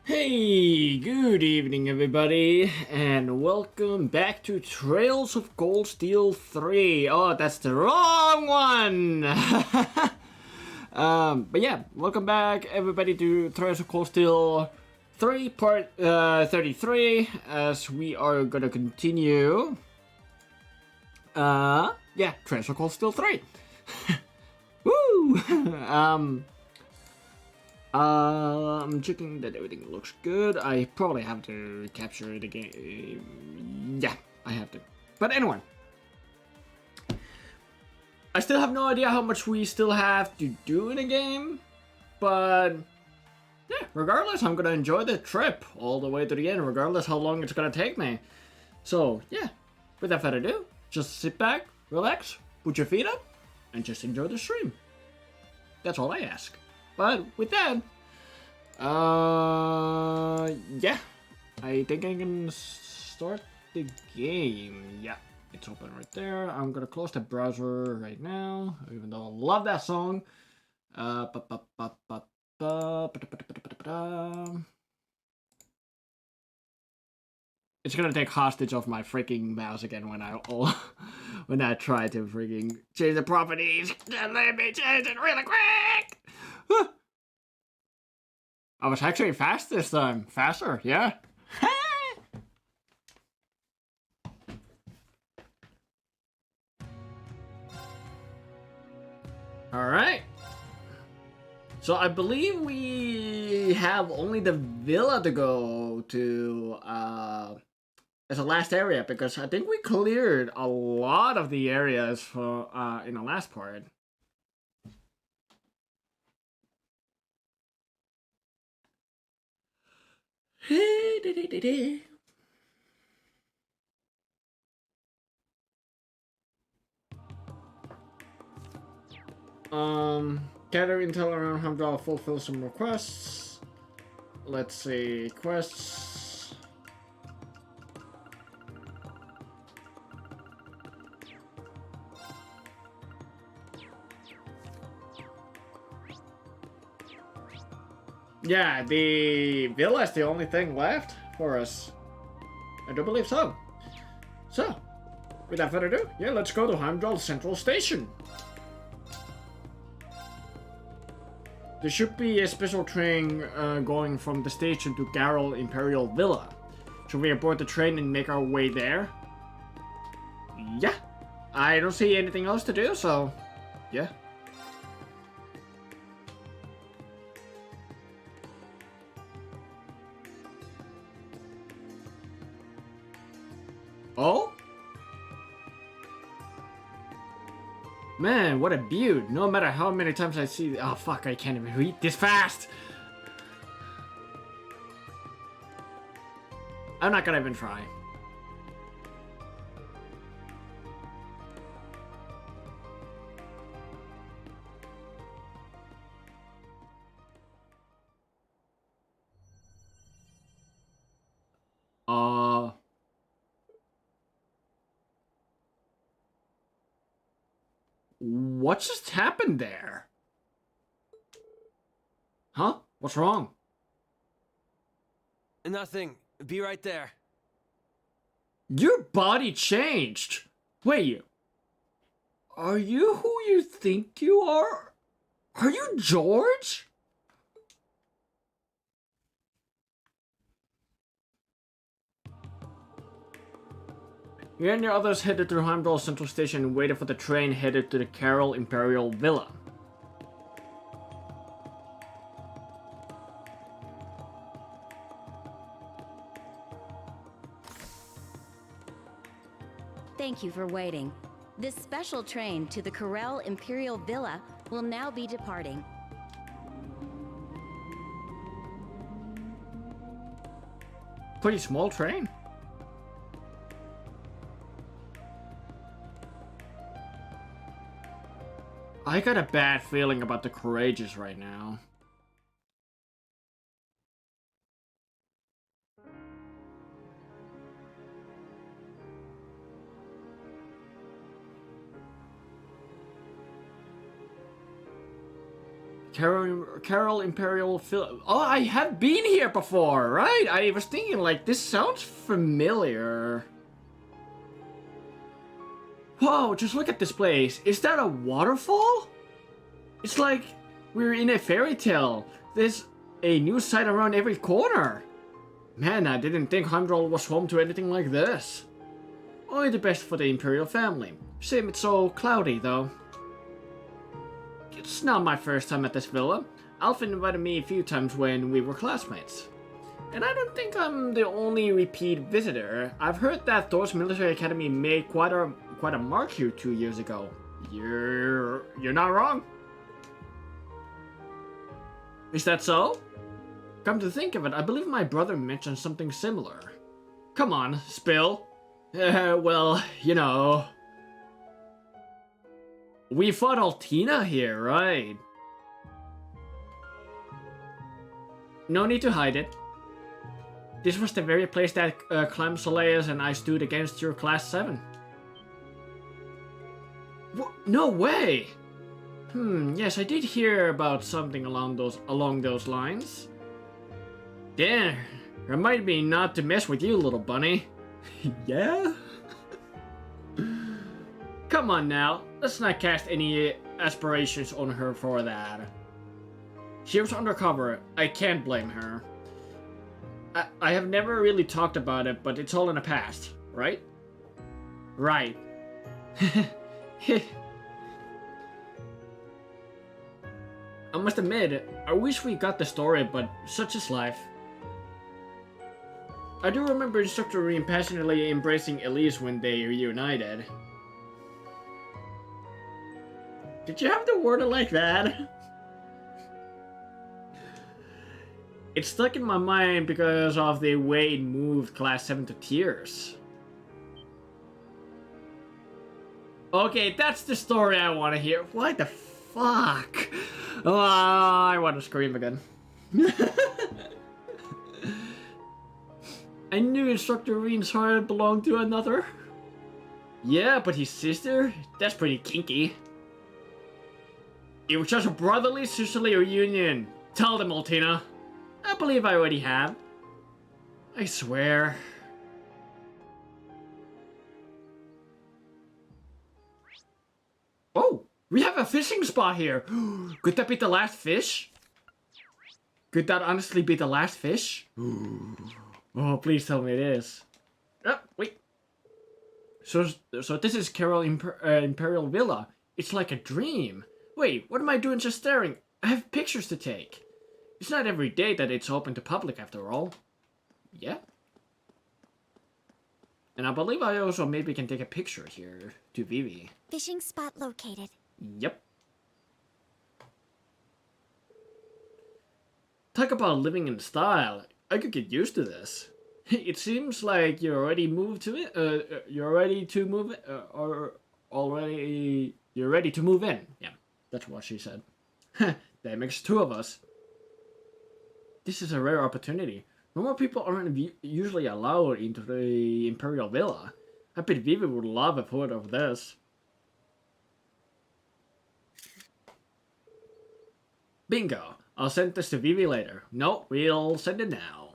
Hey, good evening everybody, and welcome back to Trails of Cold Steel 3. Oh, that's the wrong one! But yeah, welcome back everybody to Trails of Cold Steel 3, part 33, as we are gonna continue, yeah, Trails of Cold Steel 3. Woo! I'm checking that everything looks good. I probably have to capture it again. Yeah, I have to. But anyway, I still have no idea how much we still have to do in the game. But yeah, regardless, I'm gonna enjoy the trip all the way to the end, regardless how long it's gonna take me. So yeah, without further ado, just sit back, relax, put your feet up, and just enjoy the stream. That's all I ask. But with that, yeah, I think I can start the game. Yeah, it's open right there. I'm gonna close the browser right now, even though I love that song. It's gonna take hostage of my freaking mouse again when I when I try to freaking change the properties. Let me change it really quick. I was actually fast this time. Faster, yeah. Alright. So I believe we have only the villa to go to as a last area, because I think we cleared a lot of the areas for in the last part. Gather intel around Hamdala, fulfill some requests. Let's see, quests. Yeah, the villa is the only thing left for us. I do believe so. So, without further ado, yeah, let's go to Heimdall Central Station. There should be a special train going from the station to Garrel Imperial Villa. Should we board the train and make our way there? Yeah. I don't see anything else to do, so yeah. Oh? Man, what a beaut. No matter how many times I see... Oh, fuck, I can't even read this fast. I'm not gonna even try. What just happened there? Huh? What's wrong? Nothing. Be right there. Your body changed. Wait, are you who you think you are? Are you George? You and your others headed through Heimdall Central Station and waited for the train headed to the Carroll Imperial Villa. Thank you for waiting. This special train to the Carrel Imperial Villa will now be departing. Pretty small train. I got a bad feeling about the Courageous right now. Carol Imperial Phil. Oh, I have been here before, right? I was thinking, like, this sounds familiar. Whoa, just look at this place. Is that a waterfall? It's like we're in a fairy tale. There's a new sight around every corner. Man, I didn't think Heimdall was home to anything like this. Only the best for the Imperial family. Shame it's so cloudy, though. It's not my first time at this villa. Alfred invited me a few times when we were classmates. And I don't think I'm the only repeat visitor. I've heard that Thurs Military Academy made quite a mark here 2 years ago. You're not wrong. Is that so? Come to think of it, I believe my brother mentioned something similar. Come on, spill. Well, you know. We fought Altina here, right? No need to hide it. This was the very place that Clem Soleus and I stood against your class 7. No way! Yes, I did hear about something along those lines. Damn, remind me not to mess with you, little bunny. Yeah? Come on now, let's not cast any aspirations on her for that. She was undercover, I can't blame her. I have never really talked about it, but it's all in the past, right? Right. I must admit, I wish we got the story, but such is life. I do remember Instructor Reem passionately embracing Elise when they reunited. Did you have to word it like that? It stuck in my mind because of the way it moved Class 7 to Thurs. Okay, that's the story I want to hear. What the fuck? Oh, I want to scream again. I knew Instructor Reem's heart belonged to another. Yeah, but his sister? That's pretty kinky. It was just a brotherly, sisterly reunion. Tell them, Altina. I believe I already have. I swear. Oh, we have a fishing spot here. Could that be the last fish? Could that honestly be the last fish? Oh, please tell me it is. Oh, wait. So this is Carol Imperial Villa. It's like a dream. Wait, what am I doing just staring? I have pictures to take. It's not every day that it's open to public after all. Yeah. And I believe I also maybe can take a picture here to Vivi. Fishing spot located. Yep. Talk about living in style. I could get used to this. It seems like you're ready to move in. Yeah, that's what she said. That makes 2 of us. This is a rare opportunity. Normal people aren't usually allowed into the Imperial Villa. I bet Vivi would love a photo of this. Bingo! I'll send this to Vivi later. No, we'll send it now.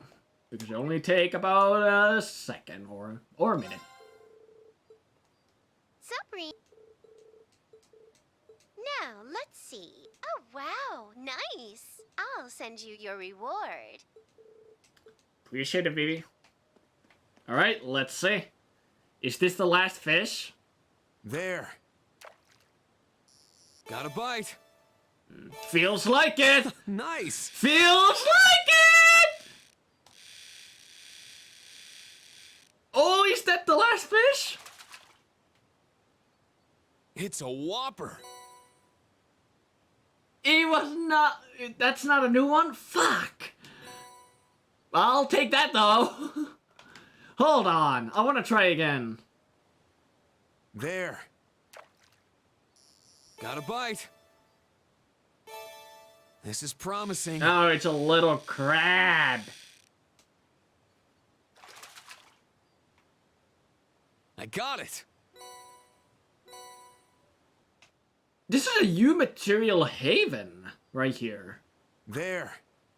Because it only take about a second or a minute. Sorry. Now, let's see. Oh, wow, nice. I'll send you your reward. Appreciate it, Vivi. Alright, let's see. Is this the last fish? There. Got a bite. Feels like it! Nice. Feels like it! Oh, is that the last fish? It's a whopper. It was not... That's not a new one? Fuck! I'll take that, though. Hold on. I want to try again. There. Got a bite. This is promising. Oh, it's a little crab. I got it. This is a U material haven. right here. There.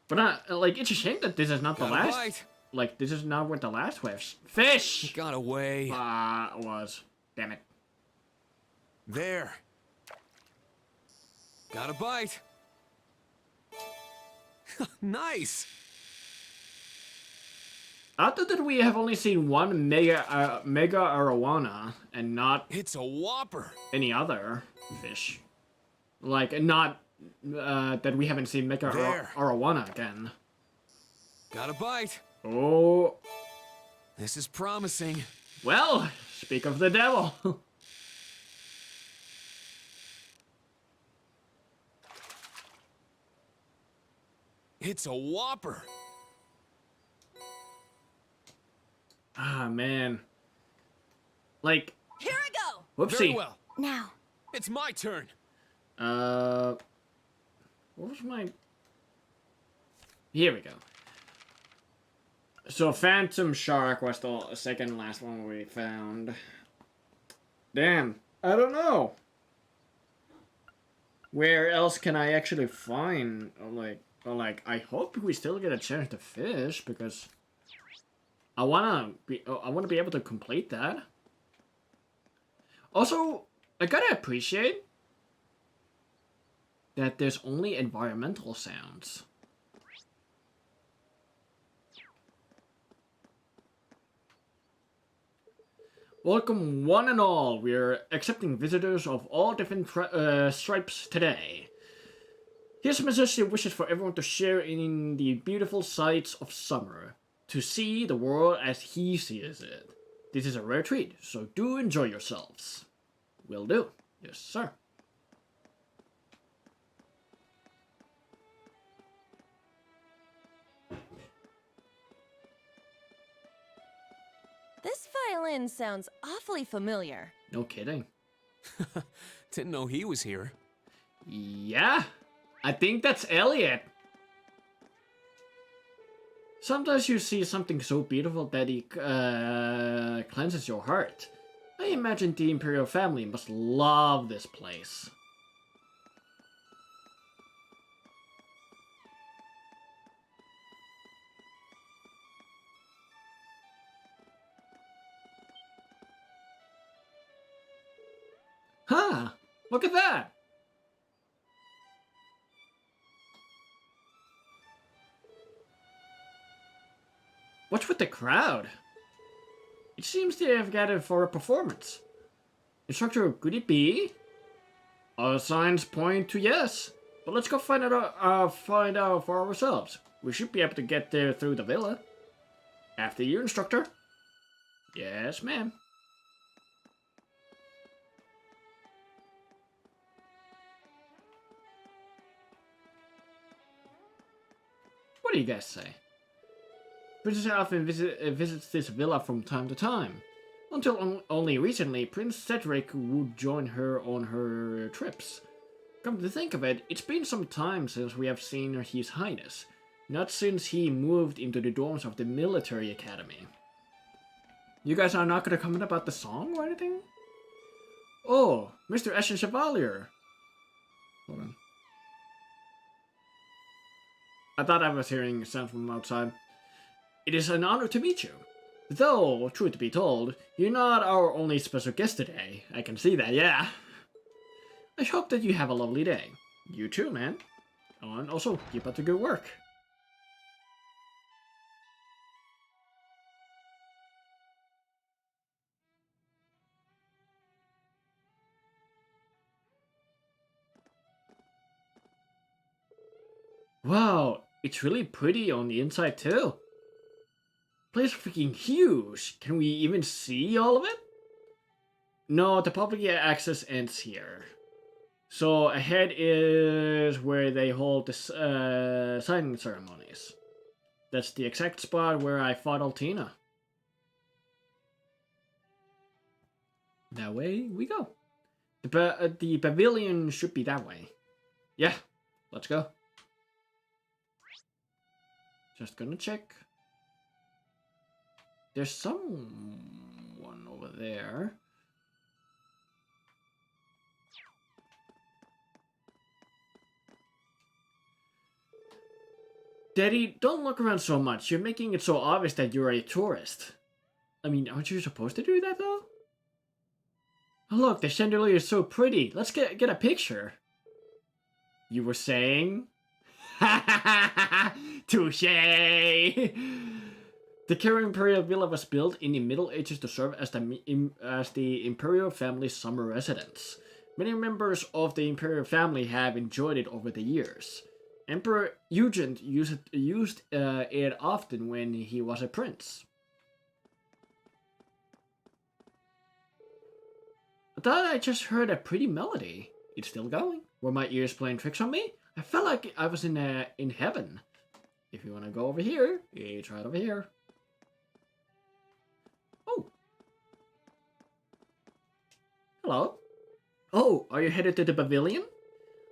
But like, it's a shame that this is not the Got a last. bite. Like, this is not what the last fish Got away. was. Damn it. There. Got a bite. Nice. I thought that we have only seen one mega arowana and not It's a whopper. any other fish. Like, not that we haven't seen mega There. arowana again. Got a bite. Oh, This is promising. well, speak of the devil. It's a whopper. Ah, man. Like, Here I go! whoopsie. Very well. Now, It's my turn. What was my... Here we go. So, Phantom Shark was the second last one we found. Damn, I don't know. Where else can I actually find, like, I hope we still get a chance to fish, because I wanna be able to complete that. Also, I gotta appreciate that there's only environmental sounds. Welcome one and all. We're accepting visitors of all different stripes today. Here's a message that wishes for everyone to share in the beautiful sights of summer, to see the world as he sees it. This is a rare treat, so do enjoy yourselves. Will do. Yes, sir. This violin sounds awfully familiar. No kidding. Didn't know he was here. Yeah, I think that's Elliot. Sometimes you see something so beautiful that it cleanses your heart. I imagine the Imperial family must love this place. Huh, look at that! What's with the crowd? It seems they have gathered for a performance. Instructor, could it be? All signs point to yes, but let's go find out for ourselves. We should be able to get there through the villa. After you, instructor. Yes, ma'am. What do you guys say? Princess often visits this villa from time to time. Until only recently, Prince Cedric would join her on her trips. Come to think of it, it's been some time since we have seen His Highness. Not since he moved into the dorms of the military academy. You guys are not going to comment about the song or anything? Oh, Mr. Ashen Chevalier. Hold on. I thought I was hearing a sound from outside. It is an honor to meet you. Though, truth be told, you're not our only special guest today. I can see that, yeah. I hope that you have a lovely day. You too, man. Oh, and also, keep up the good work. Wow, it's really pretty on the inside too. Place is freaking huge. Can we even see all of it? No, the public access ends here. So ahead is where they hold the signing ceremonies. That's the exact spot where I fought Altina. That way we go. The pavilion should be that way. Yeah, let's go. Just gonna check. There's someone over there. Daddy, don't look around so much. You're making it so obvious that you're a tourist. I mean, aren't you supposed to do that, though? Oh, look, the chandelier is so pretty. Let's get a picture. You were saying? Touché! The Karen Imperial Villa was built in the Middle Ages to serve as the Imperial family's summer residence. Many members of the Imperial family have enjoyed it over the years. Emperor Eugene used it often when he was a prince. I thought I just heard a pretty melody. It's still going. Were my ears playing tricks on me? I felt like I was in heaven. If you want to go over here, it's right over here. Oh. Hello. Oh, are you headed to the pavilion?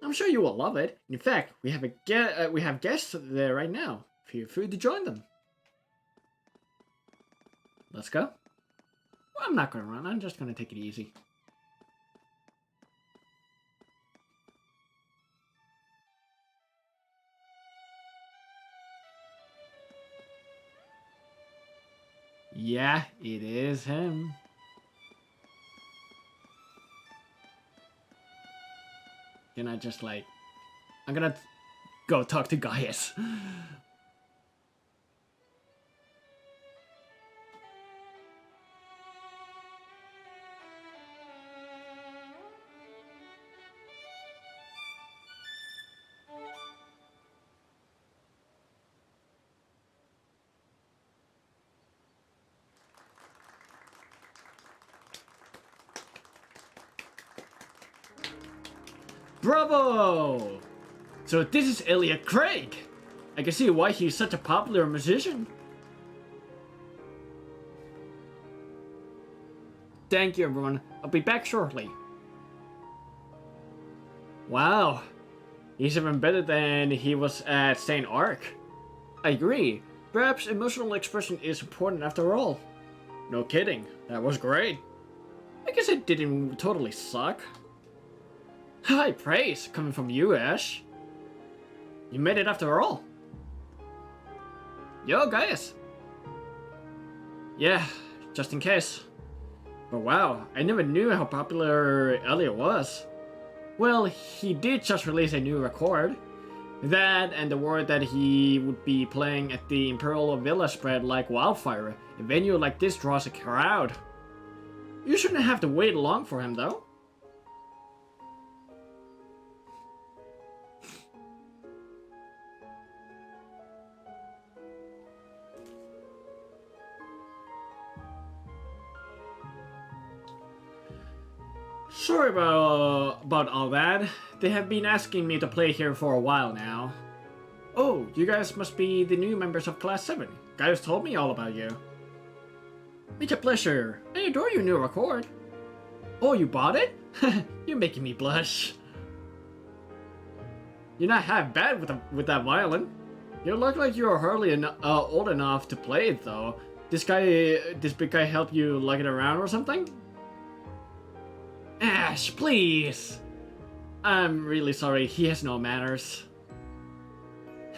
I'm sure you will love it. In fact, we have guests there right now. Feel free to join them. Let's go. Well, I'm not gonna run. I'm just gonna take it easy. Yeah, it is him. Can I just like... I'm gonna go talk to Gaius. Bravo! So this is Elliot Craig. I can see why he's such a popular musician. Thank you, everyone. I'll be back shortly. Wow. He's even better than he was at St. Ark. I agree. Perhaps emotional expression is important after all. No kidding. That was great. I guess it didn't totally suck. High praise coming from you, Ash. You made it after all. Yo, guys. Yeah, just in case. But wow, I never knew how popular Elliot was. Well, he did just release a new record. That and the word that he would be playing at the Imperial Villa spread like wildfire. A venue like this draws a crowd. You shouldn't have to wait long for him, though. Sorry about all that. They have been asking me to play here for a while now. Oh, you guys must be the new members of Class 7. Guys told me all about you. It's a pleasure. I adore your new record. Oh, you bought it? You're making me blush. You're not half bad with that violin. You look like you're hardly old enough to play it, though. This big guy help you lug it around or something? Ash, please! I'm really sorry, he has no manners.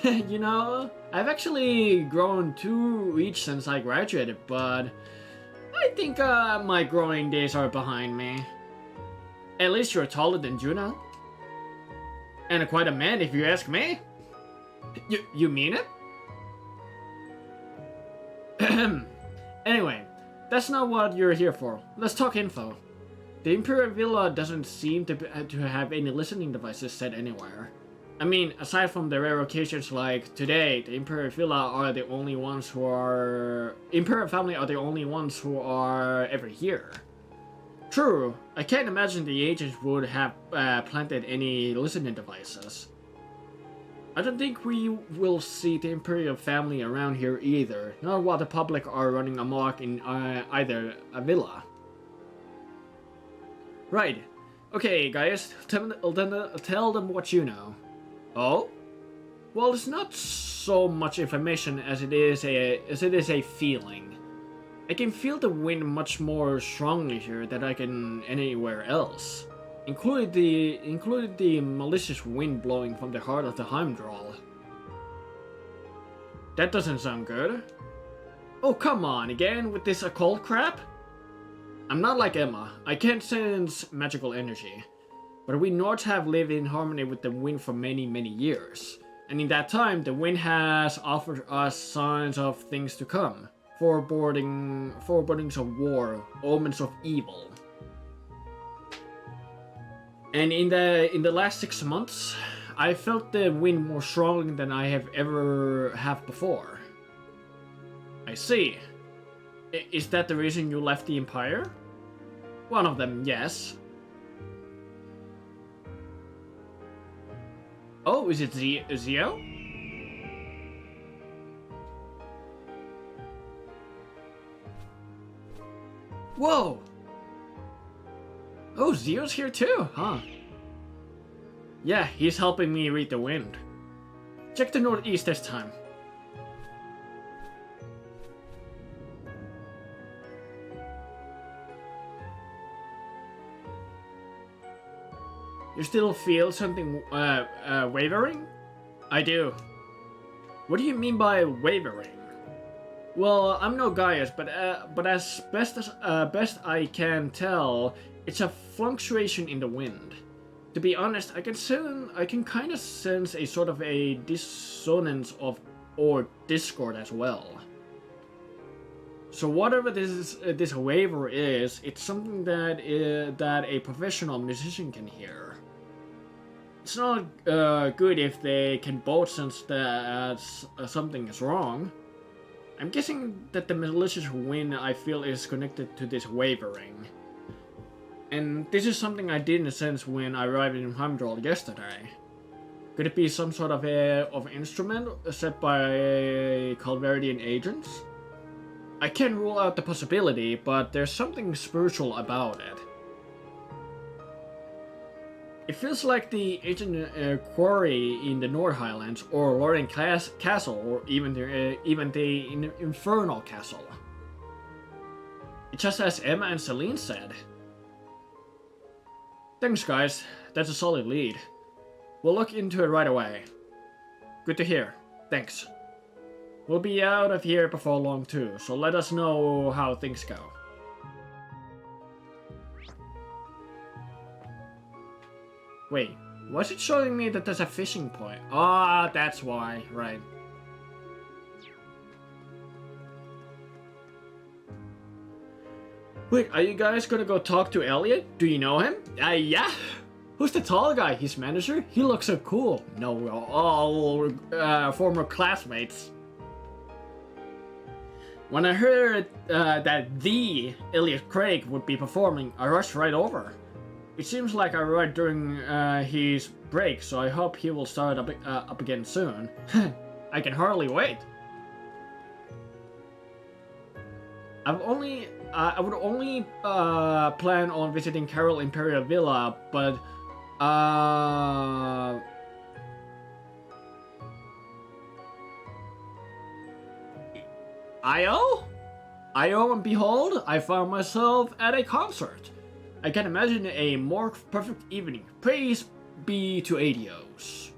You know, I've actually grown 2 each since I graduated, but I think my growing days are behind me. At least you're taller than Juno. And quite a man if you ask me. You mean it? Anyway, that's not what you're here for. Let's talk info. The Imperial Villa doesn't seem to have any listening devices set anywhere. I mean, aside from the rare occasions like today, the Imperial Villa are the only ones who are... Imperial family are the only ones who are ever here. True, I can't imagine the agents would have planted any listening devices. I don't think we will see the Imperial family around here either, nor while the public are running amok in either a villa. Right. Okay, guys, tell them what you know. Oh? Well, it's not so much information as it is a feeling. I can feel the wind much more strongly here than I can anywhere else. Included the malicious wind blowing from the heart of the Heimdall. That doesn't sound good. Oh, come on, again with this occult crap? I'm not like Emma. I can't sense magical energy. But we Nords have lived in harmony with the wind for many, many years. And in that time, the wind has offered us signs of things to come. Forebodings of war, omens of evil. And in the last 6 months, I felt the wind more strongly than I have ever have before. I see. Is that the reason you left the Empire? One of them, yes. Oh, is it Zio? Whoa! Oh, Zio's here too, huh? Yeah, he's helping me read the wind. Check the northeast this time. You still feel something wavering? I do. What do you mean by wavering? Well, I'm no Gaius, but as best I can tell, it's a fluctuation in the wind. To be honest, I can kind of sense a sort of a dissonance or discord as well. So whatever this waver is, it's something that a professional musician can hear. It's not good if they can both sense that something is wrong. I'm guessing that the malicious wind I feel is connected to this wavering. And this is something I didn't sense when I arrived in Heimdall yesterday. Could it be some sort of instrument set by Calvarian agents? I can't rule out the possibility, but there's something spiritual about it. It feels like the ancient quarry in the North Highlands, or Lorien Castle, or even the Infernal Castle. It's just as Emma and Celine said. Thanks, guys. That's a solid lead. We'll look into it right away. Good to hear. Thanks. We'll be out of here before long too, so let us know how things go. Wait, why is it showing me that there's a fishing point? Ah, that's why, right. Wait, are you guys gonna go talk to Elliot? Do you know him? Yeah. Who's the tall guy? His manager? He looks so cool. No, we're all former classmates. When I heard that the Elliot Craig would be performing, I rushed right over. It seems like I arrived during his break, so I hope he will start up again soon. I can hardly wait. I would only plan on visiting Carol Imperial Villa, but Io, and behold, I found myself at a concert. I can imagine a more perfect evening. Praise be to Adios.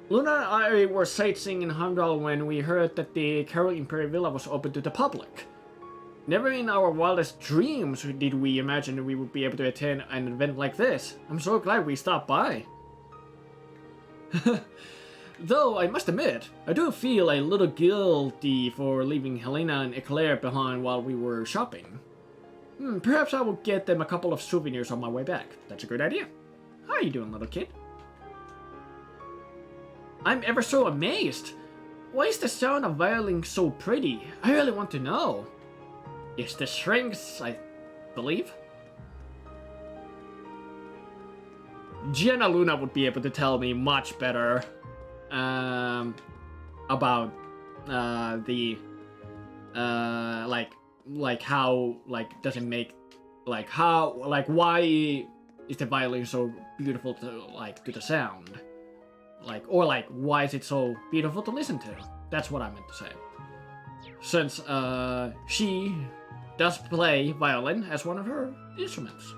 Luna and I were sightseeing in Heimdall when we heard that the Carol Imperial Villa was open to the public. Never in our wildest dreams did we imagine we would be able to attend an event like this. I'm so glad we stopped by. Though, I must admit, I do feel a little guilty for leaving Helena and Eclair behind while we were shopping. Perhaps I will get them a couple of souvenirs on my way back. That's a good idea. How are you doing, little kid? I'm ever so amazed. Why is the sound of violin so pretty? I really want to know. It's the strings, I believe. Gianna Luna would be able to tell me much better about the like how does it make why is the violin so beautiful to the sound, or why is it so beautiful to listen to? That's what I meant to say. Since she does play violin as one of her instruments.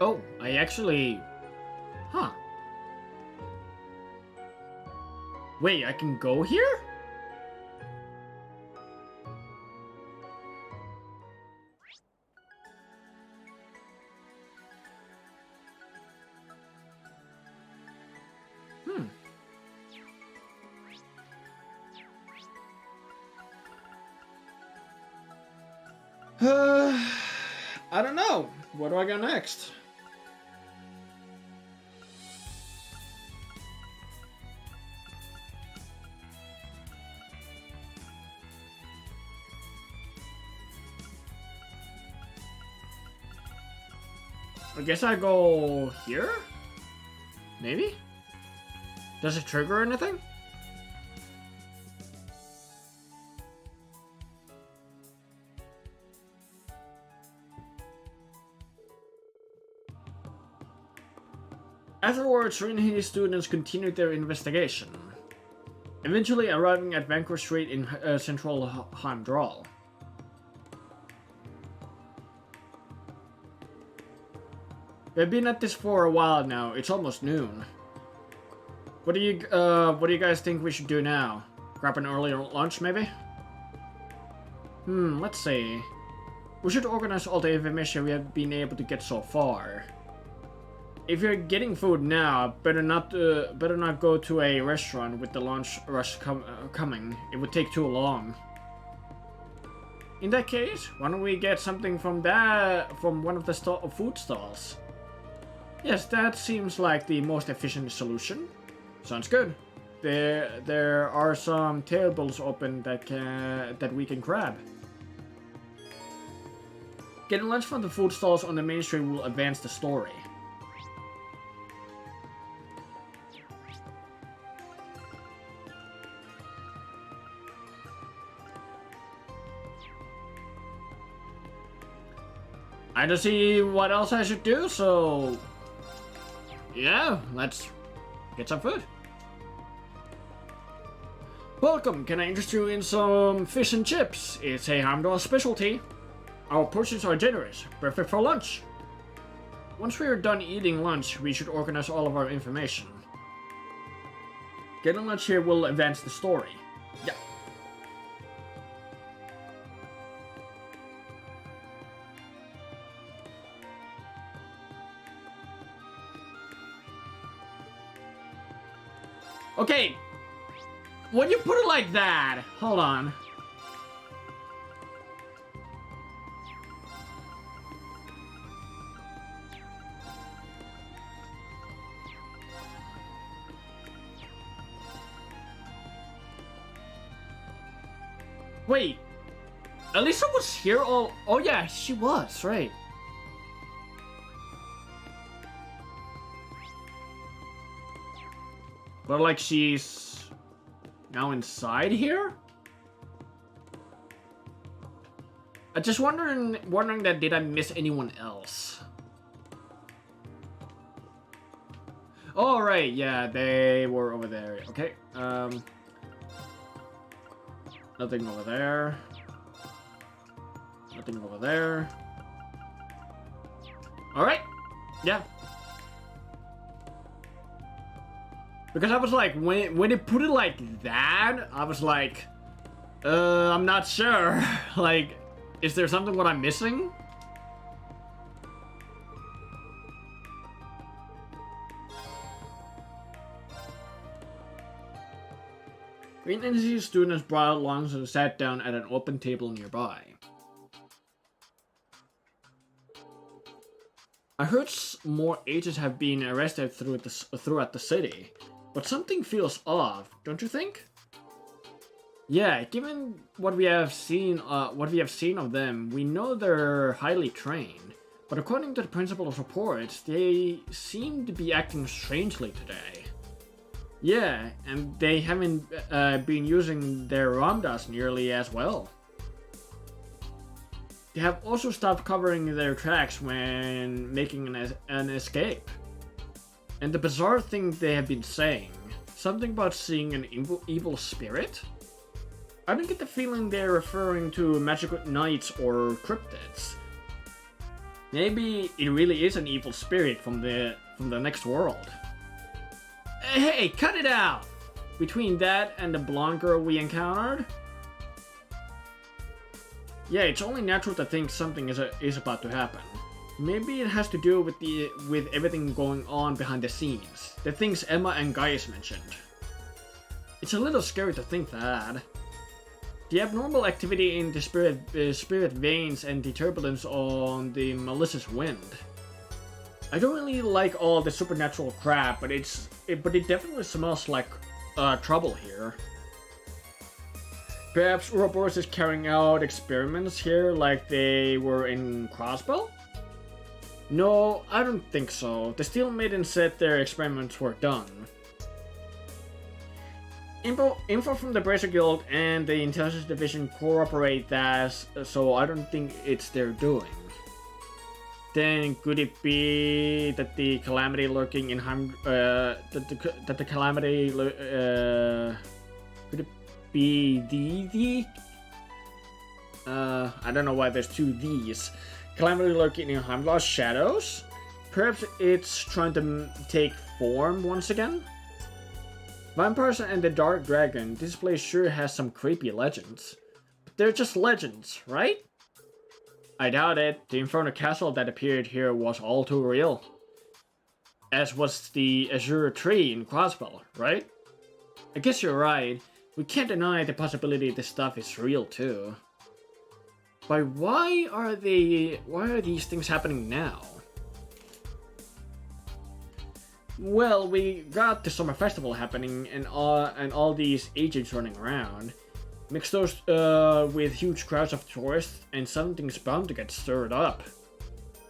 Oh, I actually... Huh. Wait, I can go here? I don't know. Where do I go next? I guess I go here? Maybe? Does it trigger anything? Afterwards, Rin and his students continued their investigation, eventually arriving at Vanquish Street in central Heimdall. We've been at this for a while now. It's almost noon. What do you guys think we should do now? Grab an earlier lunch, maybe? Let's see. We should organize all the information we have been able to get so far. If you're getting food now, better not go to a restaurant with the lunch rush coming. It would take too long. In that case, why don't we get something from one of the food stalls? Yes, that seems like the most efficient solution. Sounds good. There are some tables open that we can grab. Getting lunch from the food stalls on the main street will advance the story. I don't see what else I should do, so... yeah, let's get some food. Welcome, can I interest you in some fish and chips? It's a Heimdall specialty. Our portions are generous, perfect for lunch. Once we are done eating lunch, we should organize all of our information. Getting lunch here will advance the story. Yeah. Okay, when you put it like that, hold on. Wait, Elisa was here all... oh yeah, she was, right. But like she's now inside here? I'm just wondering that did I miss anyone else? Oh right, yeah, they were over there. Okay, nothing over there. Nothing over there. Alright, yeah. Because I was like, when it put it like that, I was like, I'm not sure. Like, is there something what I'm missing? Green Energy students brought out lunch and sat down at an open table nearby. I heard more agents have been arrested throughout the city. But something feels off, don't you think? Yeah, given what we have seen of them, we know they're highly trained. But according to the principal's reports, they seem to be acting strangely today. Yeah, and they haven't been using their ramdas nearly as well. They have also stopped covering their tracks when making an escape. And the bizarre thing they have been saying, something about seeing an evil spirit? I don't get the feeling they're referring to magical knights or cryptids. Maybe it really is an evil spirit from the next world. Hey, cut it out! Between that and the blonde girl we encountered? Yeah, it's only natural to think something is about to happen. Maybe it has to do with everything going on behind the scenes. The things Emma and Gaius mentioned. It's a little scary to think that. The abnormal activity in the spirit veins and the turbulence on the malicious wind. I don't really like all the supernatural crap, but it definitely smells like trouble here. Perhaps Ouroboros is carrying out experiments here like they were in Crossbell? No, I don't think so. The Steel Maiden said their experiments were done. Info from the Bracer Guild and the Intelligence Division cooperate that, so I don't think it's their doing. Then could it be that the calamity lurking in that the calamity could it be the I don't know why there's two D's. Calamity lurking in Heimdall's shadows? Perhaps it's trying to take form once again? Vampires and the Dark Dragon, this place sure has some creepy legends. But they're just legends, right? I doubt it. The Inferno Castle that appeared here was all too real. As was the Azure Tree in Crossbell, right? I guess you're right. We can't deny the possibility this stuff is real too. But why are these things happening now? Well, we got the summer festival happening and all these agents running around. Mix those with huge crowds of tourists and something's bound to get stirred up.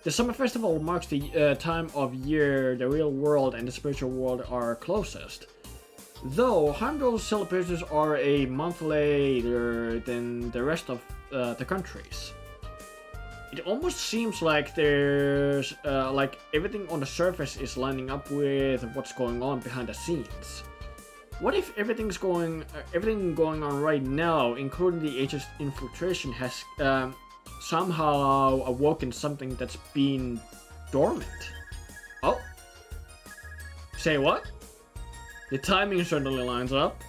The summer festival marks the time of year the real world and the spiritual world are closest. Though Heimdall's celebrations are a month later than the rest of the countries. It almost seems like there's like everything on the surface is lining up with what's going on behind the scenes. What if everything going on right now, including the Aegis infiltration, has somehow awoken something that's been dormant? Oh, say what? The timing certainly lines up.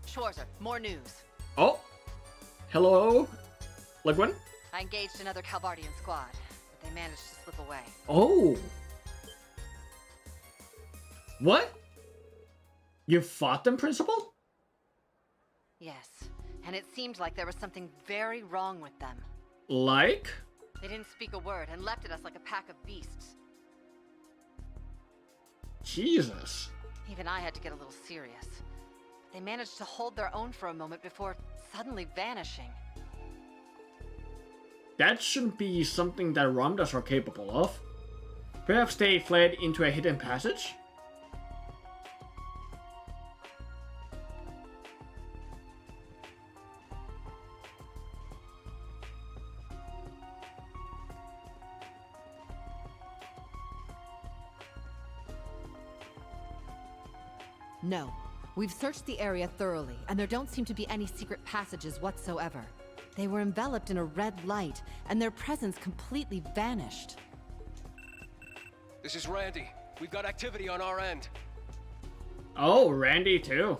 Schwarzer, more news. Oh, hello, Ligwin? I engaged another Calvardian squad, but they managed to slip away. Oh. What? You fought them, Principal? Yes, and it seemed like there was something very wrong with them. Like? They didn't speak a word and leapt at us like a pack of beasts. Jesus. Even I had to get a little serious. But they managed to hold their own for a moment before suddenly vanishing. That shouldn't be something that Ramdas are capable of. Perhaps they fled into a hidden passage? No. We've searched the area thoroughly, and there don't seem to be any secret passages whatsoever. They were enveloped in a red light, and their presence completely vanished. This is Randy. We've got activity on our end. Oh, Randy too.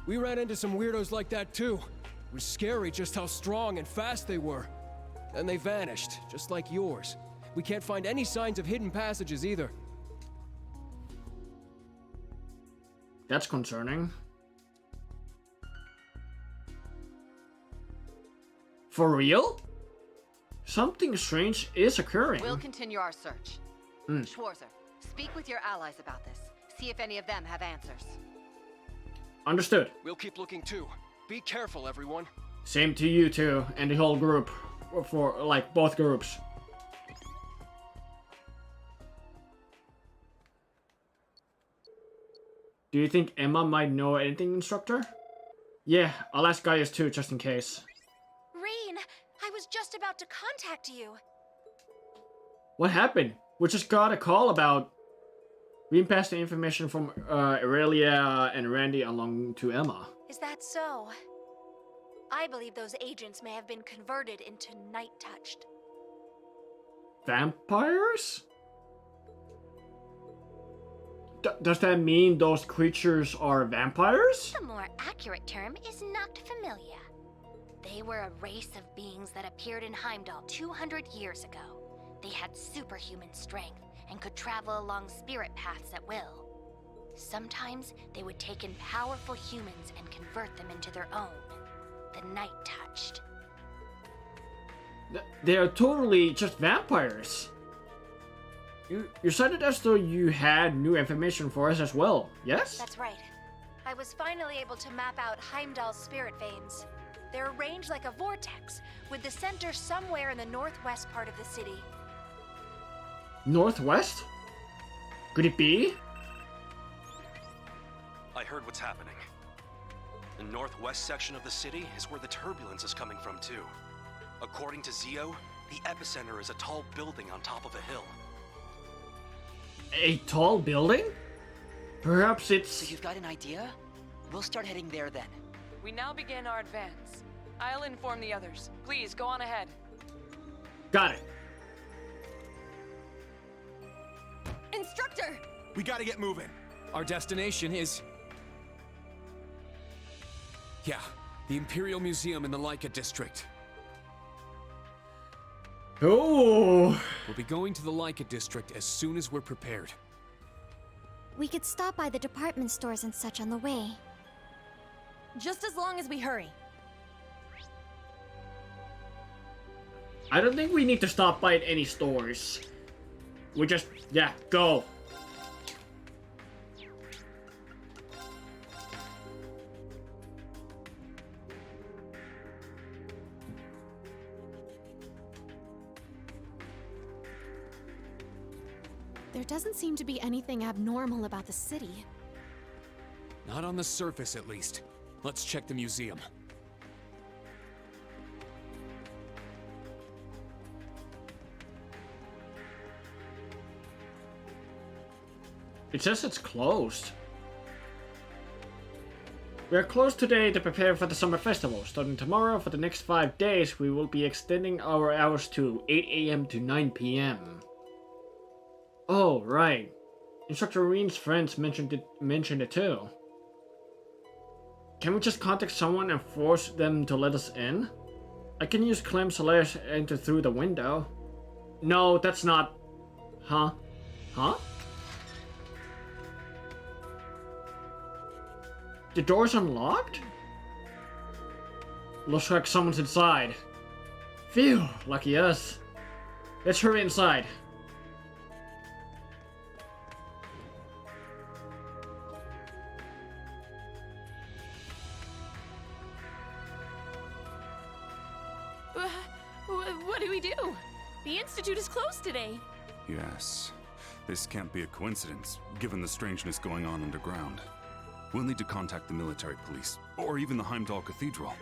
We ran into some weirdos like that too. It was scary just how strong and fast they were. Then they vanished, just like yours. We can't find any signs of hidden passages either. That's concerning. For real? Something strange is occurring. We'll continue our search. Schwarzer, speak with your allies about this. See if any of them have answers. Understood. We'll keep looking too. Be careful, everyone. Same to you too, and the whole group. For, like, both groups. Do you think Emma might know anything, Instructor? Yeah, I'll ask Gaius too, just in case. Rain, I was just about to contact you. What happened? We just got a call about... We passed the information from Aurelia and Randy along to Emma. Is that so? I believe those agents may have been converted into night-touched. Vampires? Does that mean those creatures are vampires? The more accurate term is Noctfamilia. They were a race of beings that appeared in Heimdall 200 years ago. They had superhuman strength and could travel along spirit paths at will. Sometimes they would take in powerful humans and convert them into their own, the Night-Touched. They are totally just vampires. You said it as though you had new information for us as well, yes? That's right. I was finally able to map out Heimdall's spirit veins. They're arranged like a vortex, with the center somewhere in the northwest part of the city. Northwest? Could it be? I heard what's happening. The northwest section of the city is where the turbulence is coming from too. According to Zio, the epicenter is a tall building on top of a hill. A tall building? Perhaps it's... So you've got an idea? We'll start heading there then. We now begin our advance. I'll inform the others. Please, go on ahead. Got it. Instructor! We gotta get moving. Our destination is... Yeah, the Imperial Museum in the Laika district. Oh! We'll be going to the Laika district as soon as we're prepared. We could stop by the department stores and such on the way. Just as long as we hurry. I don't think we need to stop by at any stores. We just, yeah, go. There doesn't seem to be anything abnormal about the city. Not on the surface, at least. Let's check the museum. It says it's closed. We are closed today to prepare for the summer festival. Starting tomorrow, for the next 5 days, we will be extending our hours to 8 AM to 9 PM. Oh, right. Instructor Reen's friends mentioned it too. Can we just contact someone and force them to let us in? I can use Clem's slash enter through the window. No, that's not... Huh? Huh? The door's unlocked? Looks like someone's inside. Phew, lucky us. Let's hurry inside. What do we do? The Institute is closed today. Yes. This can't be a coincidence, given the strangeness going on underground. We'll need to contact the military police, or even the Heimdall Cathedral.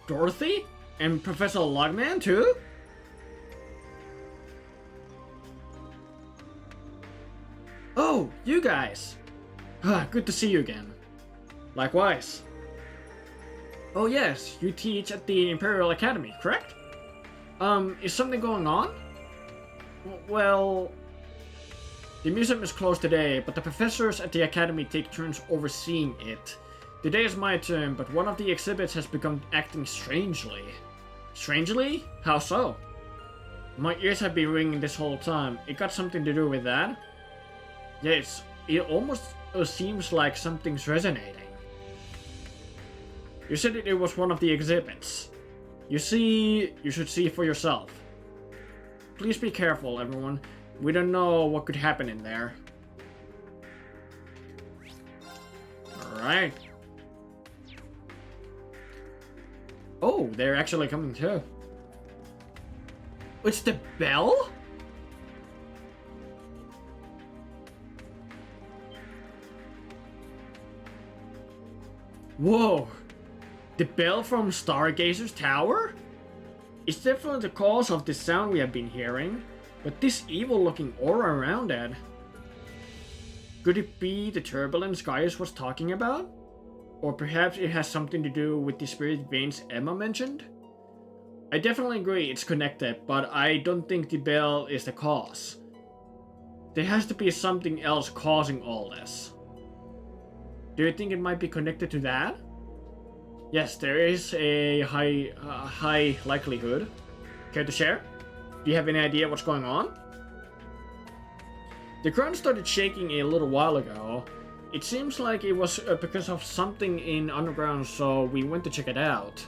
Dorothy? And Professor Logman too? Oh, you guys! Good to see you again. Likewise. Oh yes, you teach at the Imperial Academy, correct? Is something going on? Well... The museum is closed today, but the professors at the academy take turns overseeing it. Today is my turn, but one of the exhibits has begun acting strangely. Strangely? How so? My ears have been ringing this whole time. It got something to do with that? Yes, it almost seems like something's resonating. You said it was one of the exhibits. You should see for yourself. Please be careful, everyone. We don't know what could happen in there. Alright. Oh, they're actually coming too. It's the bell? Whoa. The bell from Stargazer's Tower? It's definitely the cause of the sound we have been hearing. But this evil-looking aura around it... Could it be the turbulence Gaius was talking about? Or perhaps it has something to do with the spirit veins Emma mentioned? I definitely agree it's connected, but I don't think the bell is the cause. There has to be something else causing all this. Do you think it might be connected to that? Yes, there is a high likelihood. Care to share? Do you have any idea what's going on? The ground started shaking a little while ago. It seems like it was because of something in underground, so we went to check it out.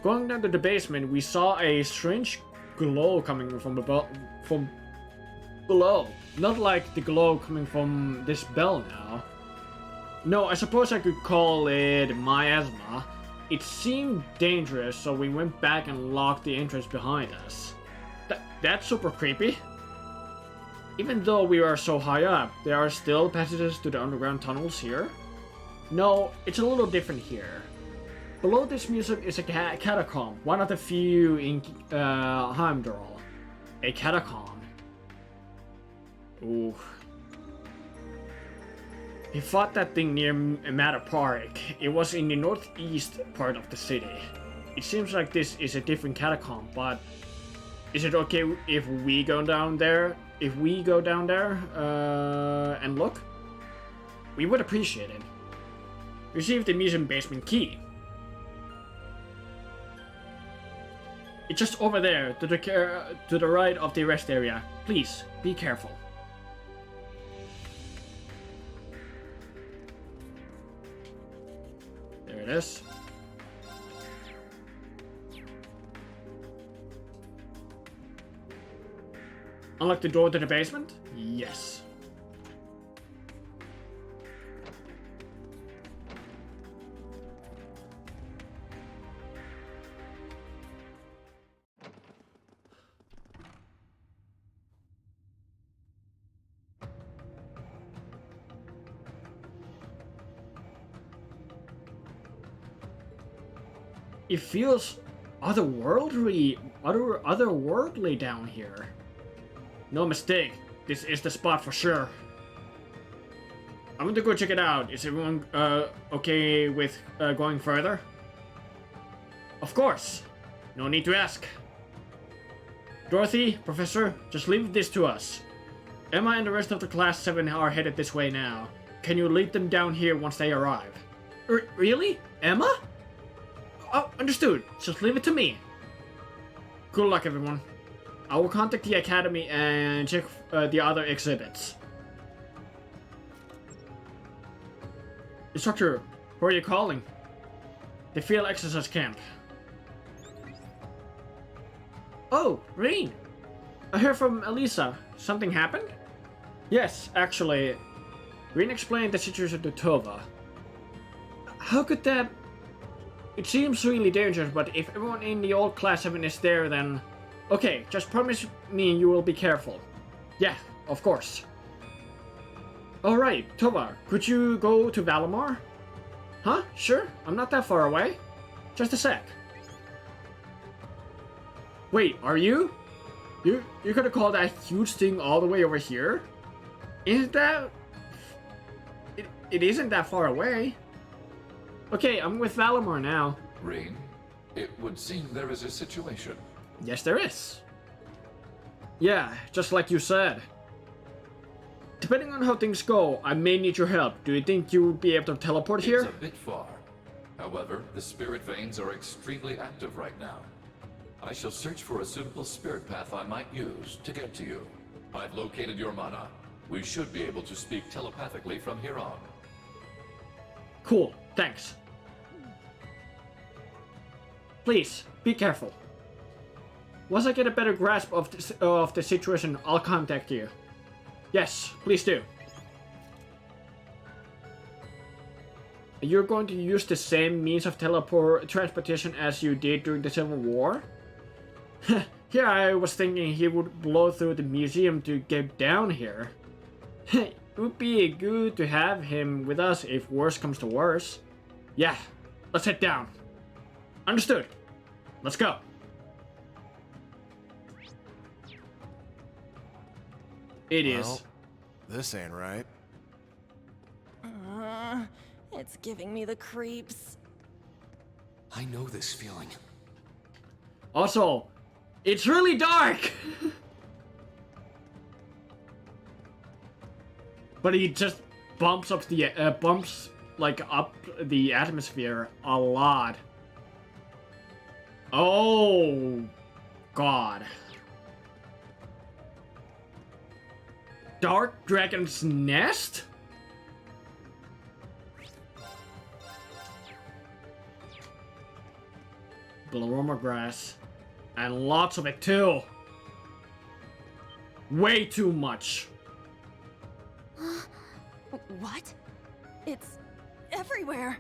Going down to the basement, we saw a strange glow coming from below. Not like the glow coming from this bell now. No, I suppose I could call it miasma. It seemed dangerous, so we went back and locked the entrance behind us. That's super creepy. Even though we are so high up, there are still passages to the underground tunnels here. No, it's a little different here. Below this museum is a catacomb, one of the few in Heimdall. A catacomb. Ooh. He fought that thing near Matter Park. It was in the northeast part of the city. It seems like this is a different catacomb, but is it okay if we go down there? And look? We would appreciate it. Receive the museum basement key. It's just over there, to the right of the rest area. Please, be careful. There it is. Unlock the door to the basement? Yes. It feels otherworldly down here. No mistake, this is the spot for sure. I'm gonna go check it out. Is everyone okay with going further? Of course. No need to ask. Dorothy, Professor, just leave this to us. Emma and the rest of the Class 7 are headed this way now. Can you lead them down here once they arrive? Really? Emma? Oh, understood. Just leave it to me. Good luck, everyone. I will contact the Academy and check the other exhibits. Instructor, who are you calling? The field exercise camp. Oh, Rain! I heard from Elisa. Something happened? Yes, actually. Rain explained the situation to Tova. How could that... It seems really dangerous, but if everyone in the old Class 7 is there, then... Okay, just promise me you will be careful. Yeah, of course. Alright, Tova, could you go to Valimar? Huh? Sure, I'm not that far away. Just a sec. Wait, are you? You're gonna call that huge thing all the way over here? Isn't that... It isn't that far away. Okay, I'm with Valimar now. Rain, it would seem there is a situation. Yes, there is. Yeah, just like you said. Depending on how things go, I may need your help. Do you think you would be able to teleport here? It's a bit far. However, the spirit veins are extremely active right now. I shall search for a suitable spirit path I might use to get to you. I've located your mana. We should be able to speak telepathically from here on. Cool, thanks. Please, be careful. Once I get a better grasp of the situation, I'll contact you. Yes, please do. You're going to use the same means of transportation as you did during the Civil War? Here I was thinking he would blow through the museum to get down here. It would be good to have him with us if worse comes to worse. Yeah, let's head down. Understood. Let's go. It is. This ain't right. It's giving me the creeps. I know this feeling. Also, it's really dark! But he just bumps up the up the atmosphere a lot. Oh God. Dark Dragon's Nest? Blaroma grass. And lots of it too. Way too much. What? It's everywhere.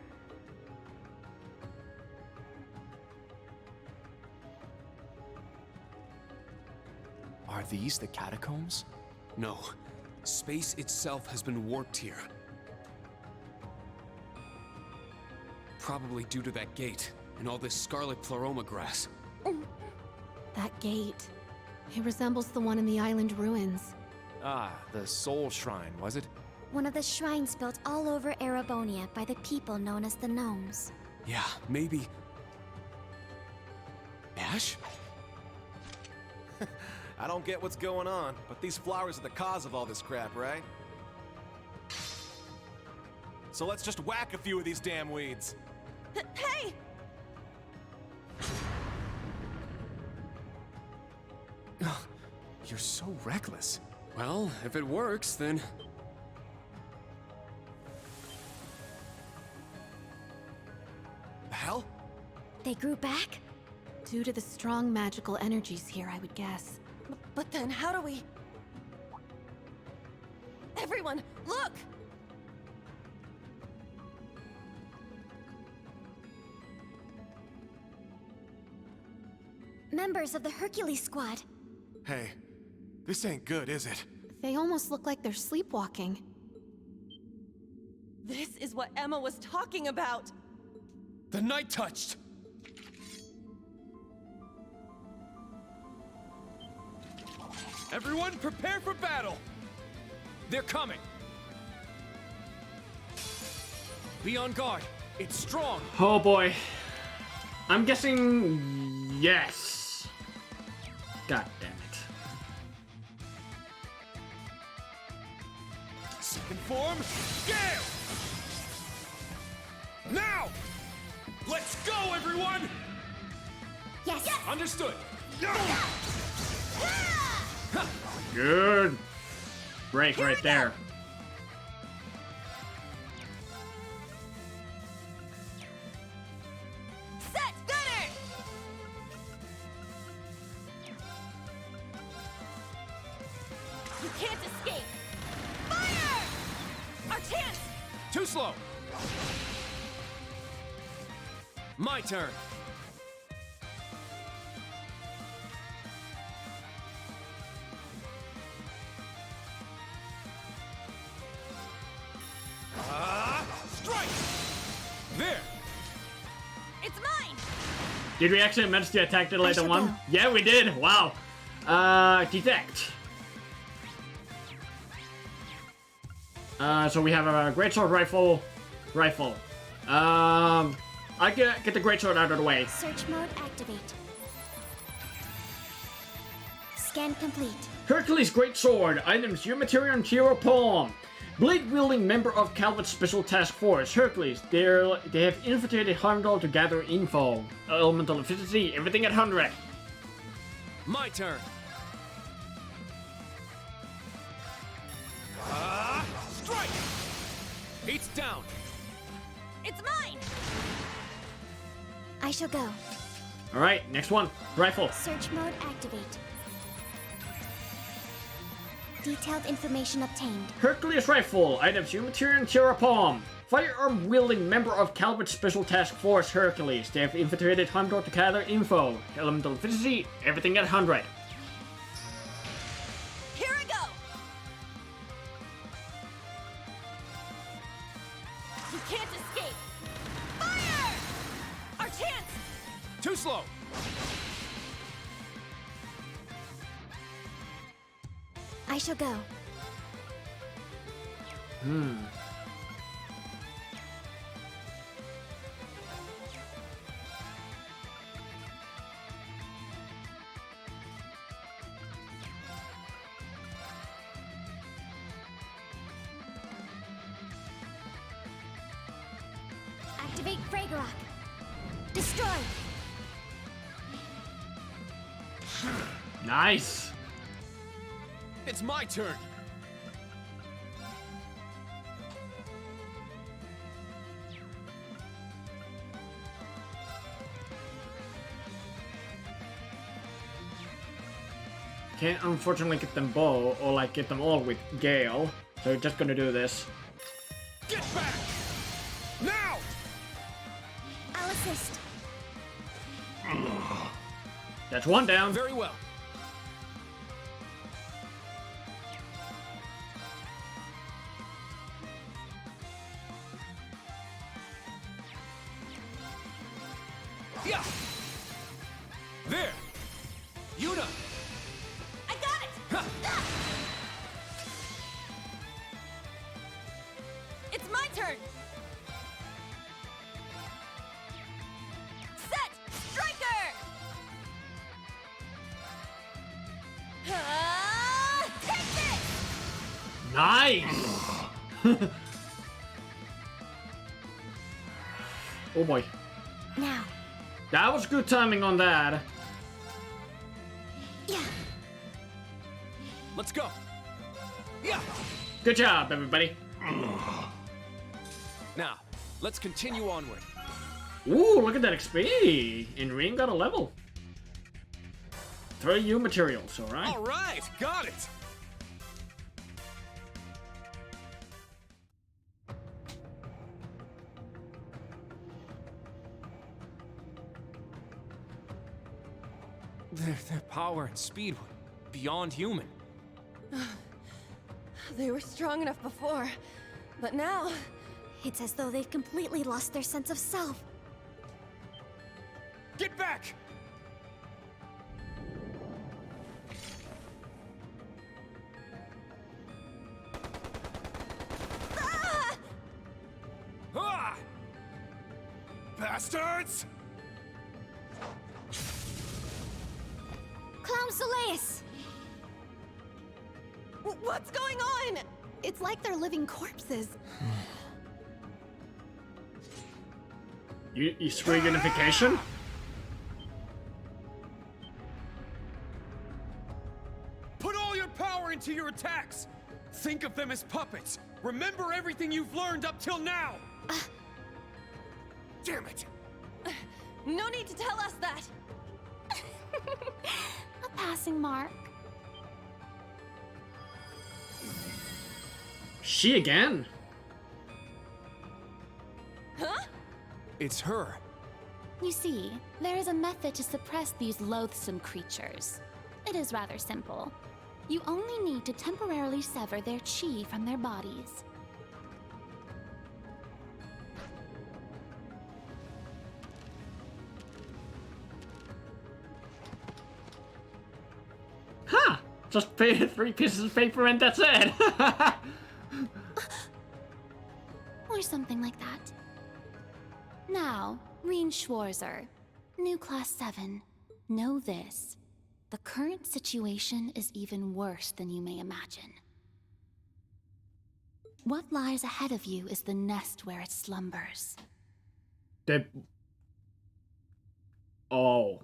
Are these the catacombs? No. Space itself has been warped here. Probably due to that gate and all this scarlet pleroma grass. That gate. It resembles the one in the island ruins. Ah, the Soul Shrine, was it? One of the shrines built all over Erebonia by the people known as the Gnomes. Yeah, maybe... Ash? I don't get what's going on, but these flowers are the cause of all this crap, right? So let's just whack a few of these damn weeds. Hey! You're so reckless. Well, if it works, then... The hell? They grew back? Due to the strong magical energies here, I would guess. But then how do we... Everyone, look! Members of the Hercules Squad. Hey, this ain't good, is it? They almost look like they're sleepwalking. This is what Emma was talking about! The Night Touched! Everyone prepare for battle! They're coming! Be on guard. It's strong. Oh boy. I'm guessing yes. God damn it. Second form, scale! Now! Let's go, everyone! Yes! Understood. Good. Break right there. Set! Gunner! You can't escape! Fire! Our chance! Too slow. My turn. Strike! There! It's mine! Did we actually manage to attack the later one? Yeah, we did. Wow. Detect. So we have a greatsword rifle. I get the greatsword out of the way. Search mode activate. Scan complete. Hercules Greatsword. Items Humanitarian Hero Poem. Blade-wielding member of Calvert's Special Task Force, Hercules. They have infiltrated Heimdall to gather info. Elemental efficiency, everything at 100. My turn. Strike! Heat's down. It's mine! I shall go. Alright, next one. Rifle. Search mode activate. Detailed information obtained. Hercules Rifle. Items Humanitarian Hero Poem. Firearm-wielding member of Calvert's Special Task Force, Hercules. They have infiltrated Heimdall to gather info. Elemental efficiency, everything at 100. Here I go! You can't escape! Fire! Our chance! Too slow. I shall go. Fragorok. Destroy. Nice. It's my turn. Can't unfortunately get them both, or like get them all with Gale. So we're just gonna do this. Get back! Now! I'll assist. That's one down. Very well. Yeah! There! Yuna! I got it! It's my turn! Set! Striker! Take this! Nice! Oh boy. Now. That was good timing on that. Yeah. Let's go. Yeah. Good job, everybody. Now, let's continue onward. Ooh, look at that XP. And Ring got a level. 3 new materials, alright? All right, got it. Their power and speed were beyond human. They were strong enough before, but now... It's as though they've completely lost their sense of self. Get back! Ah! Bastards! Clown Soleus! What's going on? It's like they're living corpses. You screw unification? Put all your power into your attacks! Think of them as puppets! Remember everything you've learned up till now! Damn it! No need to tell us that! A passing mark. She again? Huh? It's her. You see, there is a method to suppress these loathsome creatures. It is rather simple. You only need to temporarily sever their chi from their bodies. Huh! Just pay 3 pieces of paper and that's it! Or something like that. Now, Reen Schwarzer, new Class 7, know this. The current situation is even worse than you may imagine. What lies ahead of you is the nest where it slumbers. Oh.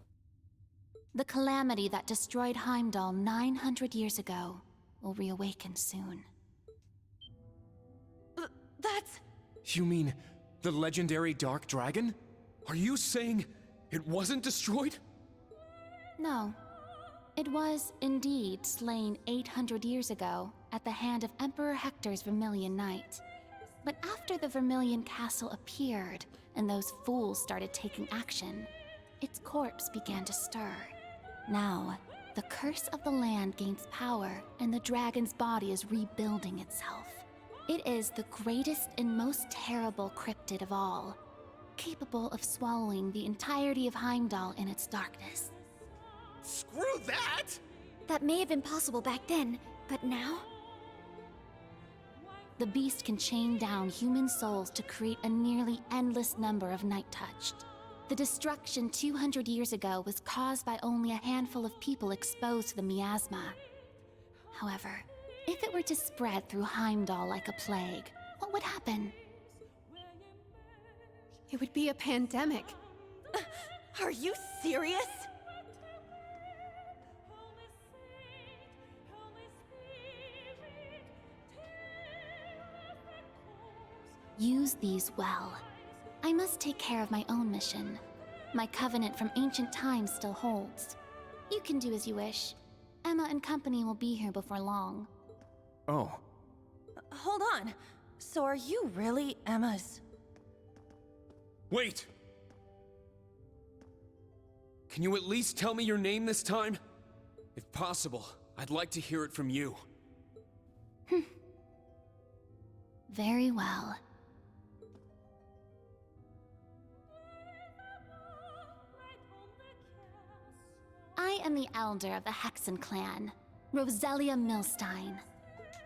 The calamity that destroyed Heimdall 900 years ago will reawaken soon. That's... You mean the legendary Dark Dragon? Are you saying it wasn't destroyed? No. It was, indeed, slain 800 years ago at the hand of Emperor Hector's Vermilion Knight. But after the Vermilion Castle appeared, and those fools started taking action, its corpse began to stir. Now, the curse of the land gains power, and the dragon's body is rebuilding itself. It is the greatest and most terrible cryptid of all, capable of swallowing the entirety of Heimdall in its darkness. Screw that! That may have been possible back then, but now? The beast can chain down human souls to create a nearly endless number of Night Touched. The destruction 200 years ago was caused by only a handful of people exposed to the miasma. However, if it were to spread through Heimdall like a plague, what would happen? It would be a pandemic. Are you serious? Use these well. I must take care of my own mission. My covenant from ancient times still holds. You can do as you wish. Emma and company will be here before long. Oh. Hold on. So are you really Emma's? Wait! Can you at least tell me your name this time? If possible, I'd like to hear it from you. Very well. I am the elder of the Hexen clan, Roselia Milstein.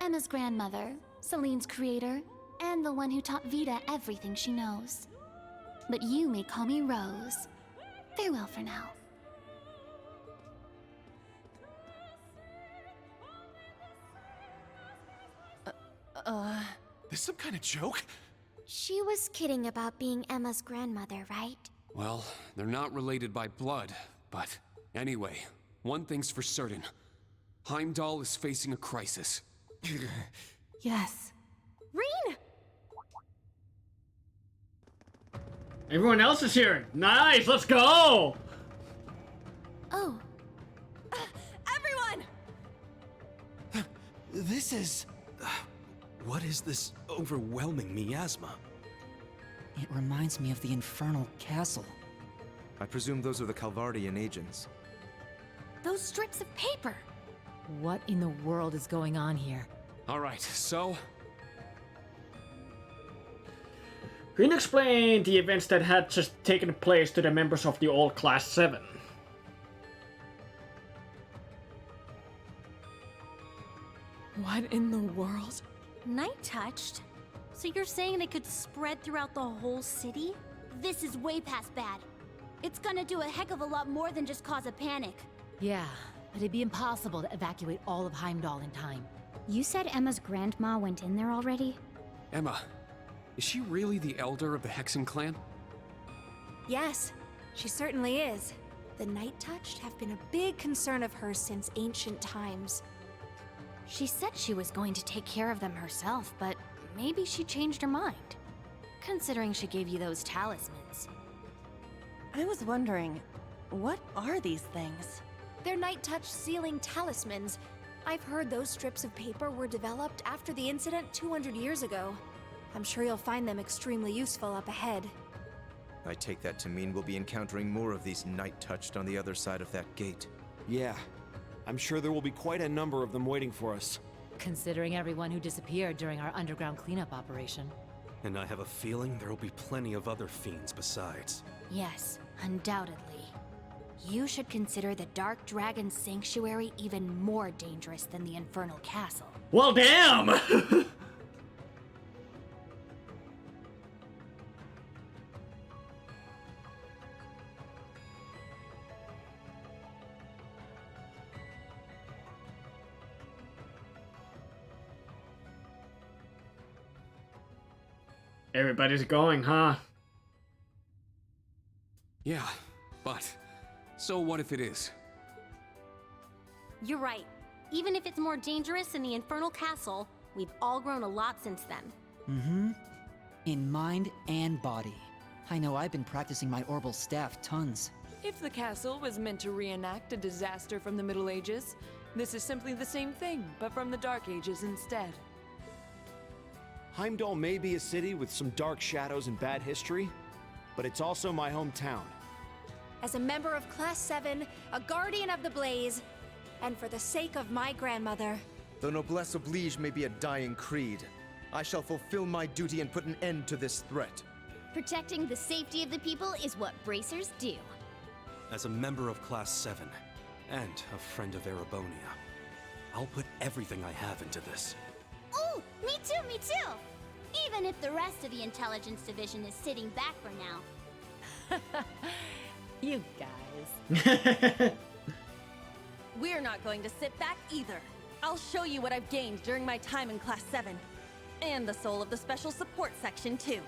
Emma's grandmother, Celine's creator, and the one who taught Vita everything she knows. But you may call me Rose. Farewell for now. This some kind of joke? She was kidding about being Emma's grandmother, right? Well, they're not related by blood, but anyway, one thing's for certain. Heimdall is facing a crisis. Yes. Reen! Everyone else is here. Nice, let's go! Oh. Everyone! This is... what is this overwhelming miasma? It reminds me of the Infernal Castle. I presume those are the Calvardian agents. Those strips of paper! What in the world is going on here? Alright, so... Can you explain the events that had just taken place to the members of the old Class 7? What in the world? Night touched? So you're saying they could spread throughout the whole city? This is way past bad. It's gonna do a heck of a lot more than just cause a panic. Yeah, but it'd be impossible to evacuate all of Heimdall in time. You said Emma's grandma went in there already? Emma, is she really the elder of the Hexen clan? Yes, she certainly is. The Night Touched have been a big concern of hers since ancient times. She said she was going to take care of them herself, but maybe she changed her mind. Considering she gave you those talismans. I was wondering, what are these things? They're Night Touch sealing talismans. I've heard those strips of paper were developed after the incident 200 years ago. I'm sure you'll find them extremely useful up ahead. I take that to mean we'll be encountering more of these Night Touched on the other side of that gate. Yeah. I'm sure there will be quite a number of them waiting for us. Considering everyone who disappeared during our underground cleanup operation. And I have a feeling there will be plenty of other fiends besides. Yes, undoubtedly. You should consider the Dark Dragon Sanctuary even more dangerous than the Infernal Castle. Well, damn! Everybody's going, huh? Yeah, but... so what if it is? You're right. Even if it's more dangerous than the Infernal Castle, we've all grown a lot since then. Mm-hmm. In mind and body. I know I've been practicing my orbital staff tons. If the castle was meant to reenact a disaster from the Middle Ages, this is simply the same thing, but from the Dark Ages instead. Heimdall may be a city with some dark shadows and bad history, but it's also my hometown. As a member of Class 7, a guardian of the Blaze, and for the sake of my grandmother... Though noblesse oblige may be a dying creed, I shall fulfill my duty and put an end to this threat. Protecting the safety of the people is what bracers do. As a member of Class 7, and a friend of Erebonia, I'll put everything I have into this. Ooh, me too, me too! Even if the rest of the Intelligence Division is sitting back for now. You guys. We're not going to sit back either. I'll show you what I've gained during my time in Class 7. And the soul of the Special Support Section, too.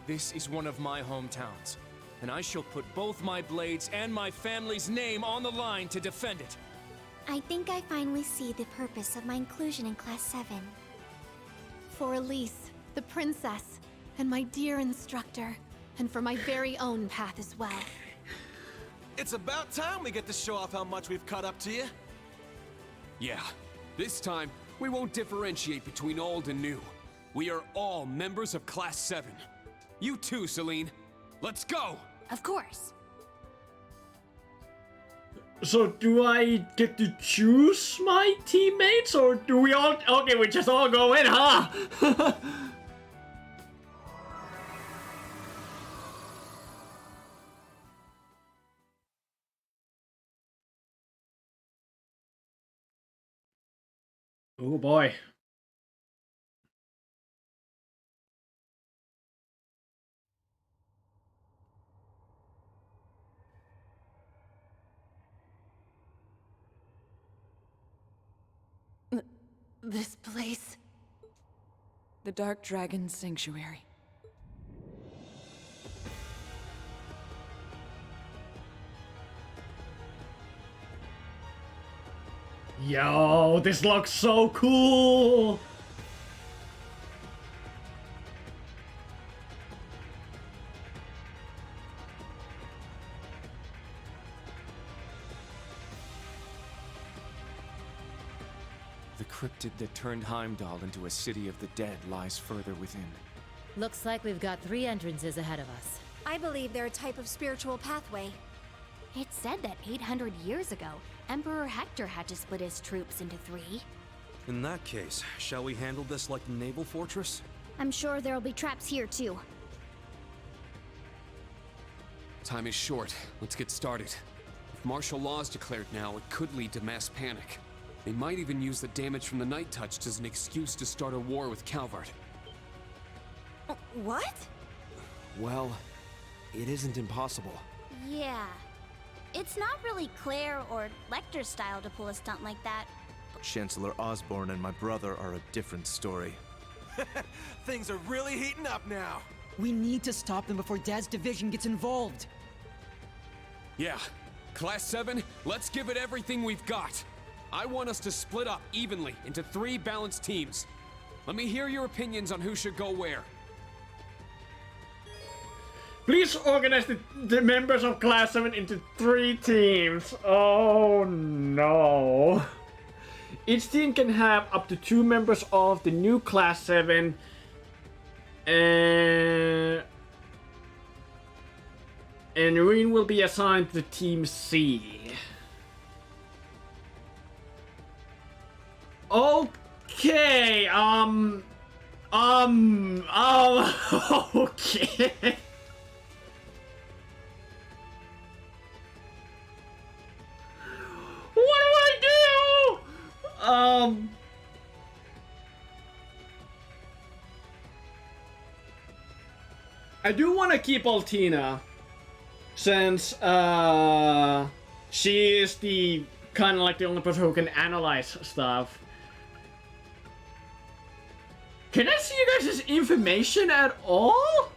This is one of my hometowns, and I shall put both my blades and my family's name on the line to defend it. I think I finally see the purpose of my inclusion in Class 7. For Elise, the princess, and my dear instructor, and for my very own path as well. It's about time we get to show off how much we've caught up to you. Yeah, this time, we won't differentiate between old and new. We are all members of Class 7. You too, Celine. Let's go! Of course. So do I get to choose my teammates, or do we all... Okay, we just all go in, huh? Oh boy. This place. The Dark Dragon's Sanctuary. Yo, this looks so cool! The cryptid that turned Heimdall into a city of the dead lies further within. Looks like we've got 3 entrances ahead of us. I believe they're a type of spiritual pathway. It's said that 800 years ago, Emperor Hector had to split his troops into 3. In that case, shall we handle this like the naval fortress? I'm sure there'll be traps here too. Time is short. Let's get started. If martial law is declared now, it could lead to mass panic. They might even use the damage from the Night Touch as an excuse to start a war with Calvard. What? Well, it isn't impossible. Yeah. It's not really Claire or Lecter's style to pull a stunt like that. Chancellor Osborne and my brother are a different story. Things are really heating up now. We need to stop them before Dad's division gets involved. Yeah. Class 7, let's give it everything we've got. I want us to split up evenly into 3 balanced teams. Let me hear your opinions on who should go where. Please organize the members of Class 7 into 3 teams. Oh no. Each team can have up to 2 members of the new Class 7. And Reen will be assigned to Team C. Okay, okay. What do I do? I do want to keep Altina, since she is the kind of like the only person who can analyze stuff. Can I see you guys' information at all?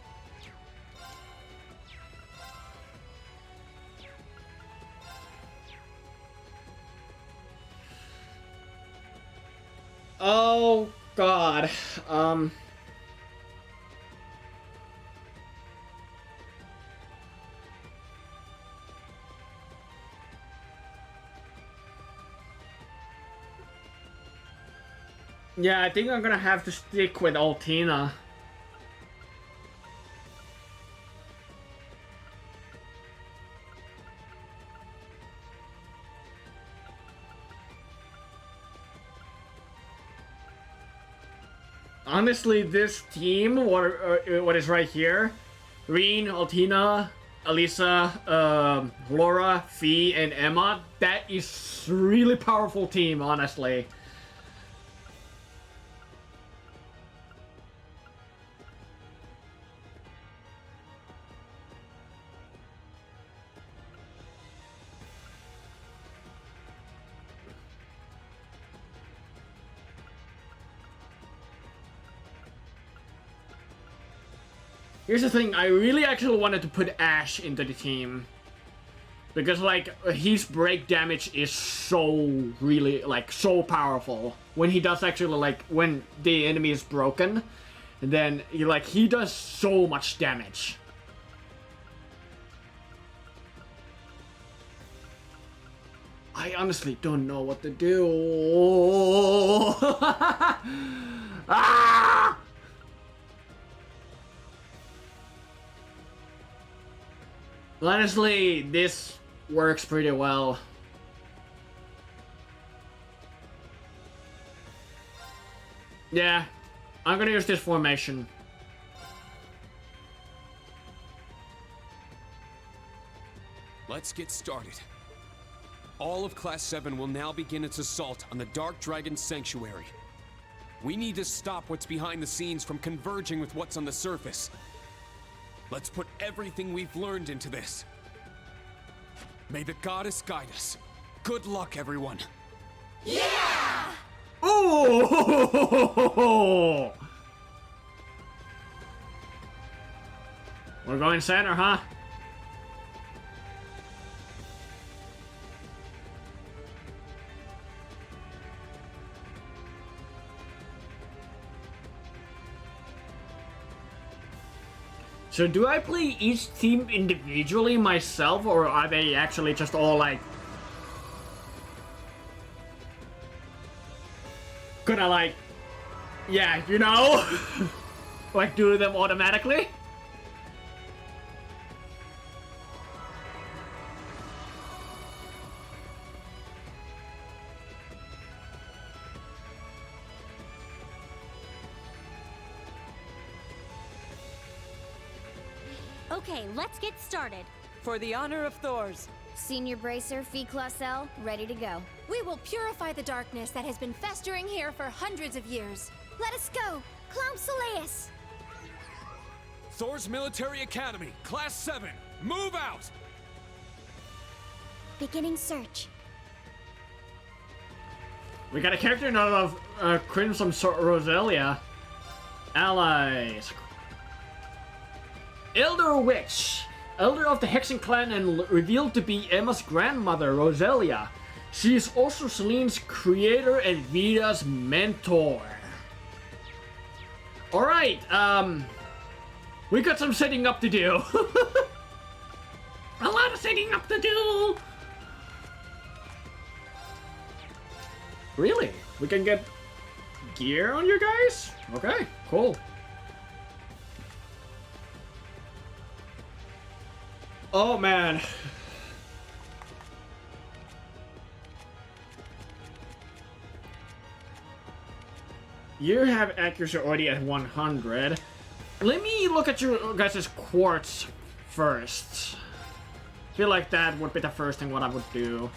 Oh God. Yeah, I think I'm gonna have to stick with Altina. Honestly, this team, what is right here, Reen, Altina, Elisa, Laura, Fee, and Emma, that is a really powerful team, honestly. Here's the thing, I really actually wanted to put Ash into the team. Because, like, his break damage is so, really, like, so powerful. When he does actually, like, when the enemy is broken, then, he does so much damage. I honestly don't know what to do. Ah! Honestly, this works pretty well. Yeah, I'm gonna use this formation. Let's get started. All of Class 7 will now begin its assault on the Dark Dragon Sanctuary. We need to stop what's behind the scenes from converging with what's on the surface. Let's put everything we've learned into this. May the goddess guide us. Good luck, everyone. Yeah! Oh! We're going center, huh? So do I play each team individually myself, or are they actually just all like... gonna like... yeah, you know? like do them automatically? Okay, let's get started. For the honor of Thurs. Senior Bracer, Fee Clausel, ready to go. We will purify the darkness that has been festering here for hundreds of years. Let us go! Clown Soleus! Thors Military Academy, Class 7, move out! Beginning search. We got a character out of Crimson Roselia. Allies. Elder Witch. Elder of the Hexen clan and revealed to be Emma's grandmother, Roselia. She is also Celine's creator and Vita's mentor. Alright, we got some setting up to do. A lot of setting up to do. Really? We can get gear on you guys? Okay, cool. Oh man. You have accuracy already at 100. Let me look at your guys' quartz first. Feel like that would be the first thing what I would do.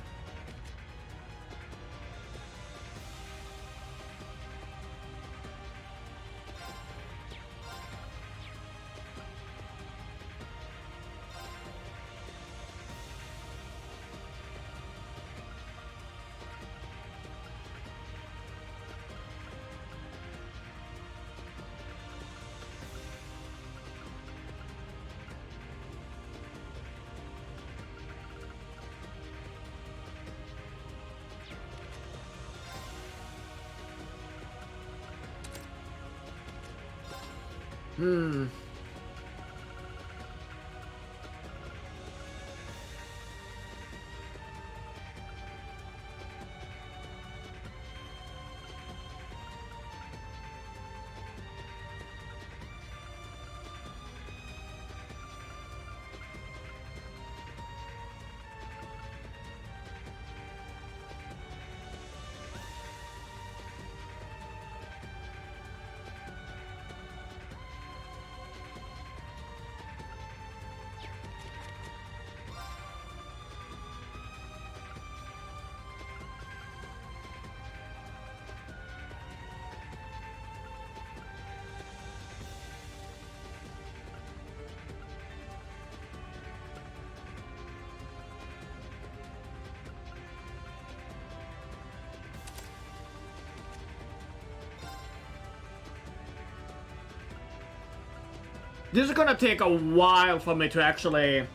This is gonna take a while for me to actually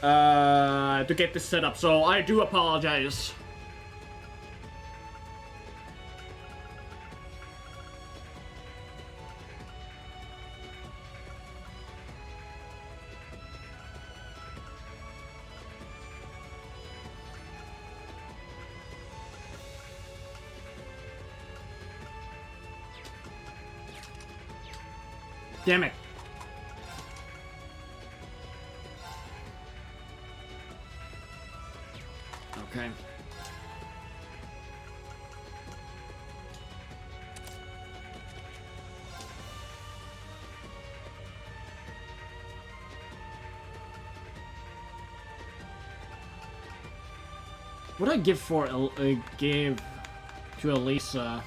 to get this set up, so I do apologize. Damn it. Okay. What do I give for give to Elisa?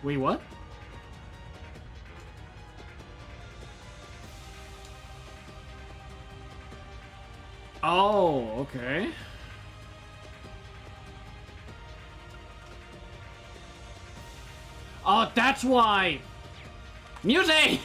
Wait, what? Oh, okay. Oh, that's why! Music!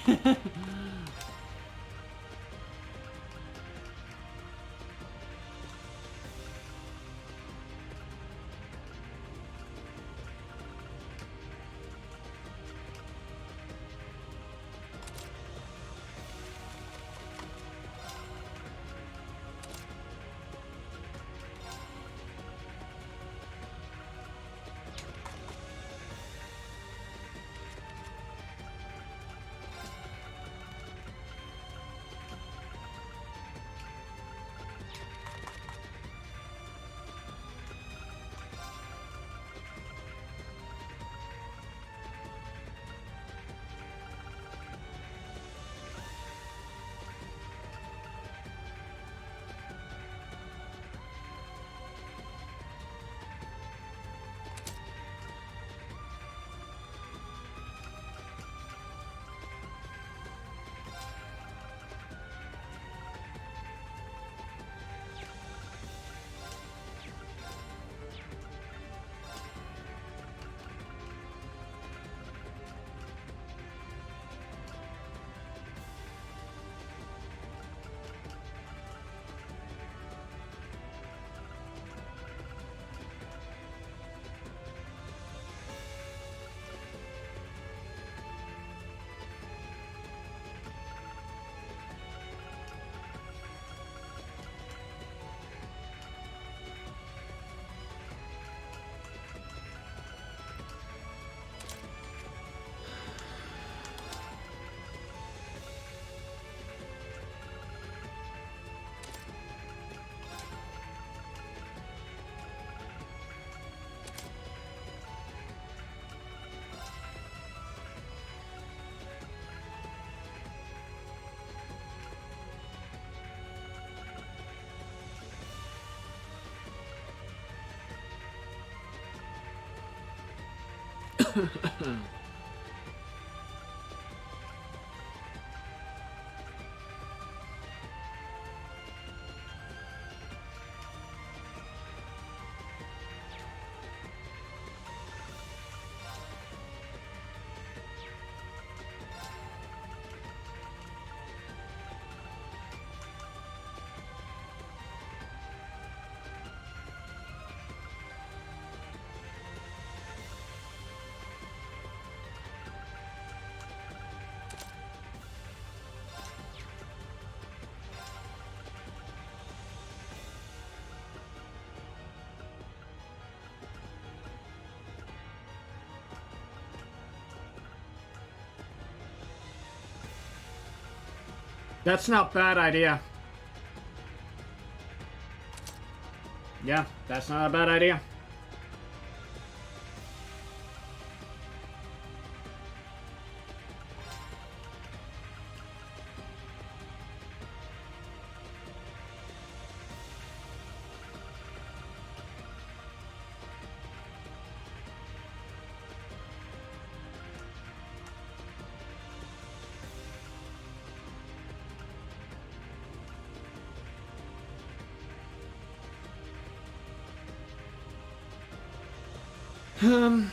That's not a bad idea. Yeah, that's not a bad idea. Um...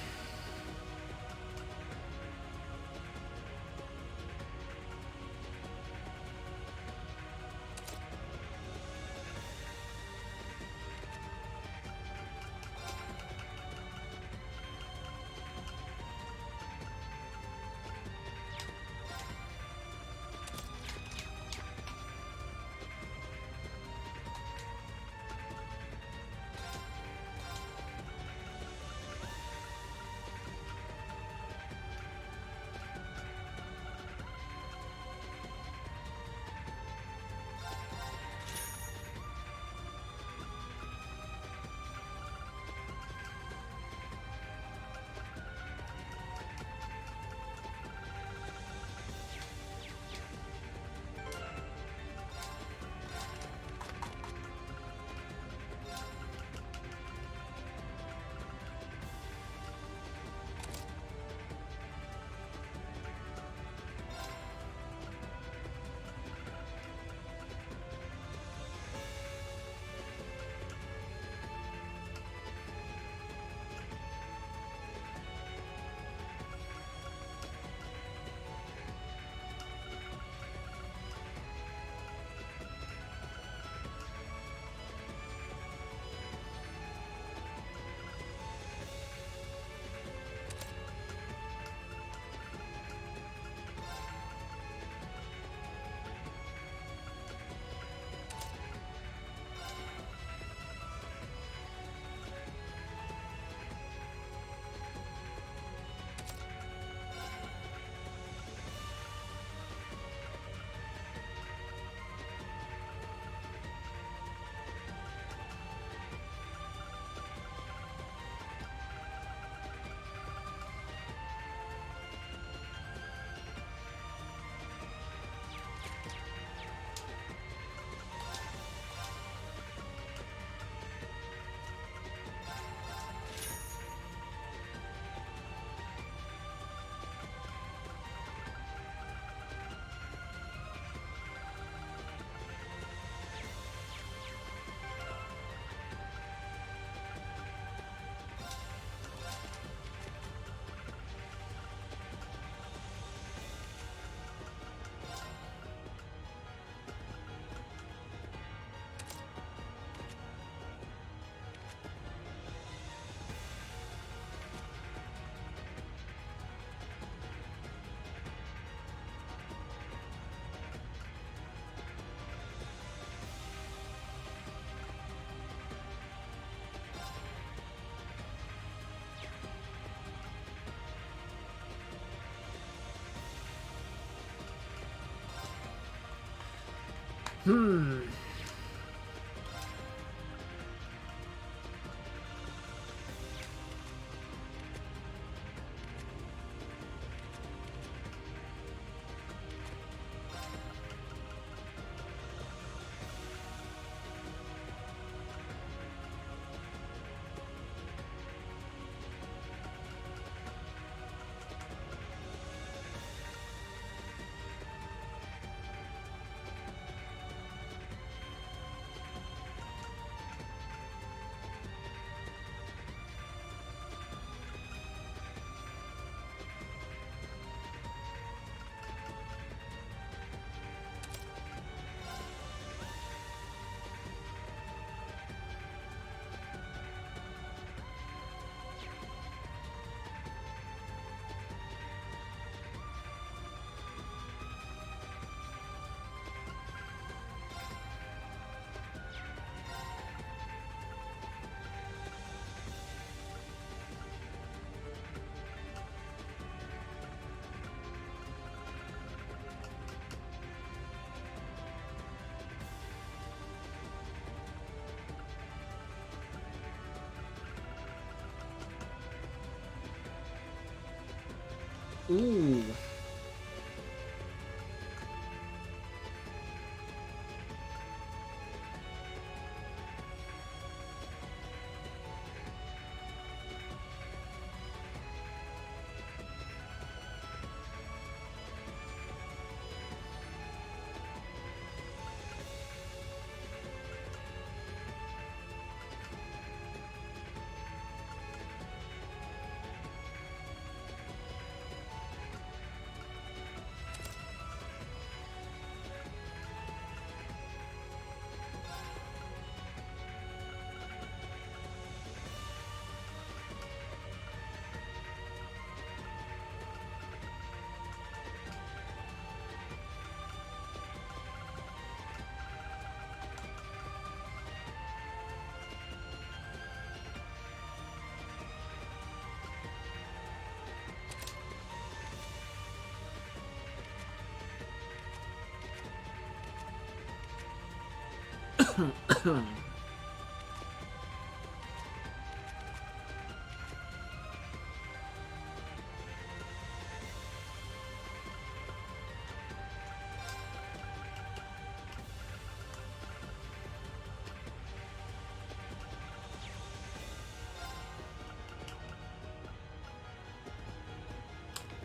Ooh.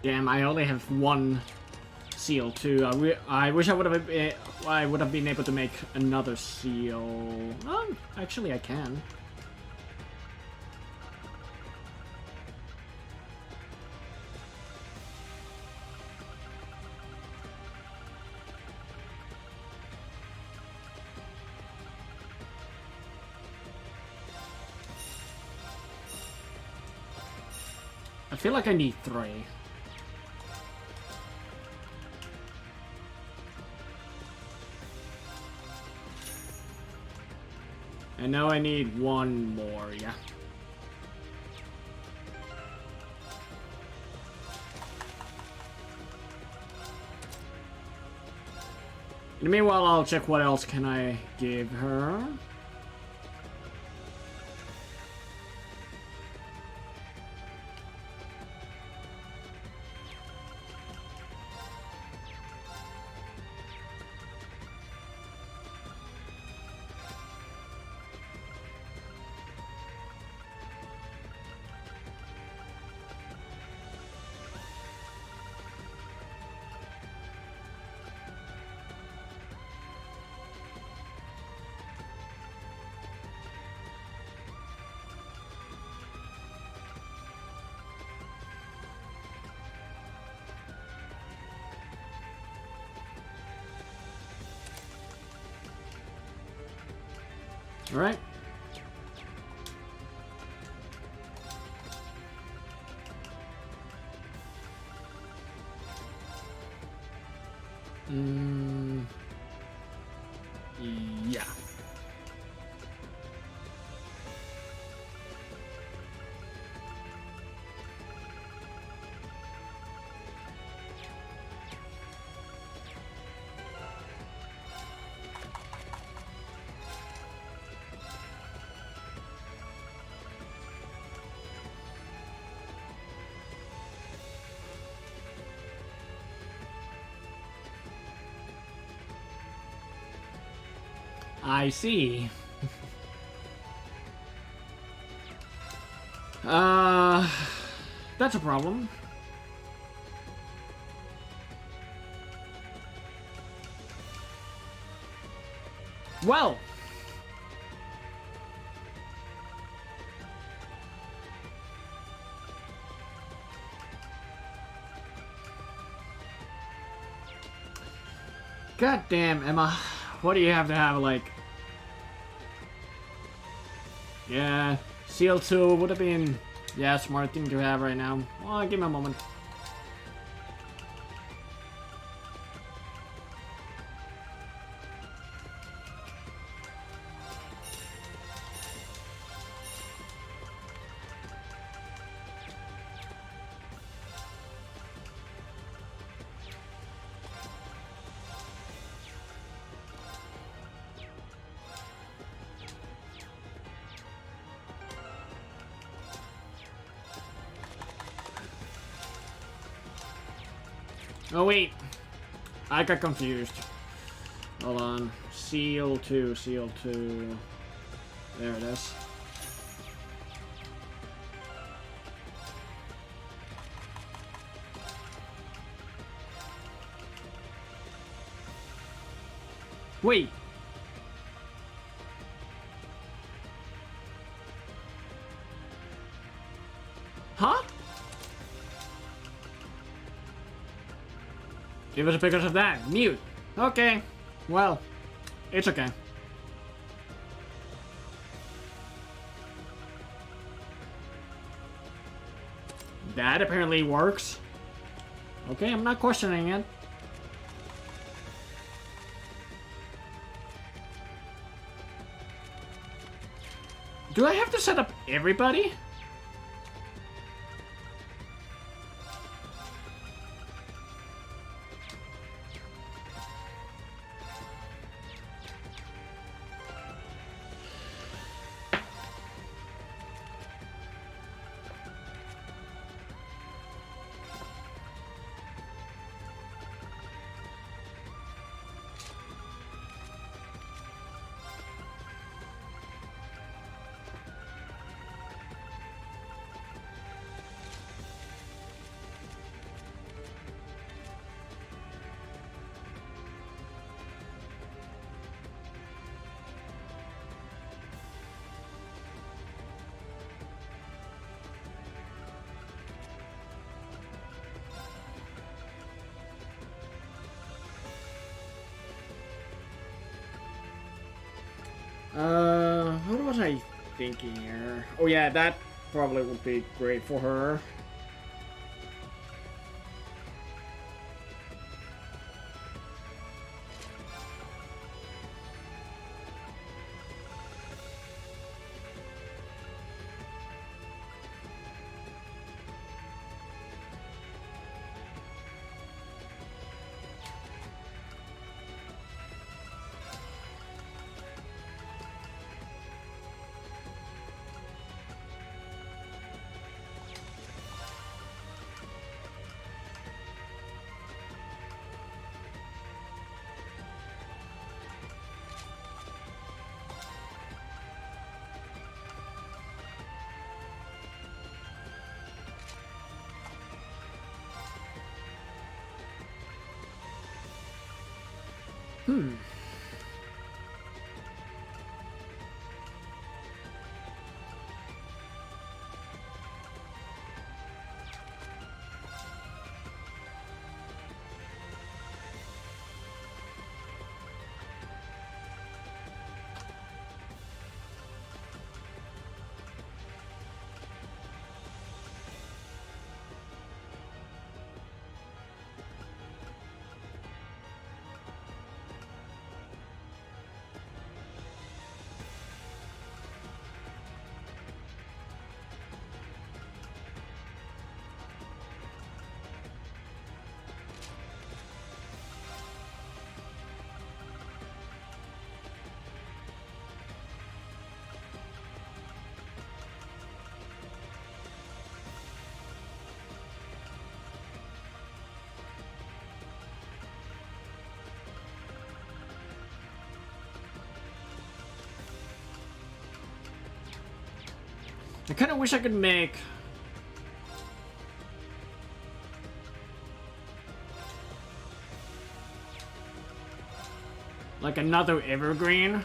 Damn, I only have one seal too. I wish I would have been able to make another seal. Actually, I can. I feel like I need 3. And now I need 1 more, yeah. In the meanwhile, I'll check what else can I give her. All right. Yeah. I see. That's a problem. Well. God damn, Emma. What do you have to have, like... Yeah, Seal 2 would have been, yeah, smart thing to have right now. Well, give me a moment. Oh wait, I got confused. Hold on. Seal 2, Seal 2. There it is. Wait. Huh? It was because of that. Mute. Okay. Well, it's okay. That apparently works. Okay, I'm not questioning it. Do I have to set up everybody? What was I thinking here? Oh yeah, that probably would be great for her. I kind of wish I could make like another evergreen.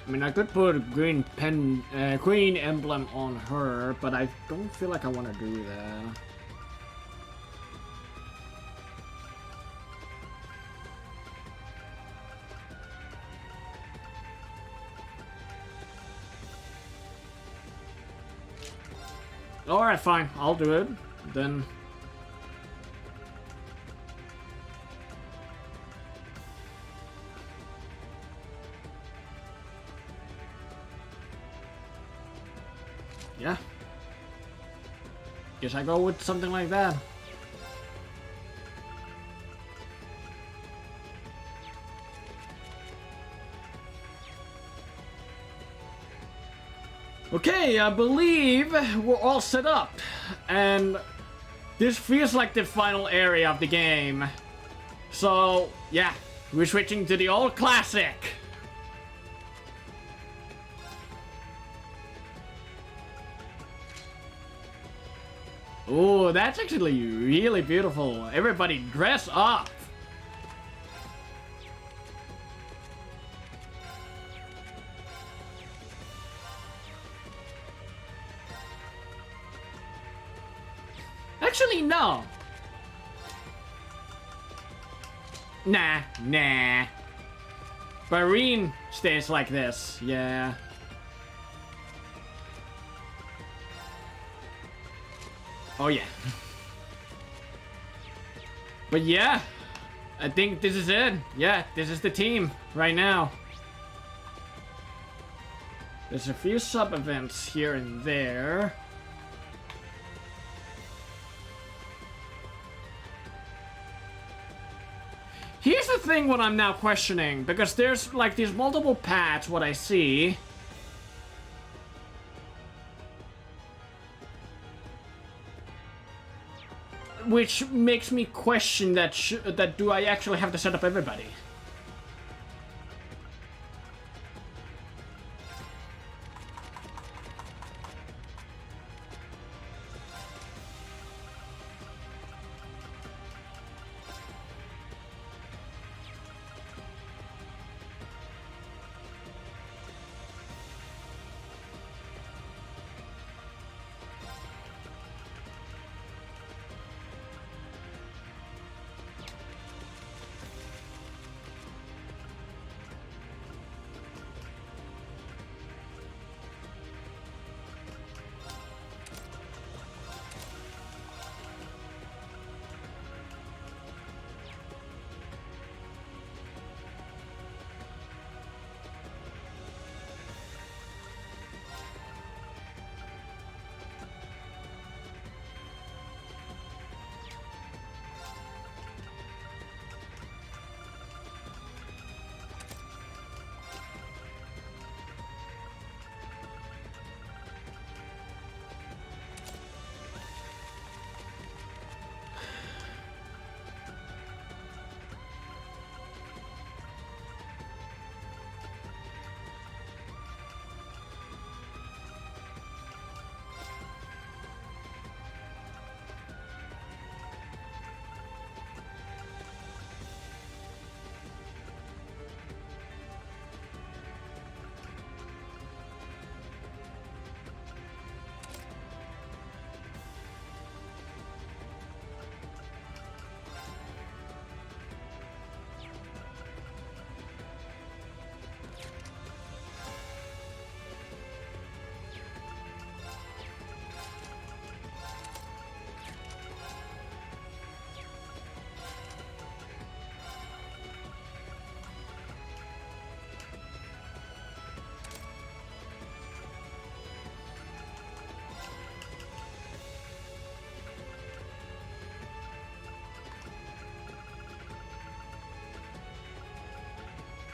I mean, I could put a green green emblem on her, but I don't feel like I want to do that. Alright, fine. I'll do it. Then... yeah. Guess I go with something like that. Okay, I believe we're all set up. And this feels like the final area of the game. So, yeah, we're switching to the old classic. Oh, that's actually really beautiful. Everybody dress up. Actually, no. Nah. Barine stays like this, yeah. Oh yeah. But yeah, I think this is it. Yeah, this is the team right now. There's a few sub-events here and there. Here's the thing what I'm now questioning, because there's like these multiple paths what I see. Which makes me question that that do I actually have to set up everybody?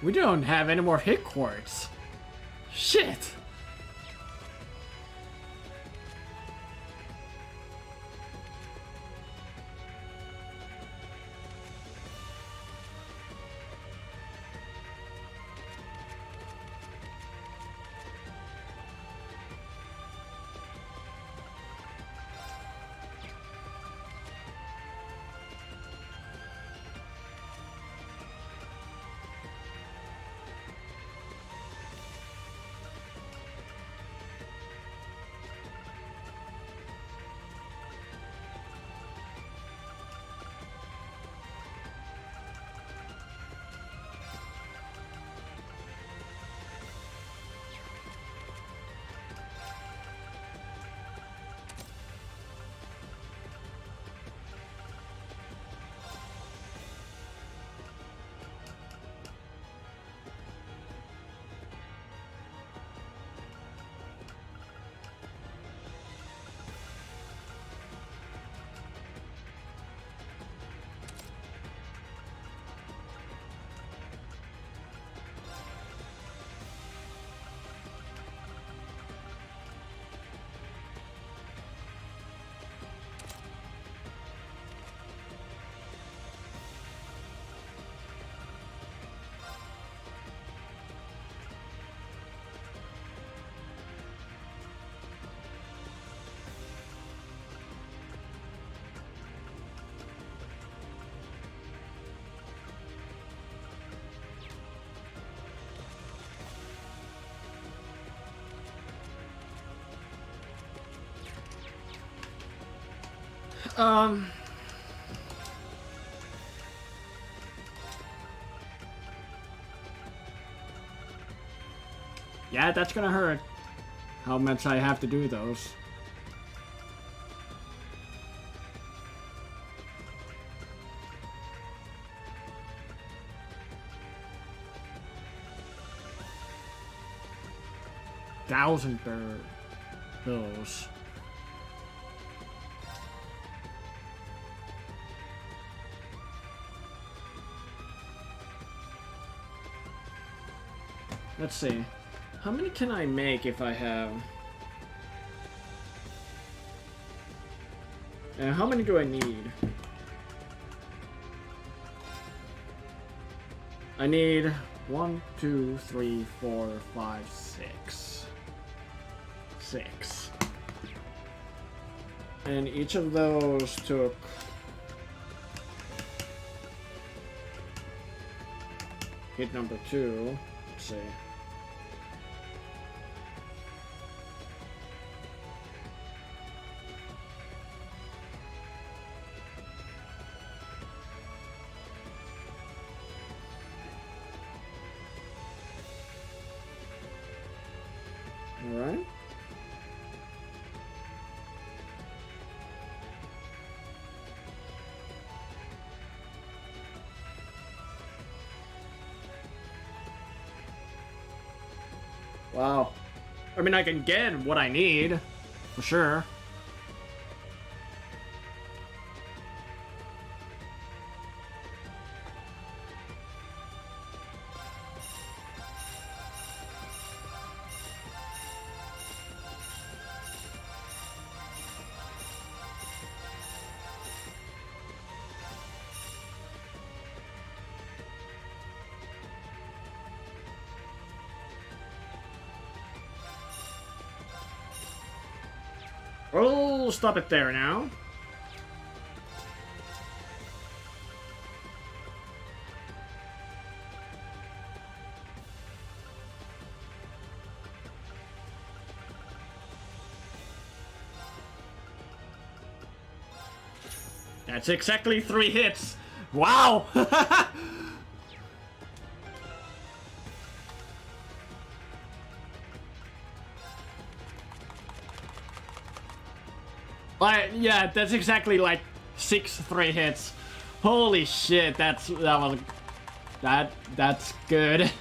We don't have any more hit quartz. Shit. Yeah, that's gonna hurt. How much I have to do those. $1,000 bills. Let's see. How many can I make if I have... And how many do I need? I need 1, 2, 3, 4, 5, 6. 6. And each of those took... hit number 2. Let's see. Alright. Wow. I mean, I can get what I need, for sure. Oh, stop it there now. That's exactly 3 hits. Wow! Yeah, that's exactly like 6 3 hits. Holy shit, that's good.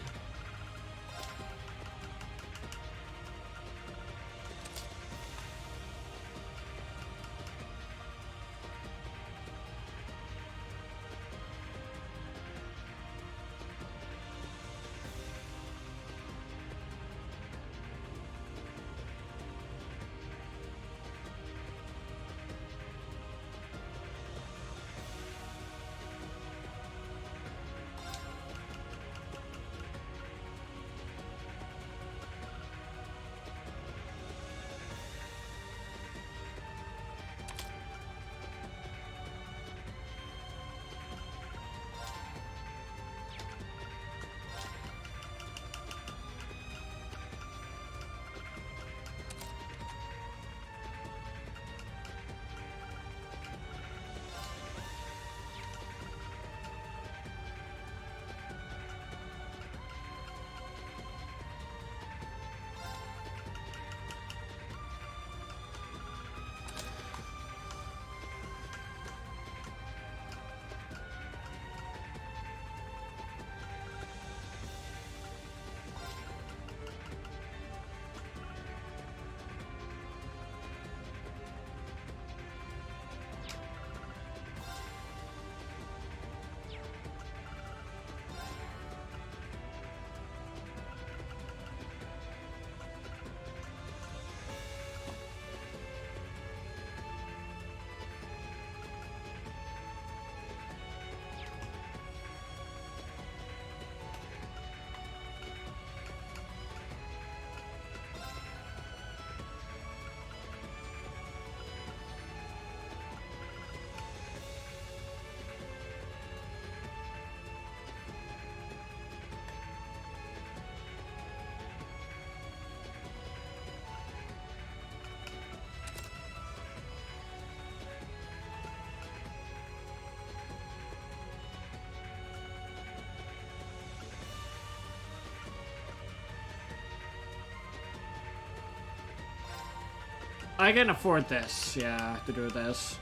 I can afford this, yeah, to do this.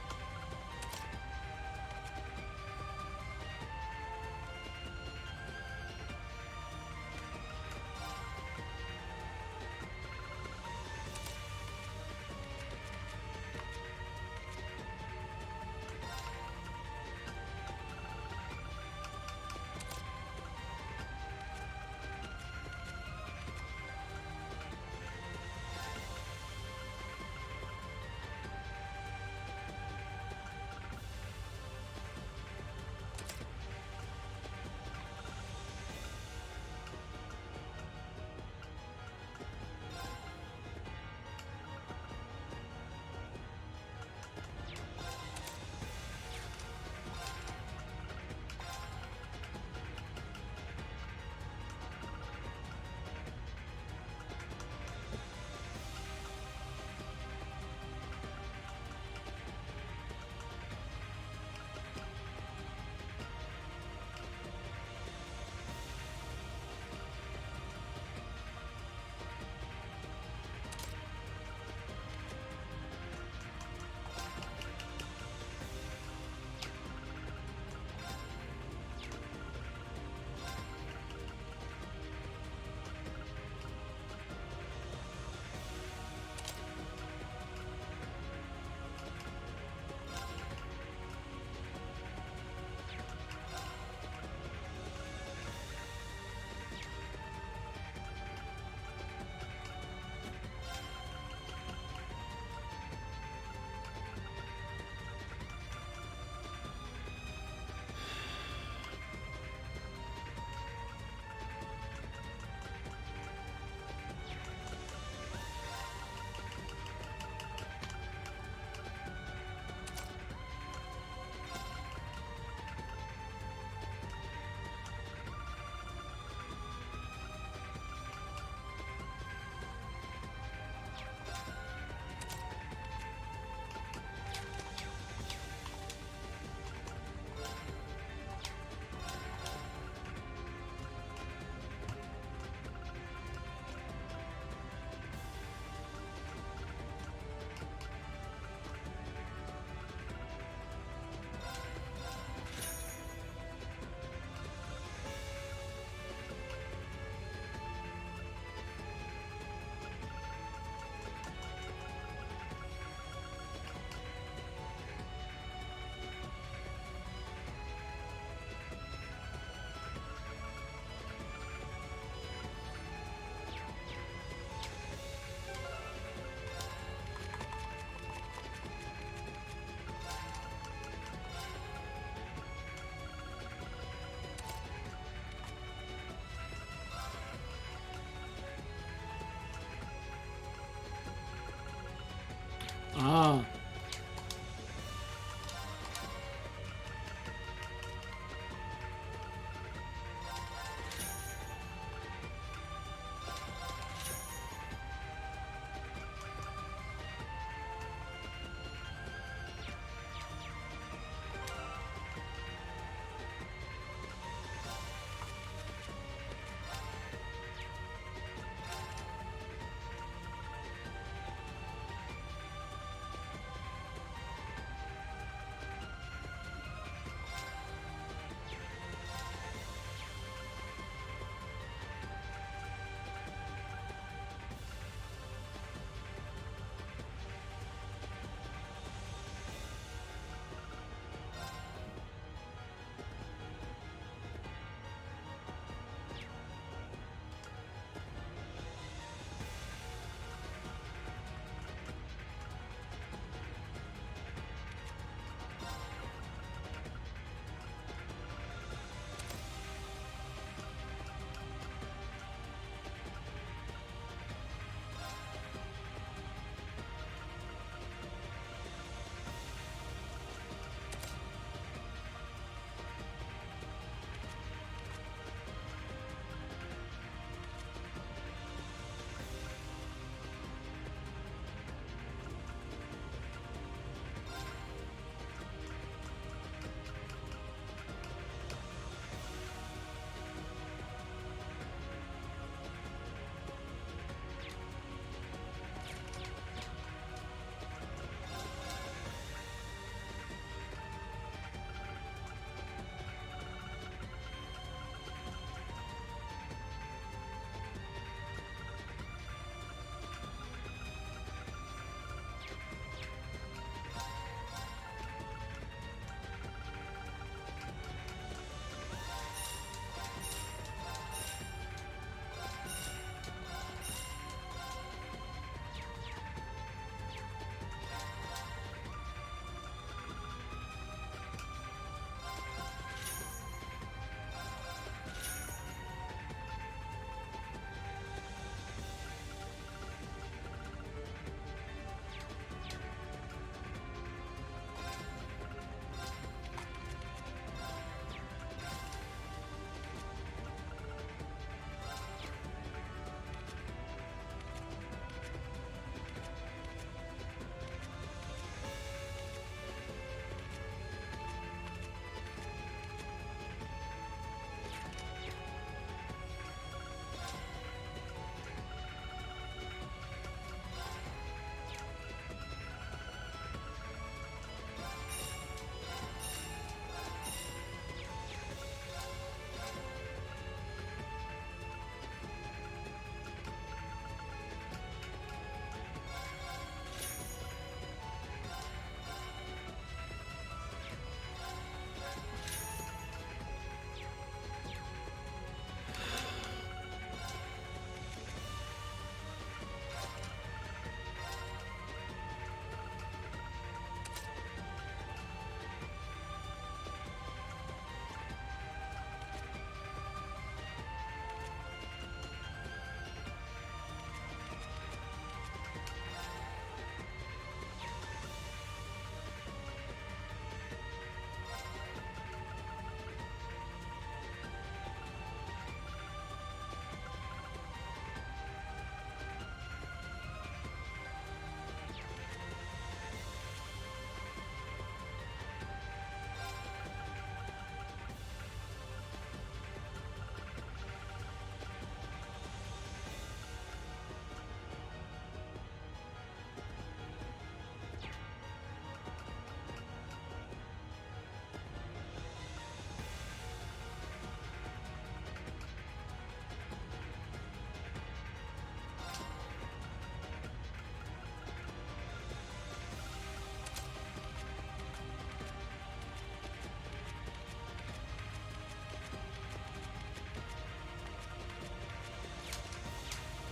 Ah.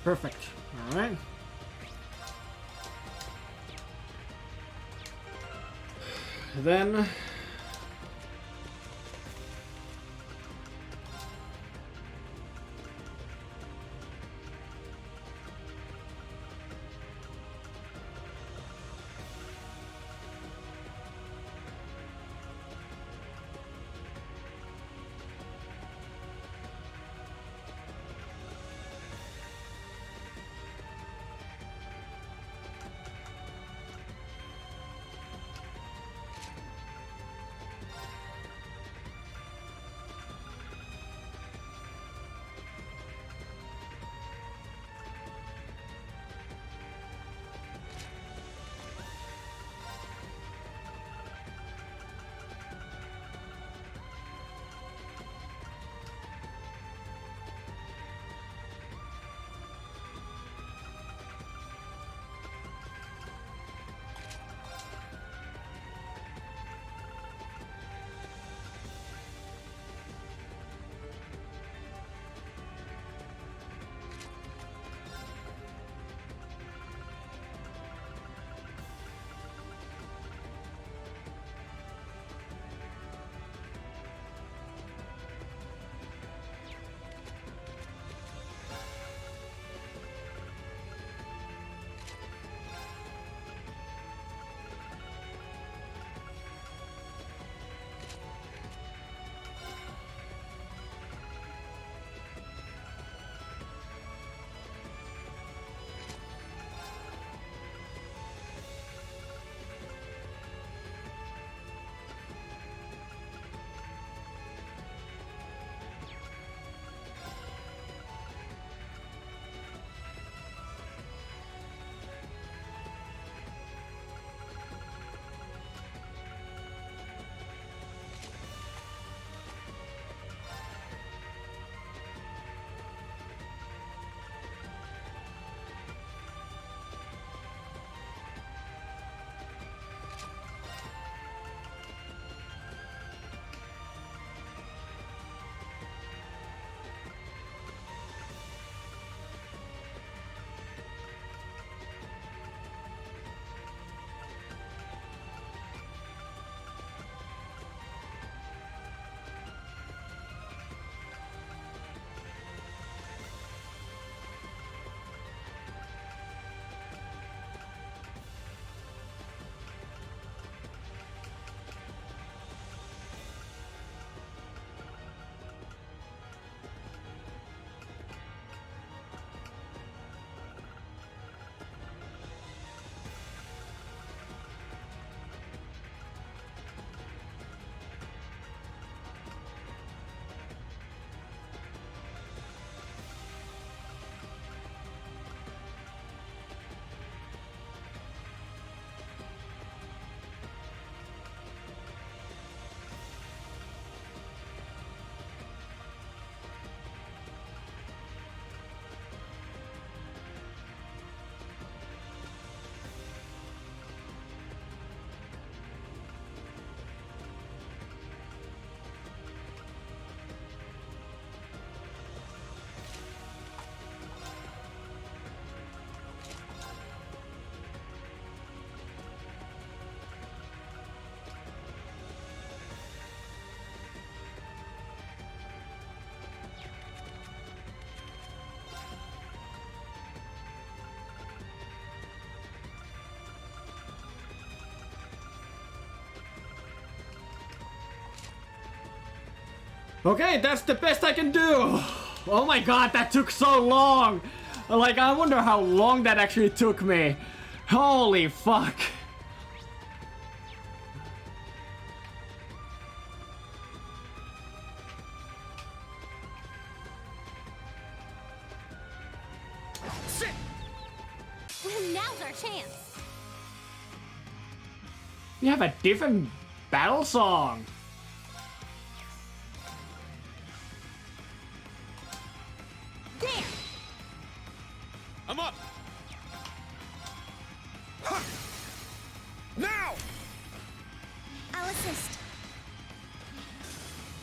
Perfect. Alright. Then... Okay, that's the best I can do! Oh my god, that took so long! Like, I wonder how long that actually took me. Holy fuck. Now's our chance. You have a different battle song. There. I'm up. Now! I'll assist.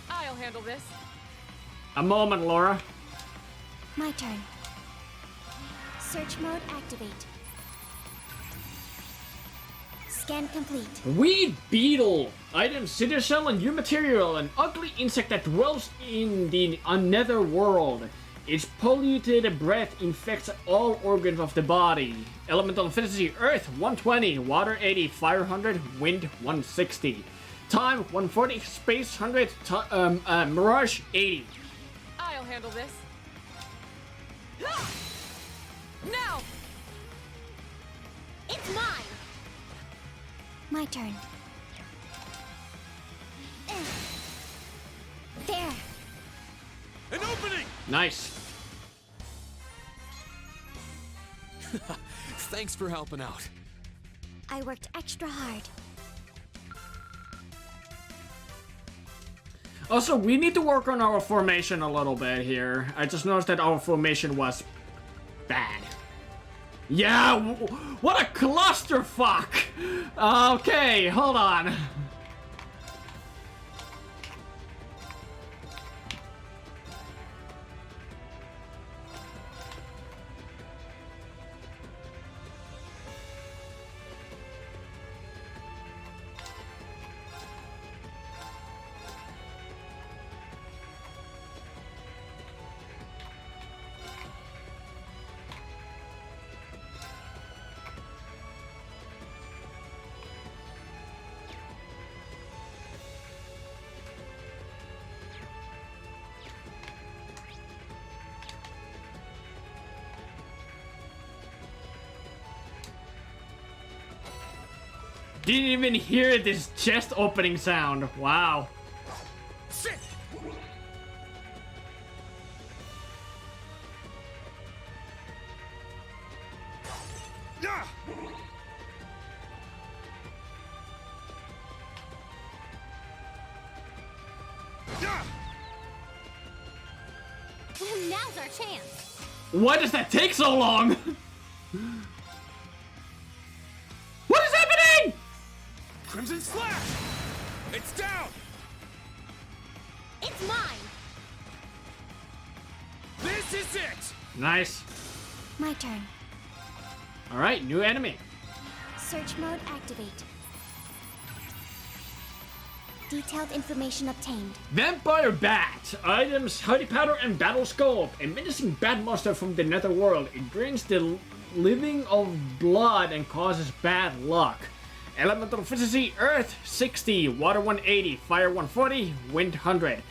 I'll handle this. A moment, Laura. My turn. Search mode activate. Scan complete. Weed beetle. Item city shell and new material. An ugly insect that dwells in the nether world. Its polluted breath infects all organs of the body. Elemental efficiency: Earth 120, Water 80, Fire 100, Wind 160. Time 140, Space 100, Mirage 80. I'll handle this. Now! It's mine! My turn. There. An opening! Nice. Thanks for helping out. I worked extra hard. Also, we need to work on our formation a little bit here. I just noticed that our formation was bad. Yeah, what a clusterfuck! Okay, hold on. Didn't even hear this chest opening sound. Wow. Sit. Now's our chance. Why does that take so long? What is happening? Crimson Slash! It's down! It's mine! This is it! Nice. My turn. Alright, new enemy. Search mode activate. Detailed information obtained. Vampire Bat. Items, Honey Powder and Battle Scope. A menacing bat monster from the netherworld. It drains the living of blood and causes bad luck. Elemental efficiency: Earth 60, Water 180, Fire 140, Wind 100.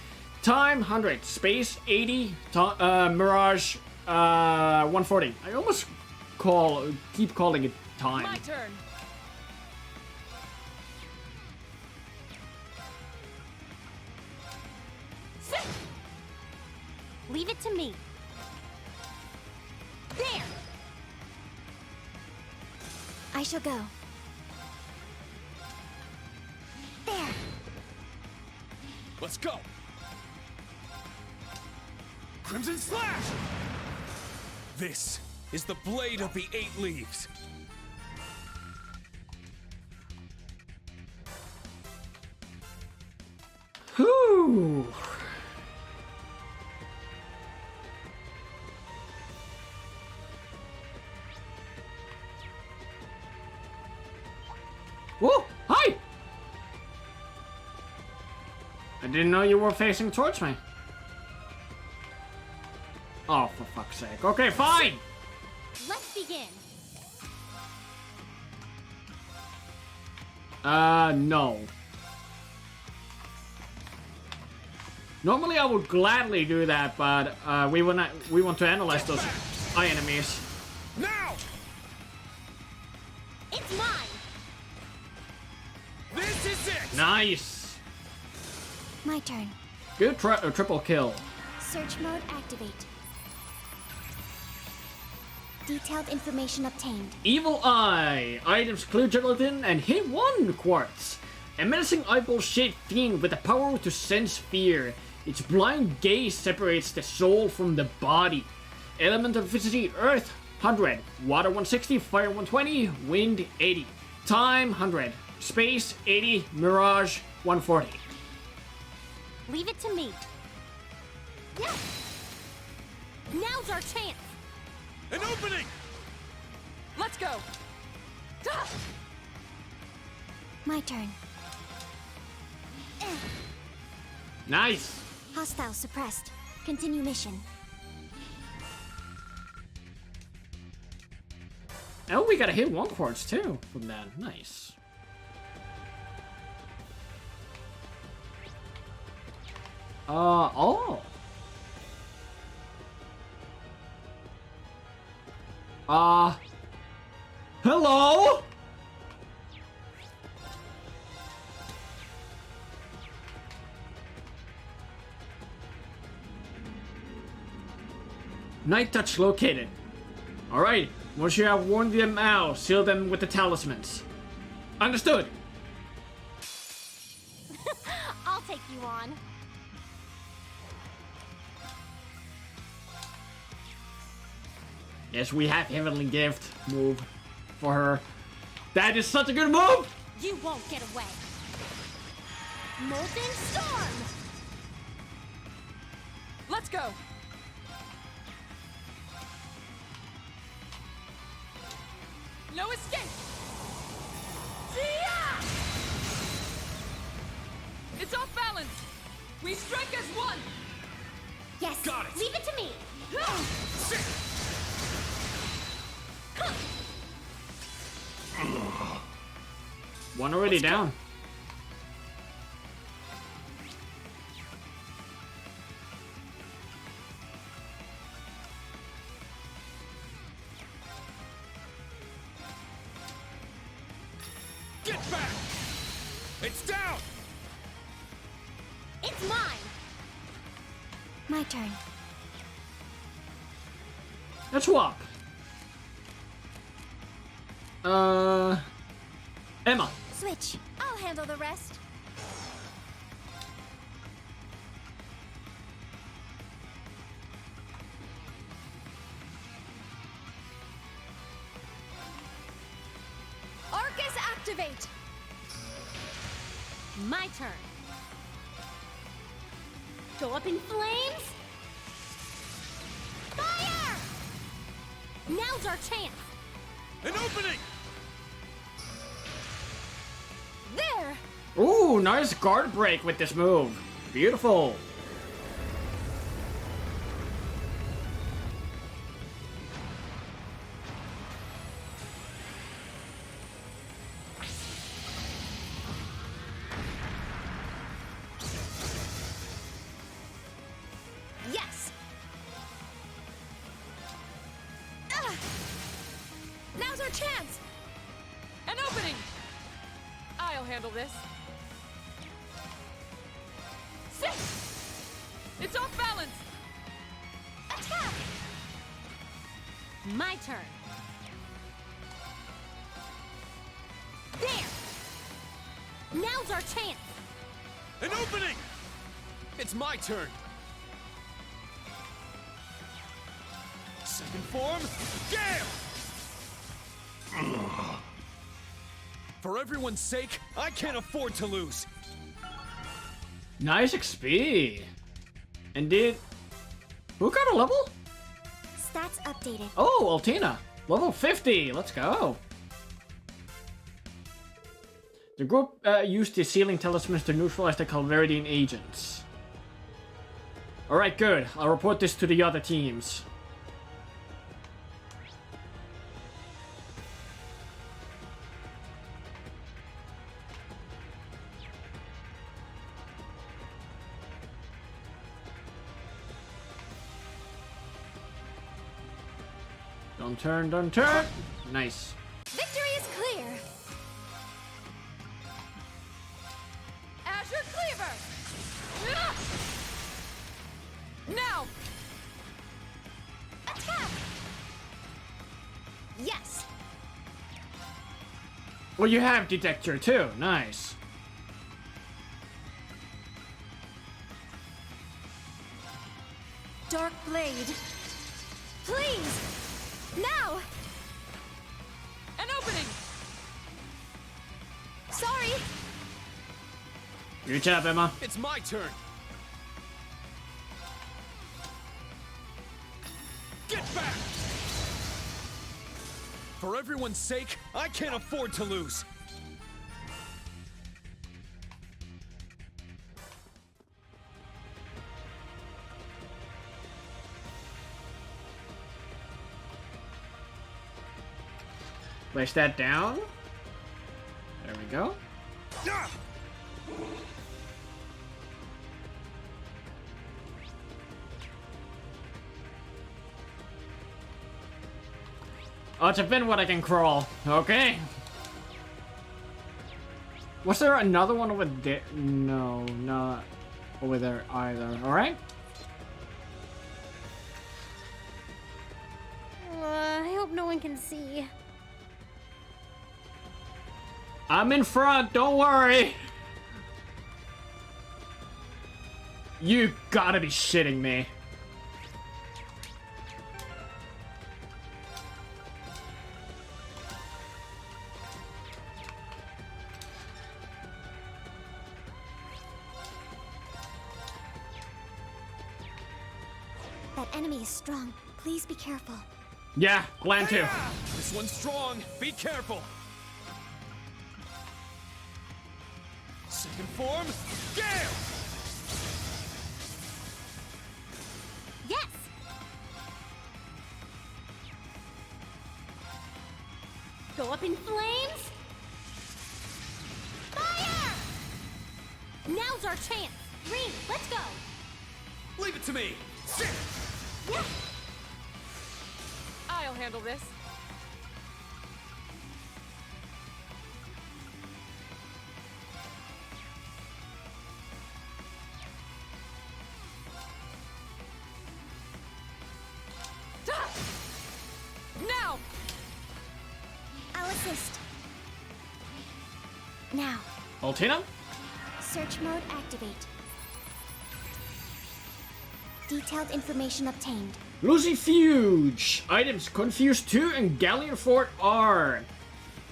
Time 100, Space 80, Mirage 140. I almost keep calling it time. My turn. Sit. Leave it to me. There. I shall go. There. Let's go! Crimson Slash! This is the Blade of the Eight Leaves. Whew. Whoa! Hi! I didn't know you were facing towards me. Oh, for fuck's sake. Okay, fine! Let's begin. No. Normally I would gladly do that, but we want to analyze those enemies. Now! It's mine. This is it! Nice! My turn. Good triple kill. Search mode activate. Detailed information obtained. Evil Eye. Items: clear gelatin and hit 1 quartz. A menacing eyeball-shaped fiend with the power to sense fear. Its blind gaze separates the soul from the body. Elemental efficiency: Earth 100, Water 160, Fire 120, Wind 80. Time 100, Space 80, Mirage 140. Leave it to me. Yeah. Now's our chance. An opening! Let's go! My turn. Nice! Hostile suppressed. Continue mission. Oh, we gotta hit 1 quartz too from that. Nice. Oh. Hello? Night touch located. Alright, once you have worn them out, seal them with the talismans. Understood. I'll take you on. Yes, we have Heavenly Gift move for her. That is such a good move! You won't get away. Molten Storm! Let's go! No escape! Zia! It's off balance! We strike as one! Yes, got it! Leave it to me! One already down. Get back! It's down! It's mine! My turn. Let's swap. Emma. Switch. I'll handle the rest. Arcus activate! My turn. Go up in flames. Fire! Now's our chance. An opening! There! Ooh, nice guard break with this move. Beautiful. Yes! Ah! Now's our chance! An opening! I'll handle this. Sit! It's off balance! Attack! My turn. There! Now's our chance! An opening! It's my turn! Second form, Gale! For everyone's sake, I can't afford to lose! Nice XP. And did... Who got a level? Stats updated. Oh, Altina. Level 50. Let's go. The group used the sealing talismans to neutralize the Calvarian agents. Alright, good. I'll report this to the other teams. Don't turn, don't turn. Nice. Victory is clear! Azure Cleaver! Ah! Now! Attack! Yes! Well, you have Detector too. Nice. Dark Blade. Please! Now! An opening! Sorry! Good job, Emma. It's my turn! Get back! For everyone's sake, I can't afford to lose. Place that down. There we go. Oh, it's a vent what I can crawl. Okay. Was there another one over there? No, not over there either. Alright. I hope no one can see. I'm in front, don't worry. You gotta be shitting me. That enemy is strong. Please be careful. Yeah, Glenn too. This one's strong. Be careful. Second form, Gale! Yes! Go up in flames! Fire! Now's our chance! Green, let's go! Leave it to me! Sit! Yeah! I'll handle this. Now! I'll assist. Now. Ultina? Search mode activate. Detailed information obtained. Lucifuge. Items Confuse 2 and Galleon Fort R.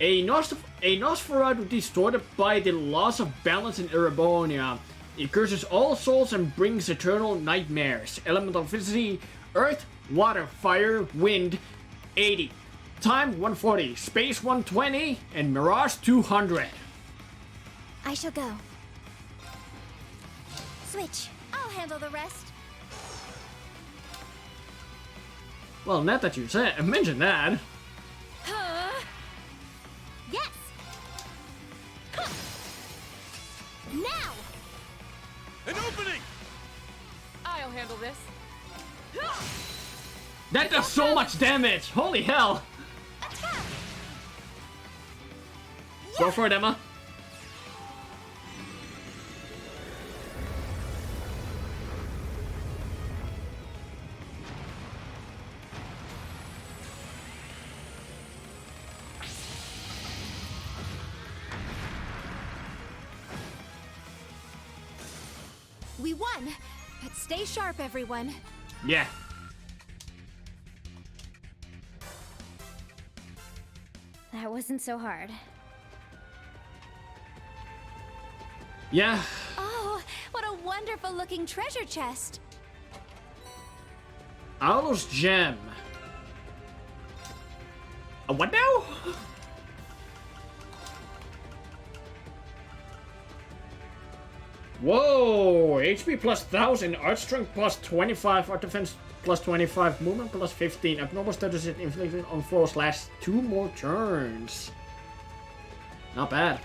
A Nosferatu distorted by the loss of balance in Erebonia. It curses all souls and brings eternal nightmares. Elemental Physicity, Earth, Water, Fire, Wind, 80. Time 140, Space 120, and Mirage 200. I shall go. Switch. I'll handle the rest. Well, not that you said mentioned that. Yes! Now! An opening! I'll handle this. That does so much damage! Holy hell! Attack! Go for it, Emma. We won! But stay sharp, everyone. Yeah. That wasn't so hard. Yeah. Oh, what a wonderful looking treasure chest. Aulus Gem. A what now? Whoa! HP plus 1000, art strength plus 25, art defense plus 25, movement plus 15, abnormal status inflicted on foes lasts 2 more turns. Not bad.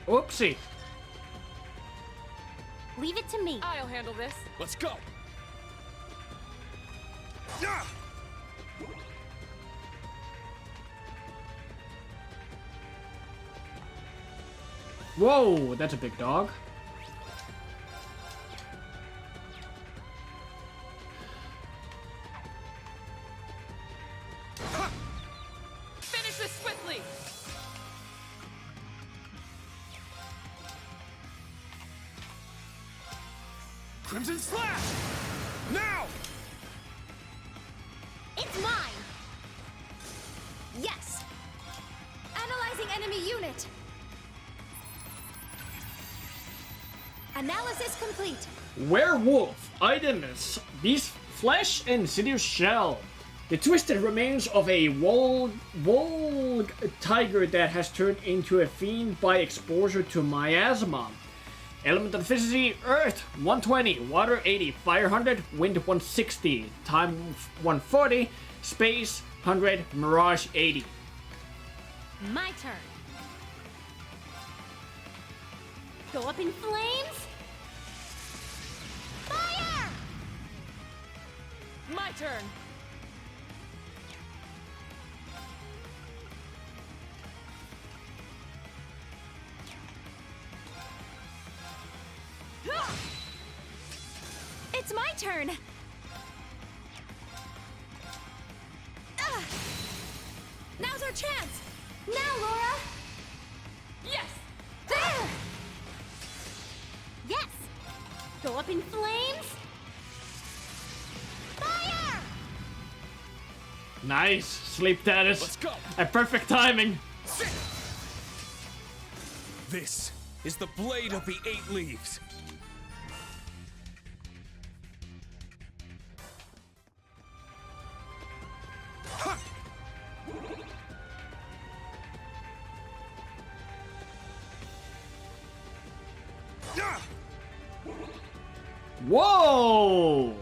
Oopsie. Leave it to me. I'll handle this. Let's go! Whoa, that's a big dog. Finish this swiftly! Crimson Slash! Now! It's mine! Yes! Analyzing enemy unit! Analysis complete! Werewolf. Items. Beast flesh and insidious shell. The twisted remains of a wall tiger that has turned into a fiend by exposure to miasma. Element of efficiency, earth 120, water 80, fire 100, wind 160, time 140, space 100, mirage 80. My turn. Go up in flames. Fire! My turn. It's my turn! Now's our chance! Now, Laura! Yes! There! Yes! Go up in flames. Fire! Nice. Sleep status. Let's go! At perfect timing. This is the Blade of the Eight Leaves. Whoa!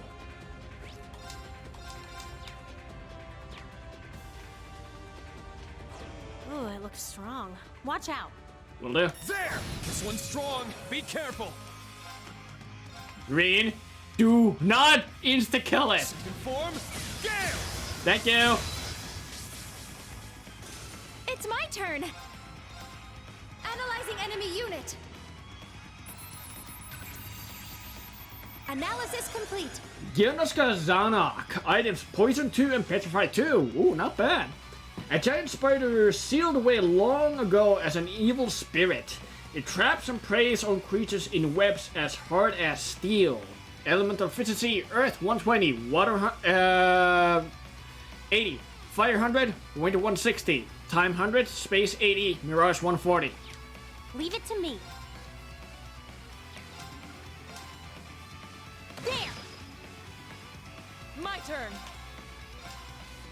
Ooh, it looks strong. Watch out. Will do. There! This one's strong. Be careful. Green, do not insta-kill it. Form, Gale! Thank you. It's my turn! Analyzing enemy unit! Analysis complete! Gilnoska Zanak. Items Poison 2 and Petrify 2. Ooh, not bad. A giant spider sealed away long ago as an evil spirit. It traps and preys on creatures in webs as hard as steel. Element of efficiency, earth 120, water 80, fire 100, wind 160, time 100, space 80, mirage 140. Leave it to me. There! My turn.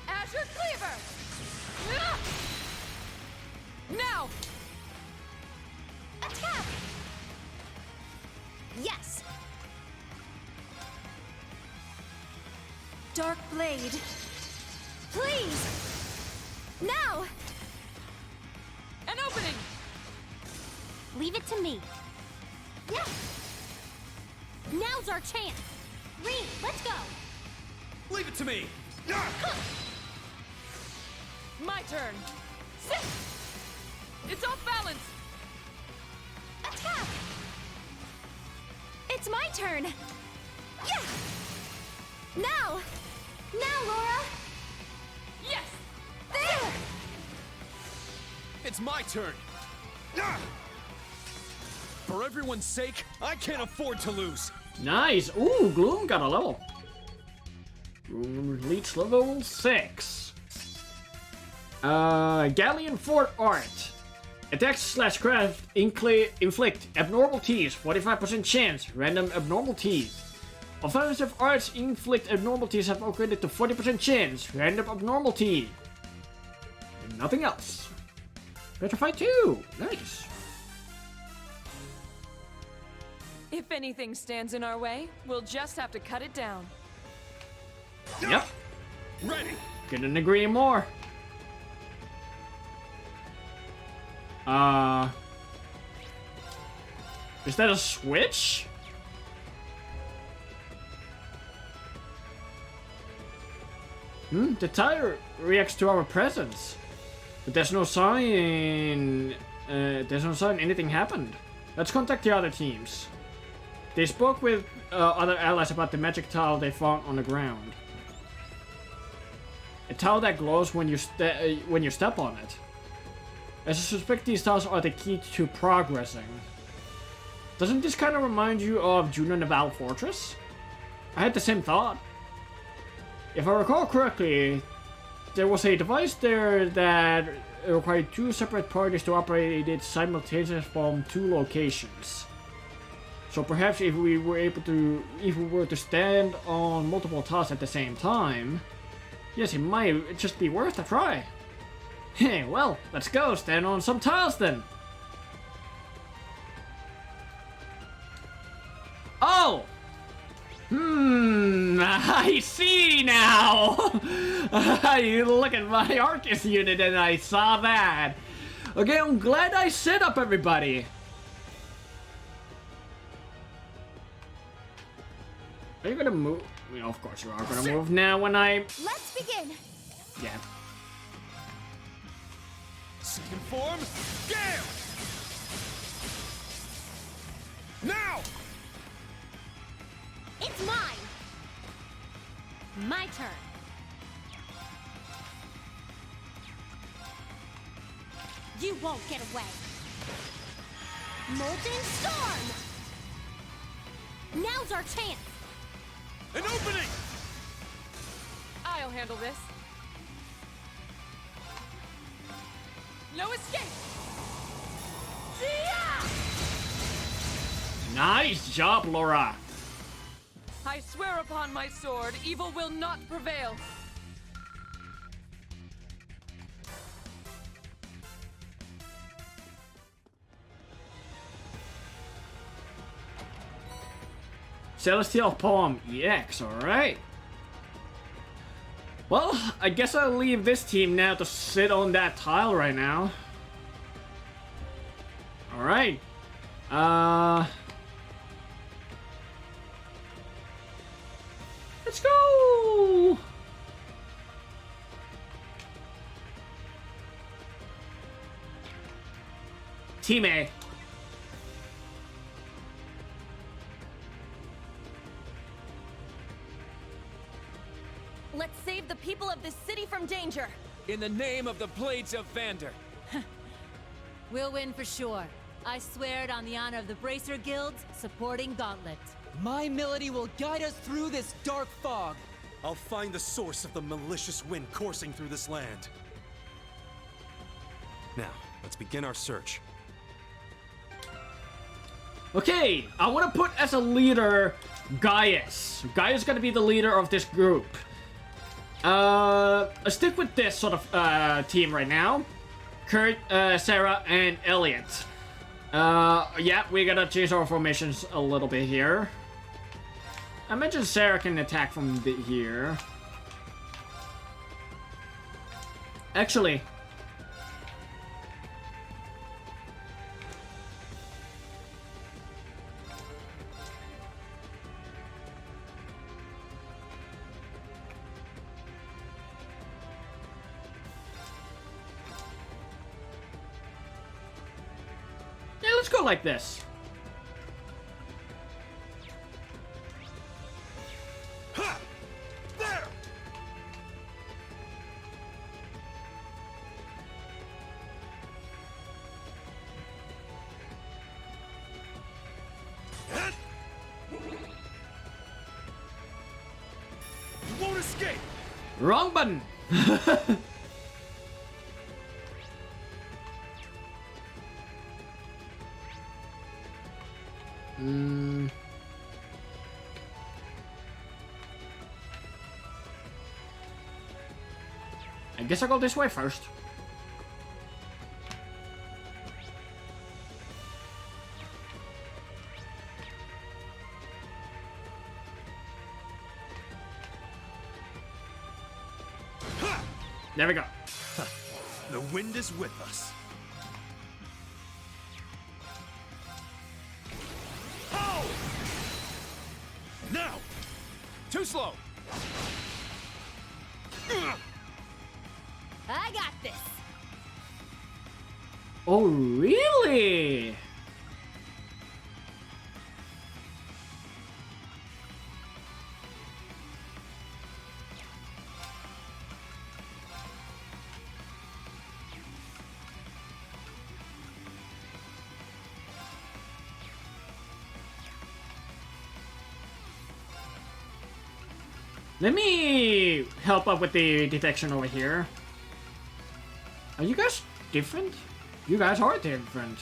Azure Cleaver! Ah! Now! Attack! Yes! Dark Blade! Please! Now! An opening! Leave it to me. Yeah! Now's our chance. Reed, let's go. Leave it to me. My turn. Sit! It's off balance. Attack! It's my turn! Yeah! Now! Now, Laura! Yes! There! It's my turn. For everyone's sake, I can't afford to lose. Nice. Ooh, Gloom got a level. Gloom reach level 6. Galleon Fort Art. Attacks slash craft inflict abnormalities, 45% chance, random abnormalities. Offensive arts inflict abnormalities have upgraded to 40% chance, random abnormality. And nothing else. Petrify 2. Nice. If anything stands in our way, we'll just have to cut it down. Yep. Ready. Couldn't agree more. Is that a switch? The tire reacts to our presence. But there's no sign... anything happened. Let's contact the other teams. They spoke with other allies about the magic tile they found on the ground. A tile that glows when you step on it. As I suspect these tiles are the key to progressing. Doesn't this kind of remind you of Juno Naval Fortress? I had the same thought. If I recall correctly, there was a device there that required two separate parties to operate it simultaneously from two locations. So perhaps if we were to stand on multiple tiles at the same time, yes, it might just be worth a try. Hey, well, let's go stand on some tiles then. Oh! I see now! You look at my Arcus unit and I saw that. Okay, I'm glad I set up everybody. Are you gonna move? You know, of course you are gonna move now when I... Let's begin! Yeah. Second form, Gale! Now! It's mine! My turn. You won't get away. Molten Storm! Now's our chance! An opening! I'll handle this. No escape! Nice job, Laura. I swear upon my sword, evil will not prevail. Celestial Poem EX, alright. Well, I guess I'll leave this team now to sit on that tile right now. Alright. Let's go! Team A. Let's save the people of this city from danger. In the name of the Blades of Vander. We'll win for sure. I swear it on the honor of the Bracer Guilds supporting Gauntlet. My melody will guide us through this dark fog. I'll find the source of the malicious wind coursing through this land. Now, let's begin our search. Okay, I want to put as a leader Gaius. Gaius is going to be the leader of this group. Let's stick with this sort of team right now. Kurt, Sarah, and Elliot. Yeah, we gotta change our formations a little bit here. I mentioned Sarah can attack from here. Actually, yeah, let's go like this. Ha! There! You won't escape! Wrong button! I guess I'll go this way first. There we go. The wind is with us. Now! Too slow! I got this! Oh, really? Let me help up with the detection over here. Are you guys different? You guys are different.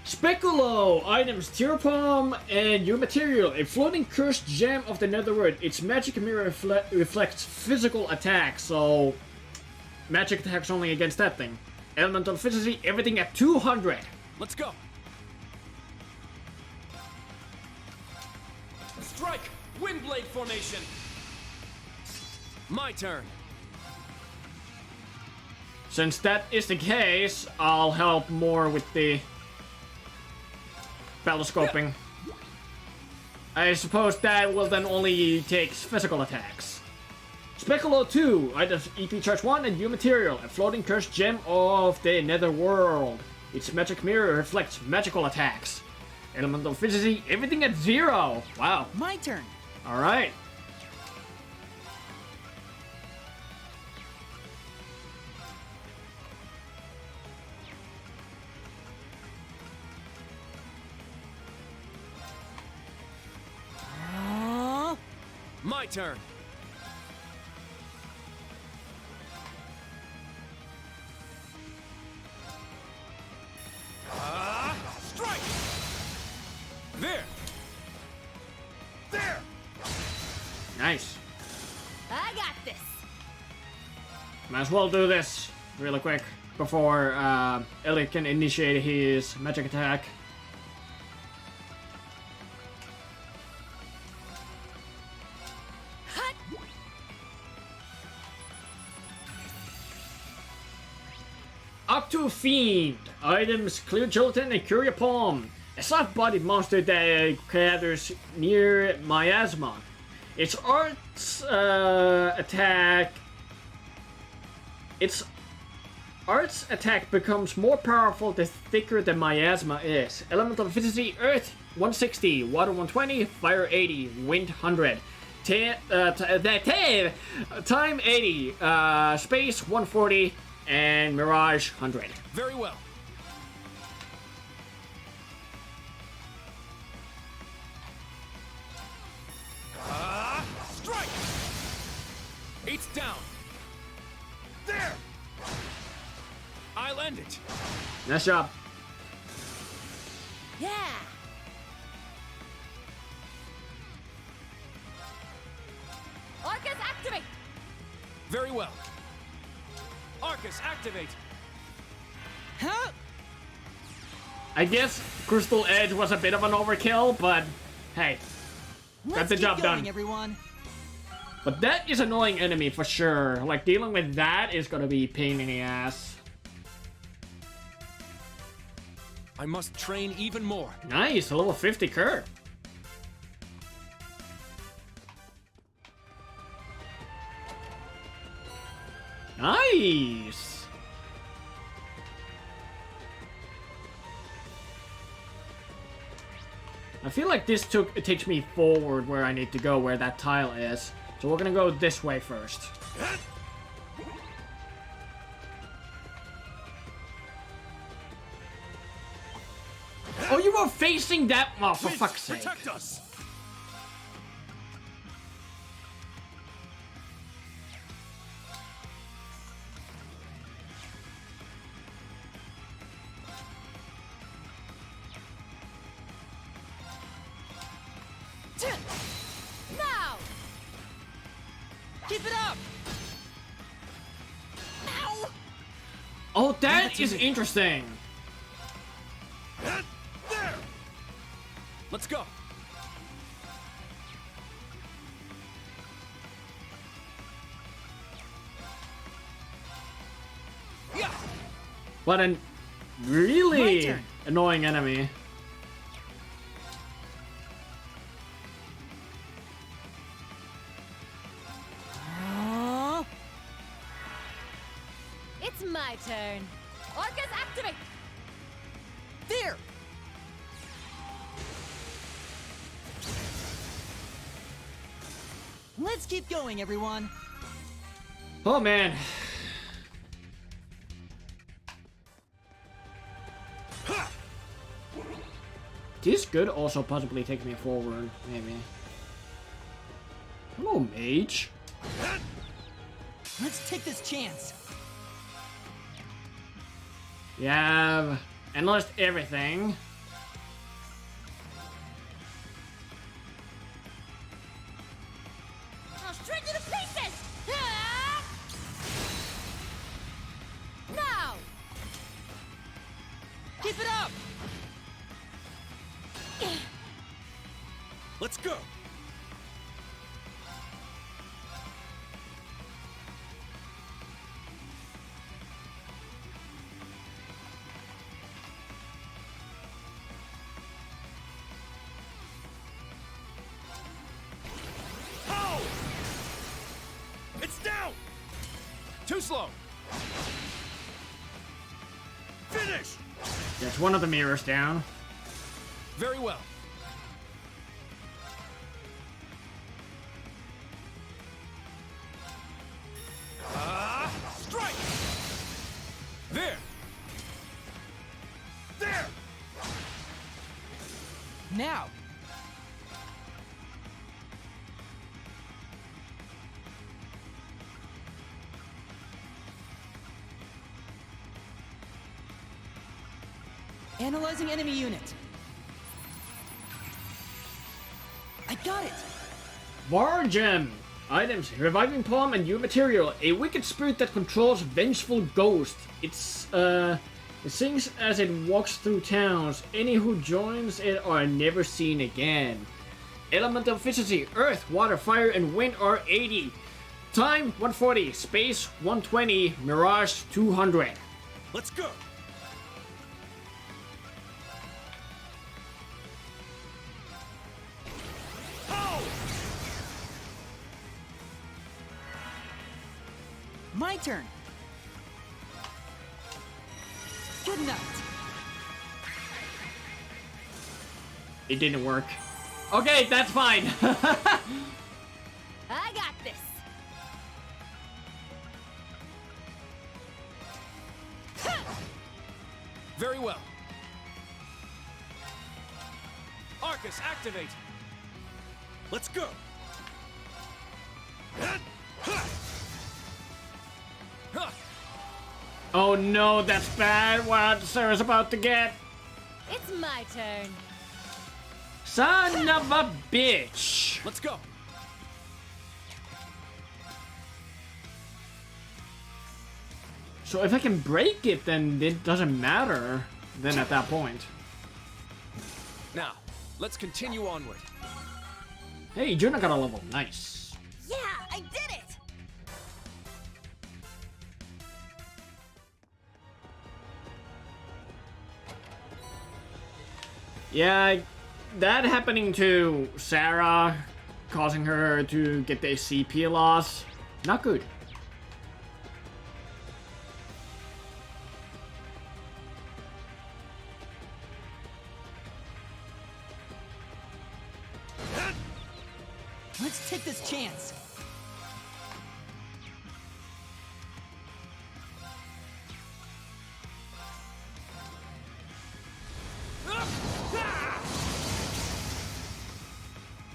Speculo! Items, Tear Palm, and your material. A floating cursed gem of the Netherworld. Its magic mirror reflects physical attacks, so... magic attacks only against that thing. Elemental efficiency, everything at 200. Let's go! Strike! Windblade formation! My turn! Since that is the case, I'll help more with the battlescoping. I suppose that will then only take physical attacks. Speculo 2, items EP Charge 1 and new material, a floating cursed gem of the Netherworld. Its magic mirror reflects magical attacks. Elemental efficiency, everything at 0. Wow. My turn. Alright. My turn. Strike! There! There! Nice. I got this! Might as well do this really quick before Elliot can initiate his magic attack. Up to a Fiend. Items, Clear Gelatin and Curia Palm. A soft-bodied monster that gathers near miasma. Its arts attack... Its arts attack becomes more powerful the thicker the miasma is. Elemental efficiency, Earth 160, Water 120, Fire 80, Wind 100. Time 80, Space 140, and Mirage 100. Very well. Strike! 8's down. There! I'll end it. Nice job. Yeah! Arcus, activate! Very well. Arcus, activate! Huh? I guess Crystal Edge was a bit of an overkill, but hey, got the job done. Everyone. But that is an annoying enemy for sure. Like, dealing with that is gonna be a pain in the ass. I must train even more. Nice, a level 50 Kurt. Nice. I feel like this takes me forward where I need to go, where that tile is. So we're gonna go this way first. Oh, you were facing that? Oh, for fuck's sake. Protect us. Now! Keep it up! Ow! Oh, that is interesting. There! Let's go. What a really annoying enemy. It's my turn. Arcus, activate! There! Let's keep going, everyone. Oh man. This could also possibly take me forward, maybe. Hello, mage. Let's take this chance. You have endless everything. I'll shred you to pieces! Ah! Now! Keep it up! Let's go! Oh! It's down! Too slow! Finish! There's one of the mirrors down. Very well. Strike! There! There! Now! Analyzing enemy unit. I got it! War gem. Items, reviving palm and new material. A wicked spirit that controls vengeful ghost. It sings as it walks through towns. Any who joins it are never seen again. Elemental efficiency, earth, water, fire, and wind are 80. Time 140, space 120, mirage 200. Let's go! My turn. Good night. It didn't work. Okay, that's fine. I got this! Very well. Arcus, activate! Let's go! Oh no, that's bad. What Sarah's about to get. It's my turn. Son of a bitch. Let's go. So if I can break it, then it doesn't matter. Then at that point. Now, let's continue onward. Hey, Juna got a level. Nice. Yeah, I did it! Yeah, that happening to Sarah, causing her to get the CP loss, not good. Let's take this chance.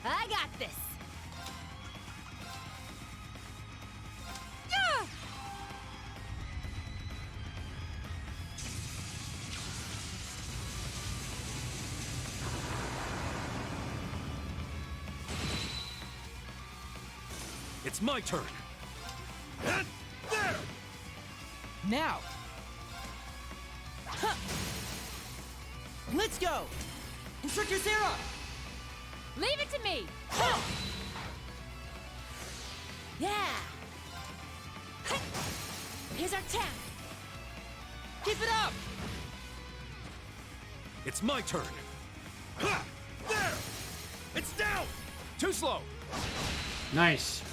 I got this! It's my turn. And there! Now! Huh. Let's go! Instructor Sarah! Leave it to me! Yeah! Here's our chance! Keep it up! It's my turn. Ha! There! It's down! Too slow! Nice.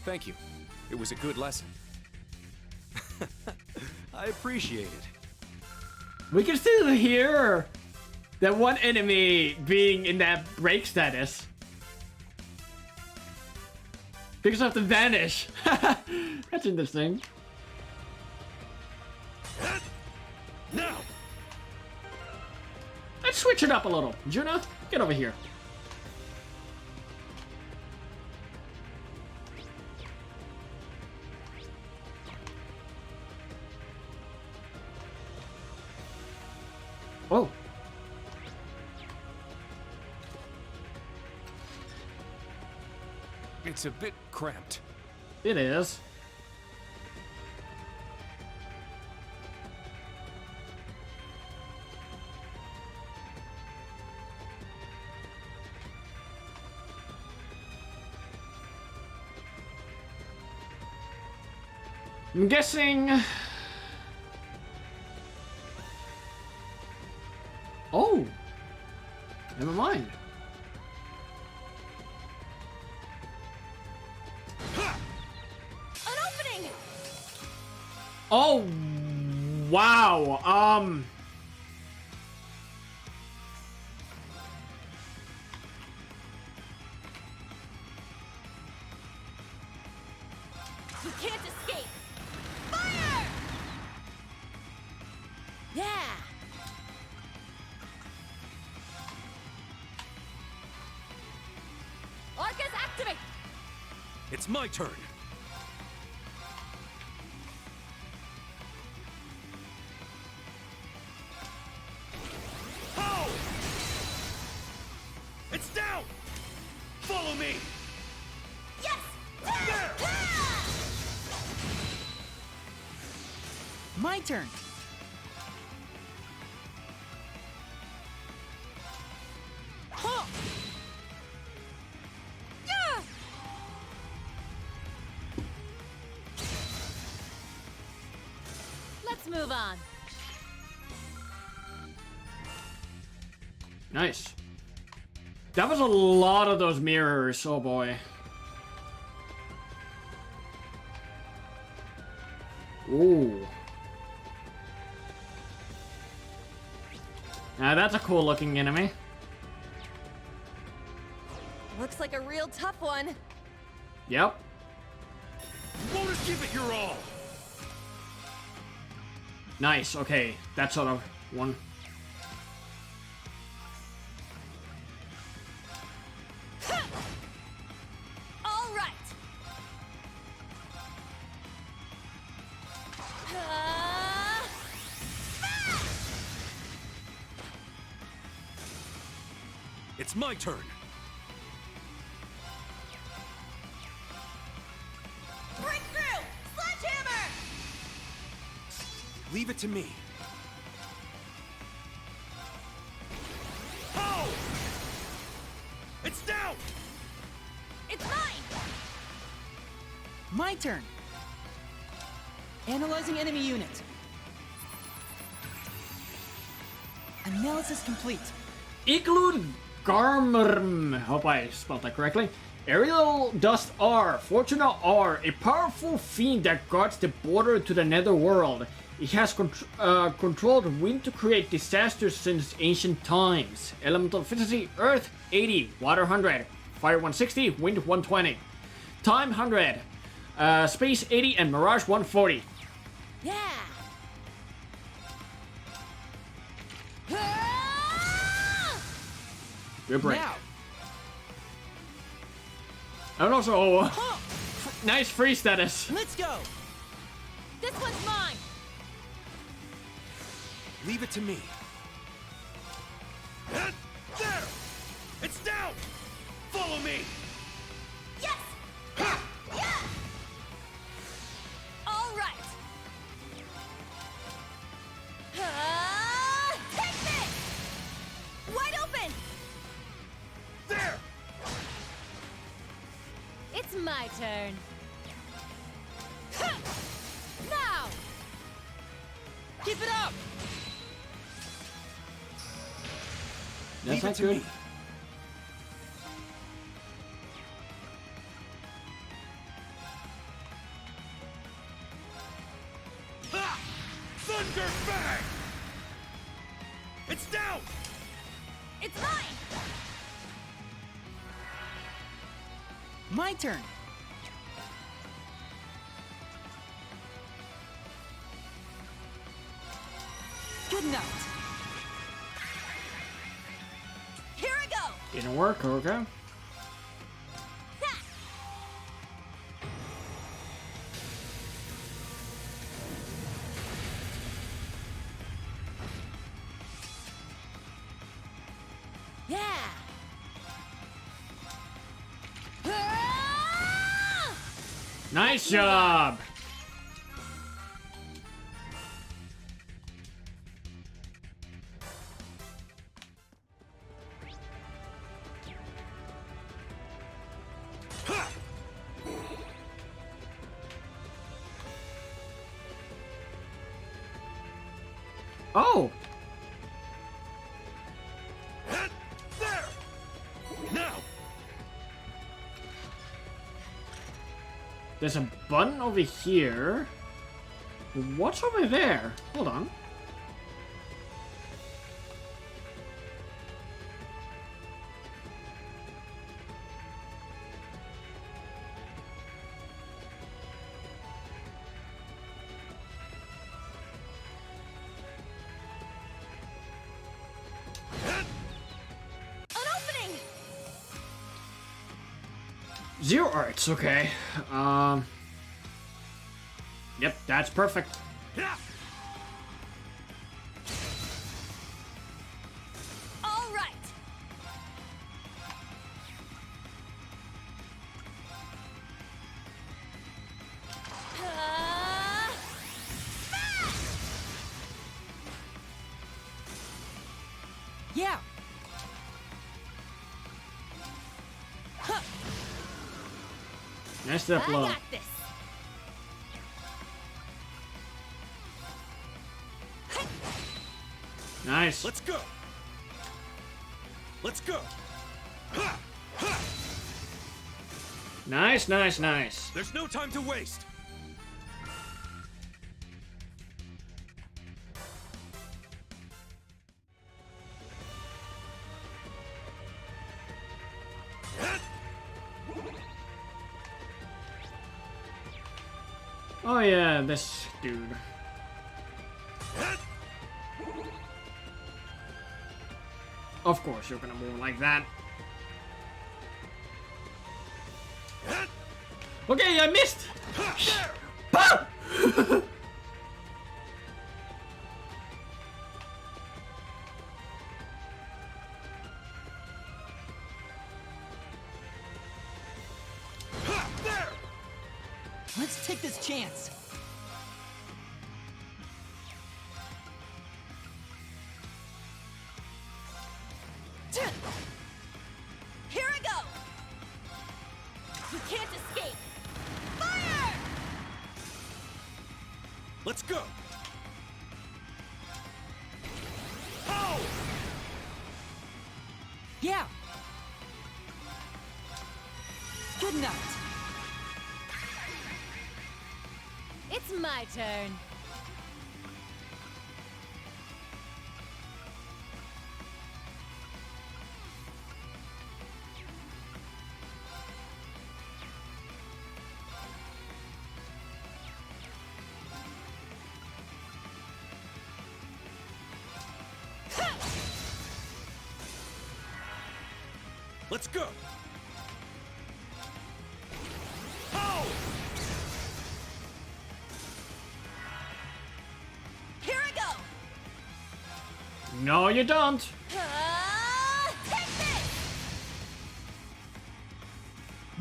Thank you. It was a good lesson. I appreciate it. We can still hear that one enemy being in that break status. Because of the vanish. That's interesting. Now! Let's switch it up a little. Juna, get over here. Oh. It's a bit cramped. It is. I'm guessing... Oh! Never mind. An opening! Oh! Wow! You can't escape! Fire! Yeah! Arcus, activate! It's my turn. Oh! It's down! Follow me! Yes! There! My turn. Huh. Yeah! Let's move on. Nice. That was a lot of those mirrors, oh boy. Ooh. Now that's a cool looking enemy. Looks like a real tough one. Yep. Won't us give it your all! Nice, okay. That sort of one. All right. It's my turn. Breakthrough! Sledgehammer! Leave it to me. Oh! It's down! It's mine! My turn. Analyzing enemy unit. Analysis complete. Igloo Garmrm. Hope I spelled that correctly. Aerial Dust R. Fortuna R. A powerful fiend that guards the border to the netherworld. It has controlled wind to create disasters since ancient times. Elemental efficiency: Earth 80, Water 100, Fire 160, Wind 120. Time 100, Space 80, and Mirage 140. Yeah! Good break. Now. And also, nice free status. Let's go. This one's mine! Leave it to me. And there! It's down! Follow me! Yes! Yeah! All right! Take this! Wide open! There! It's my turn. Now! Keep it up! That's not good. Ha! Thunder Bang! It's down! It's mine! My turn. Good night. Here I go! Didn't work, okay. Yeah! Nice job! Oh! There! Now! There's a button over here. What's over there? Hold on. An opening! Zero arts, okay. Yep, that's perfect. All right! Yeah. Nice step low. I got this! Nice. Let's go! Let's go! Ha! Ha! Nice, nice, nice. There's no time to waste! Oh yeah, this dude. Of course you're gonna move like that. Okay, I missed! Ah! Let's take this chance. Here I go! You can't escape! Fire! Let's go! Oh! Yeah. Good night. It's my turn. Let's go! Oh! Here I go! No, you don't. Take this!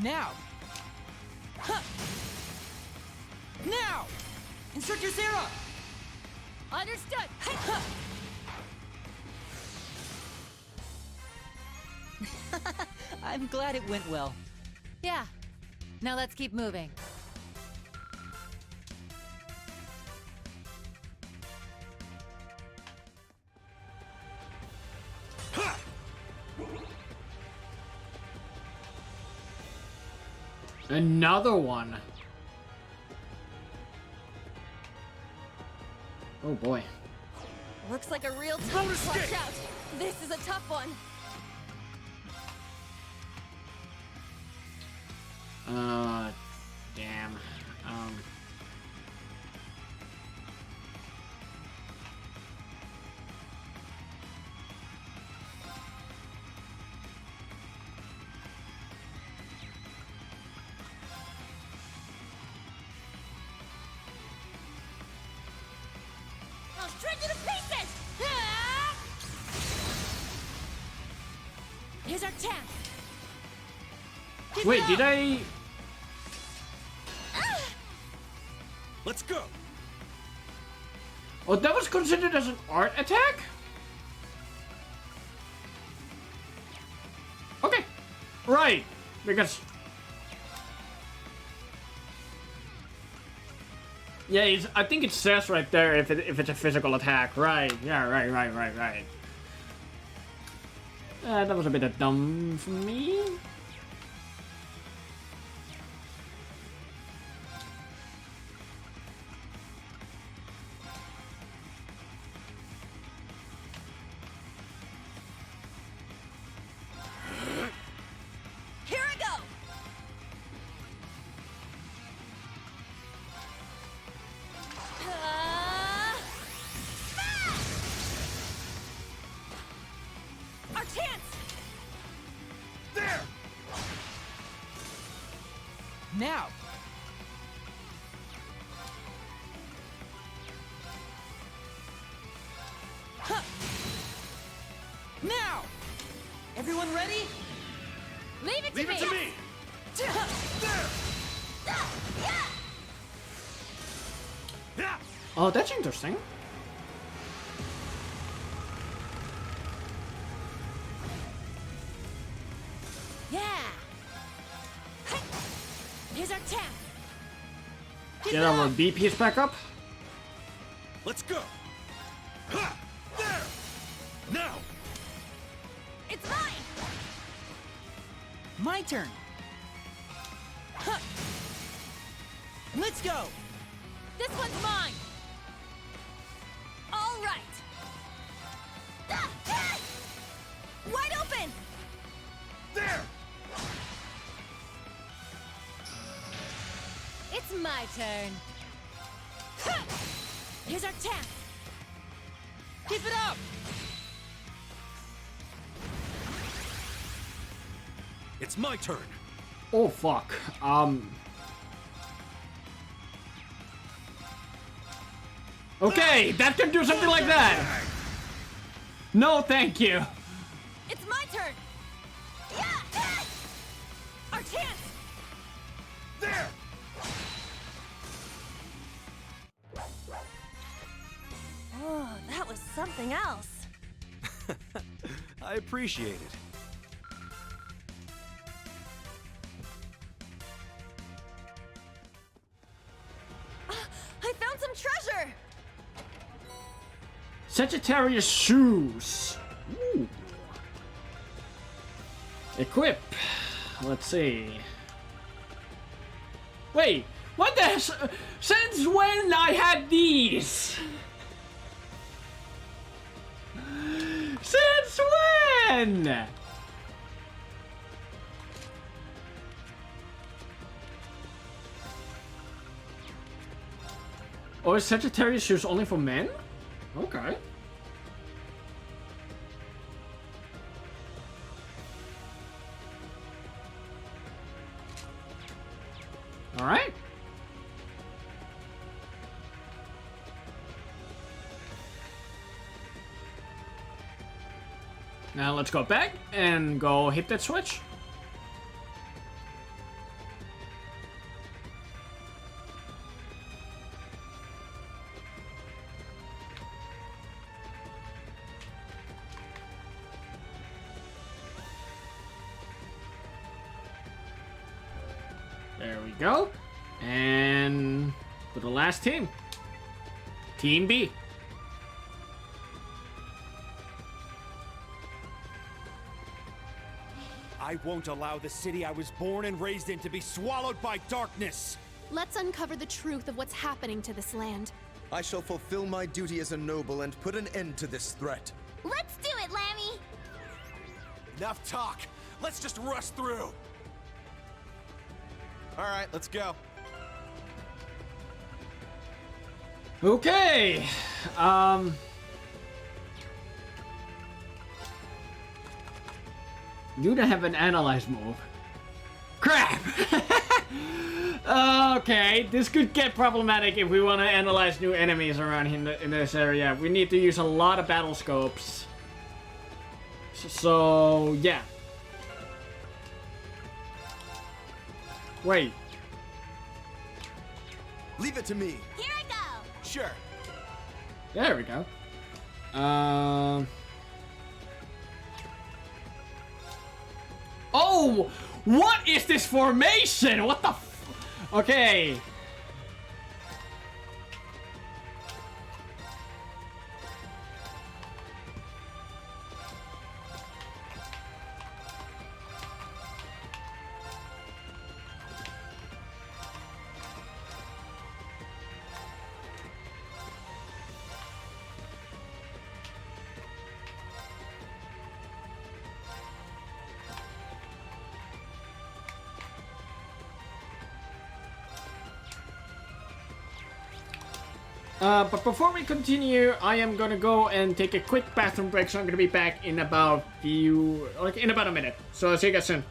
Now. Huh. Now. Insert your zero. Understood. I'm glad it went well. Yeah. Now let's keep moving. Another one. Oh boy. Looks like a real tough. Watch out! This is a tough one. Damn. I'll shred you to pieces! Here's our chance. Wait, did I? Let's go. Oh, that was considered as an art attack? Okay. Right. Because... yeah, I think it says right there if it's a physical attack. Right. Yeah, right. That was a bit of dumb for me. Here I go. Our chance. There. Now. Now. Everyone ready? Leave it Leave to it me. to me. There. Oh, that's interesting. Yeah. Here's our chance. Get our B piece back up. Let's go. Ha! There. Now. It's mine. My turn. Huh. Let's go. This one's mine. All right. Wide open. There. It's my turn. Here's our chance. Keep it up. It's my turn. Oh fuck. Okay, that can do something like that. No, thank you. It's my turn. Our chance. There. Oh, that was something else. I appreciate it. I found some treasure. Sagittarius shoes. Ooh. Equip. Let's see. Wait, what the? Since when I had these? Since when? Oh, is Sagittarius shoes only for men? Okay. All right. Now let's go back and go hit that switch. There we go. And for the last team. Team B. I I won't allow the city I was born and raised in to be swallowed by darkness! Let's uncover the truth of what's happening to this land. I shall fulfill my duty as a noble and put an end to this threat. Let's do it, Lammy! Enough talk. Let's just rush through. All right, let's go. Okay. You don't have an analyze move. Crap! Okay, this could get problematic if we want to analyze new enemies around in this area. We need to use a lot of battle scopes. So, yeah. Wait. Leave it to me. Here I go! Sure. There we go. Oh! What is this formation? What the okay. But before we continue, I am gonna go and take a quick bathroom break, so I'm gonna be back in about a minute. So see you guys soon.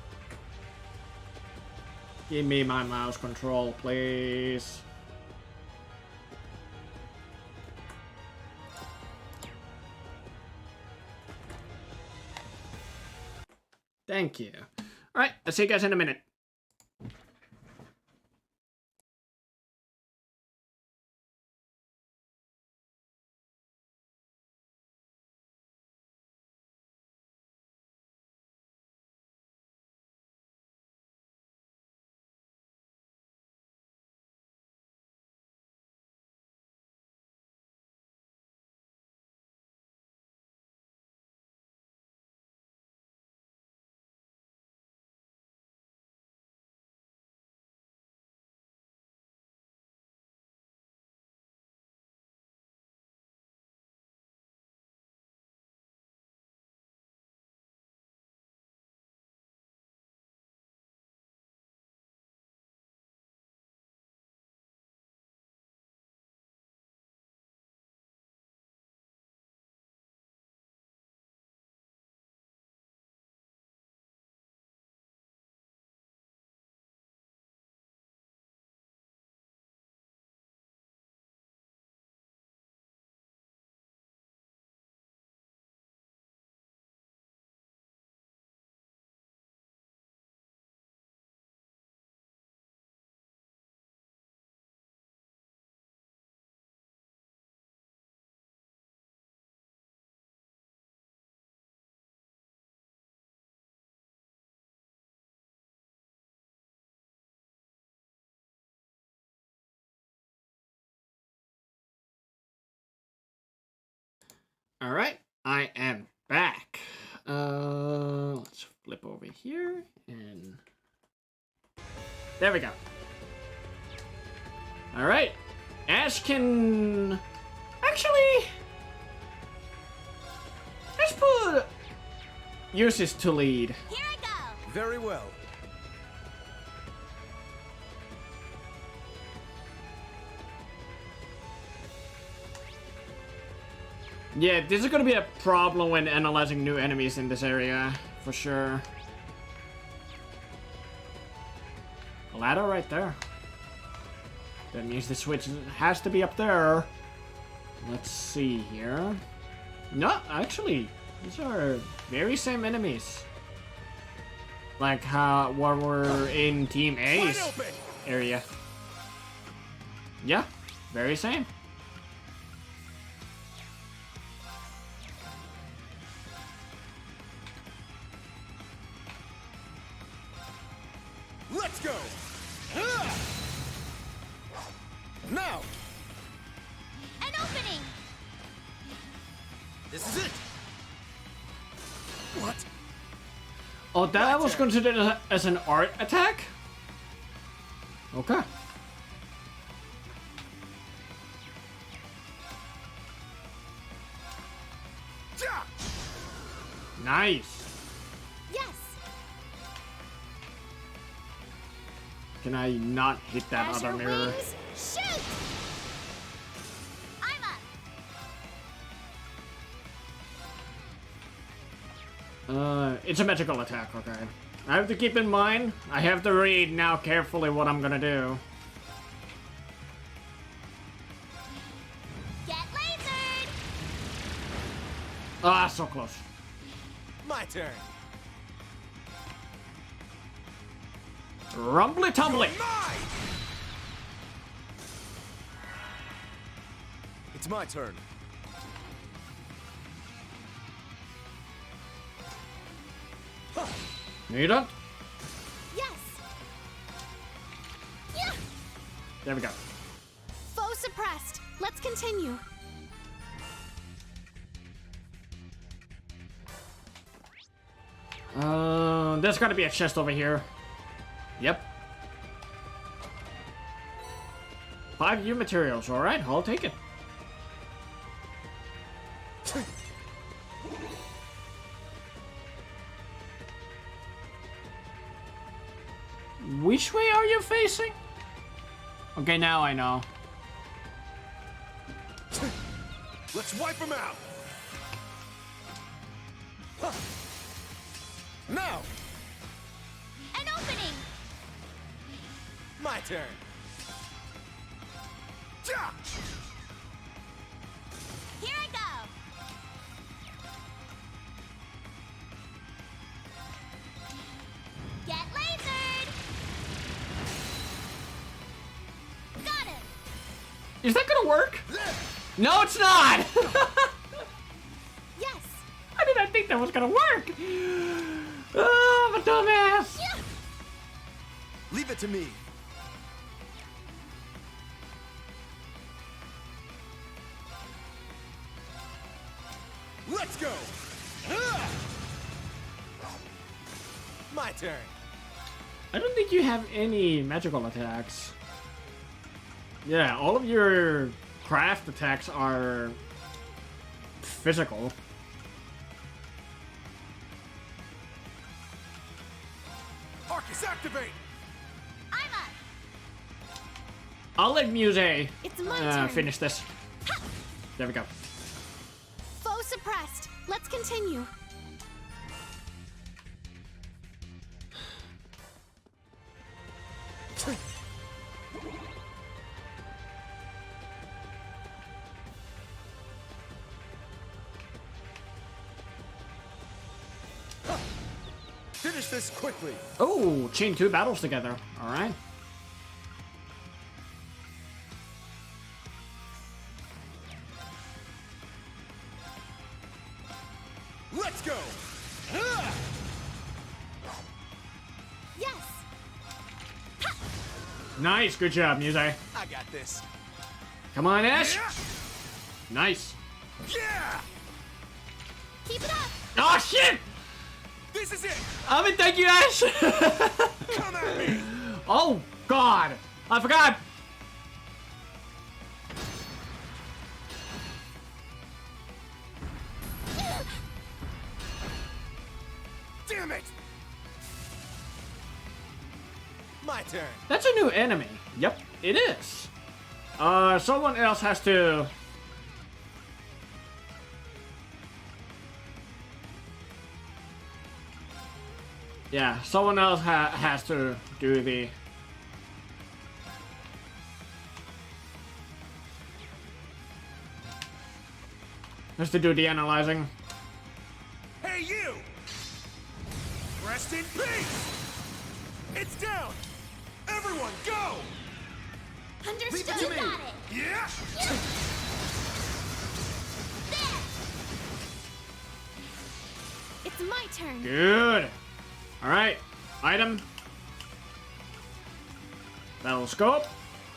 Give me my mouse control, please. Thank you. Alright, I'll see you guys in a minute. All right, I am back. Let's flip over here and there we go. All right, Ash can actually let's put uses to lead. Here I go. Very well. Yeah, this is gonna be a problem when analyzing new enemies in this area, for sure. A ladder right there. That means the switch has to be up there. Let's see here. No, actually, these are very same enemies. Like how what were in Team A's area. Yeah, very same. Let's go! Now! An opening! This is it! What? Oh, that was considered as an art attack? Okay. Nice. Yes. Can I not hit that Azure other mirror? wings, shoot! I'm up. It's a magical attack, okay. I have to keep in mind, I have to read now carefully what I'm gonna do. Get lasered! Ah, so close. My turn. Rumbly tumbly. It's my turn. You don't? Yes. Yeah. There we go. Foe suppressed. Let's continue. There's gotta be a chest over here. Yep. 5 U materials, alright, I'll take it. Which way are you facing? Okay, now I know. Let's wipe them out. Now. An opening! My turn. Here I go! Get lasered! Got him! Is that gonna work? No, it's not! Yes! I didn't think that was gonna work! Oh, I'm a dumbass! Yeah. Leave it to me. Let's go. My turn. I don't think you have any magical attacks. Yeah, all of your craft attacks are physical. Arcus, activate. I'm up! I'll let Muse It's my turn. finish this. There we go. Foe suppressed. Let's continue. Finish this quickly. Oh, chain 2 battles together. Alright. Let's go. Yes. Nice, good job, Muse. I got this. Come on, Ash. Nice. Yeah. Keep it up. Oh, shit! This is it. I mean, thank you, Ash. Come at me. Oh, God. I forgot. Damn it. My turn. That's a new enemy. Yep, it is. Someone else has to... Yeah, someone else has to do the... Has to do the analyzing. Hey, you! Rest in peace! It's down! Everyone, go! Understood. Leave it to me! Got it! Yeah! There! It's my turn. Good. Alright, item. Battle scope.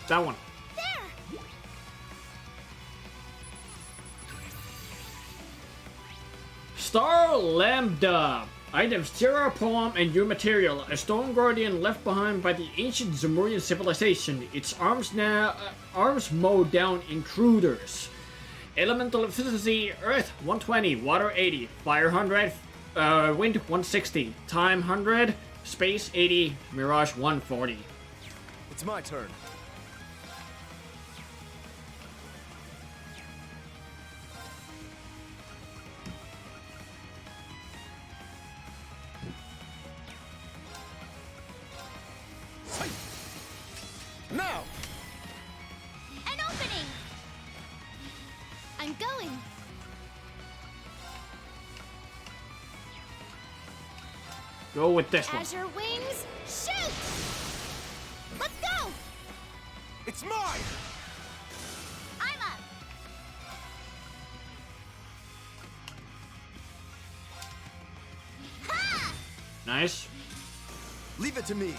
That one. There. Star Lambda. Items: Terra Poem and new material. A stone guardian left behind by the ancient Zemurian civilization. Its arms mow down intruders. Elemental efficiency: Earth 120, Water 80, Fire 100, Wind 160, Time 100, Space 80, Mirage 140. It's my turn. Now! An opening! I'm going. Go with this one. Azure wings, shoot! Let's go! It's mine! I'm up! Ha! Nice. Leave it to me.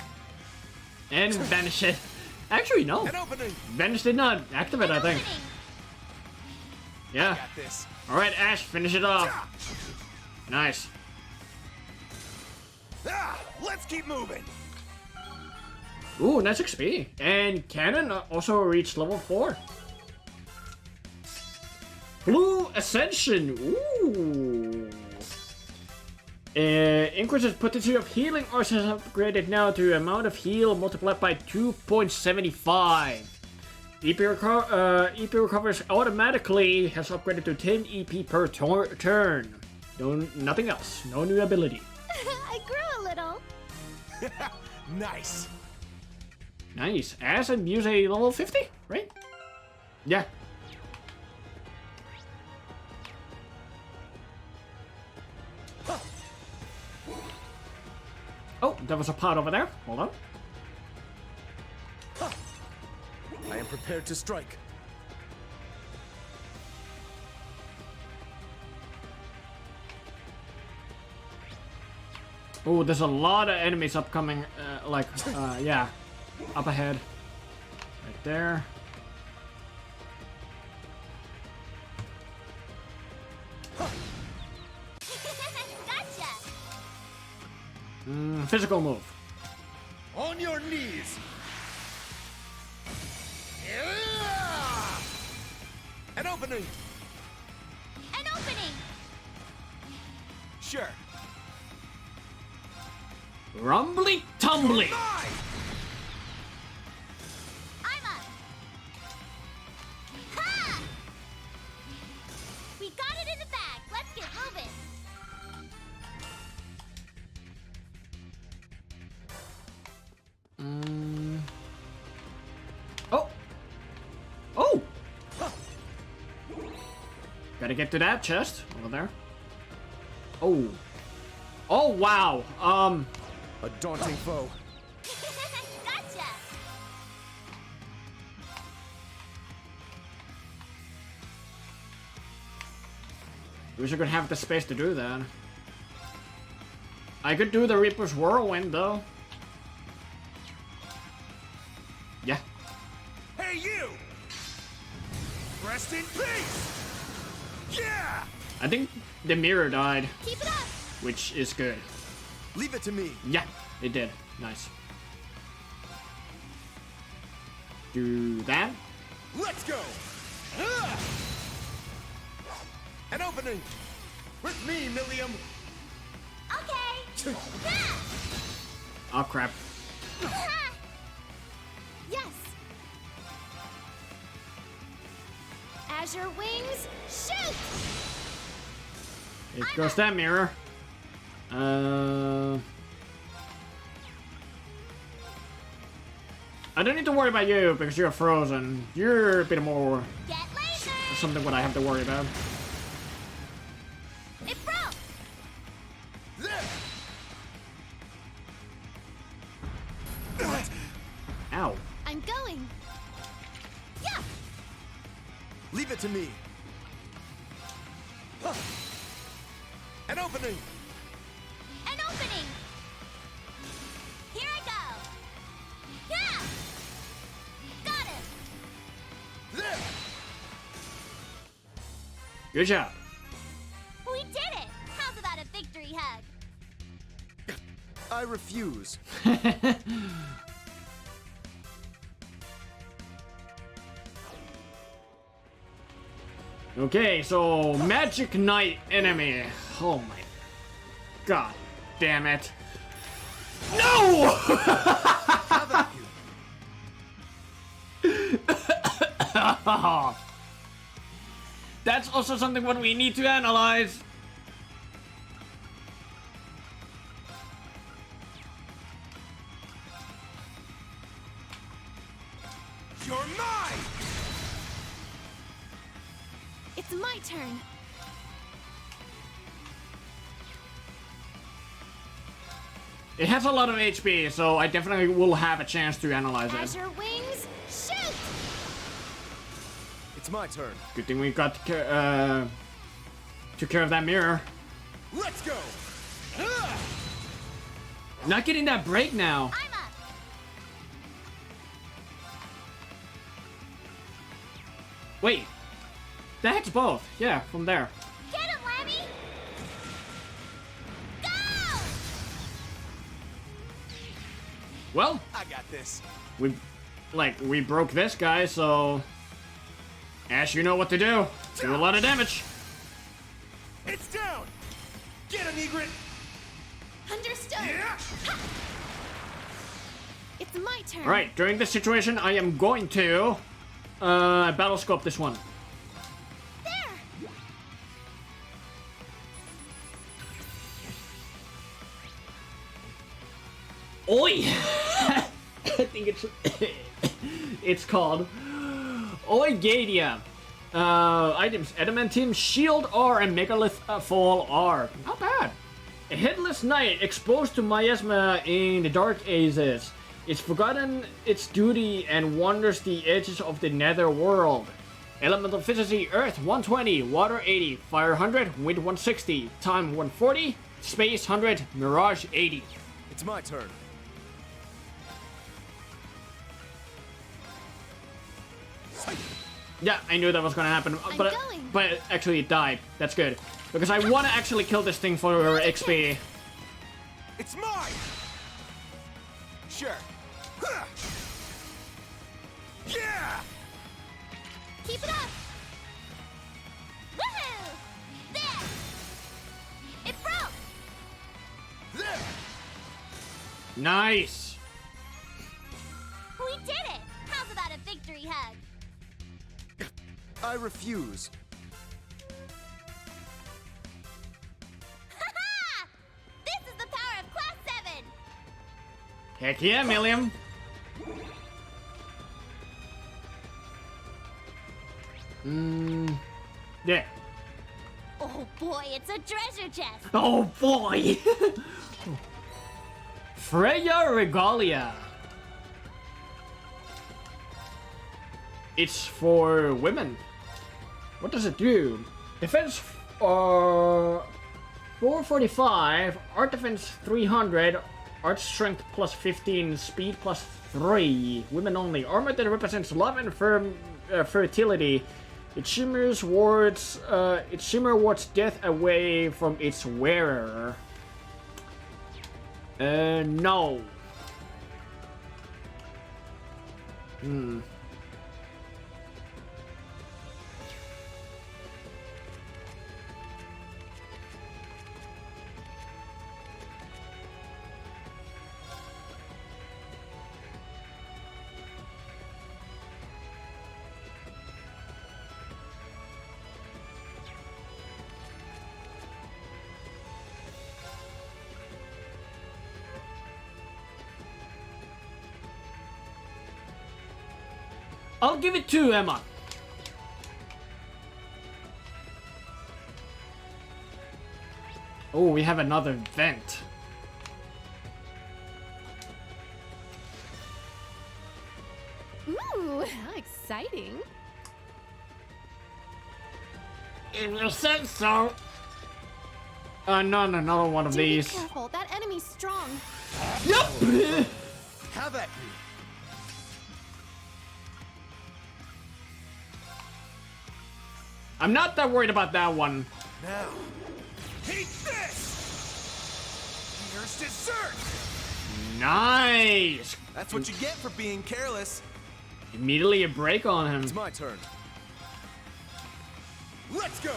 And Vanish it. Actually, no. An opening! Vanish did not activate, I think. Yeah. I got this. Alright, Ash, finish it off. Nice. Let's keep moving. Ooh, nice XP. And Cannon also reached level 4. Blue Ascension. Ooh. Increases potency of healing also is upgraded now to amount of heal multiplied by 2.75. EP recovers automatically, has upgraded to 10 EP per turn. Nothing else. No new ability. I grew a little. Nice. Nice. Ash and Muse a level 50, right? Yeah. Oh, there was a pot over there. Hold on. I am prepared to strike. Oh, there's a lot of enemies upcoming, yeah, up ahead. Right there. Gotcha! Physical move. On your knees. An opening. An opening! Sure. Rumbly tumbly. I'm up! Ha! We got it in the bag. Let's get moving. Oh. Oh. Gotta get to that chest over there. Oh. Oh wow. A daunting foe. Gotcha! Wish I could have the space to do that. I could do the Reaper's Whirlwind though. Yeah. Hey you! Rest in peace! Yeah! I think the mirror died. Keep it up! Which is good. Leave it to me. Yeah, it did. Nice. Do that. Let's go! An opening! With me, Milliam! Okay! Oh crap. Yes. Azure wings, shoot! It goes that mirror. I don't need to worry about you because you're frozen. You're a bit more something what I have to worry about. It broke! Ow. I'm going. Yeah! Leave it to me. An opening! An opening! Here I go! Yeah! Got it! Good job. We did it! How's about a victory hug? I refuse. Okay, so Magic Knight enemy. Oh my god damn it. No! That's also something what we need to analyze. You're mine! It's my turn. It has a lot of HP, so I definitely will have a chance to analyze it. Azure wings, shoot! It's my turn. Good thing we got took care of that mirror. Let's go! Not getting that break now. I'm up. Wait, that hits both. Yeah, from there. Get him, Lammy! Go! Well, I got this. we broke this guy, so Ash, you know what to do. Do a lot of damage. It's down! Get him, Egret! Understood. Yeah. It's my turn. Alright, during this situation, I am going to battle scope this one. There. Oi! I think it's called Oigadia. Items: Adamantium Shield R and Megalith Fall R. Not bad. A headless knight exposed to miasma in the Dark Ages. It's forgotten its duty and wanders the edges of the nether world. Elemental efficiency: Earth 120, Water 80, Fire 100, Wind 160, Time 140, Space 100, Mirage 80. It's my turn. Yeah, I knew that was gonna happen, but actually it died. That's good. Because I want to actually kill this thing for XP. It's mine! Sure. Huh. Yeah! Keep it up! Woohoo! There! It broke! There! Nice! We did it! How's about a victory hug? I refuse. Ha-ha! This is the power of Class 7! Heck yeah, Milliam! Yeah. Oh boy, it's a treasure chest! Oh boy! Freya Regalia. It's for women. What does it do? Defense 445, art defense 300, art strength plus 15, speed plus 3. Women only. Armor that represents love and fertility. Its shimmer wards death away from its wearer. No. I'll give it to Emma. Oh, we have another vent. Ooh, how exciting. If you said so. No, another one of these. Be careful, that enemy's strong. Yup! Have at you. I'm not that worried about that one. Now, eat this! First dessert! Nice! That's what you get for being careless. Immediately a break on him. It's my turn. Let's go!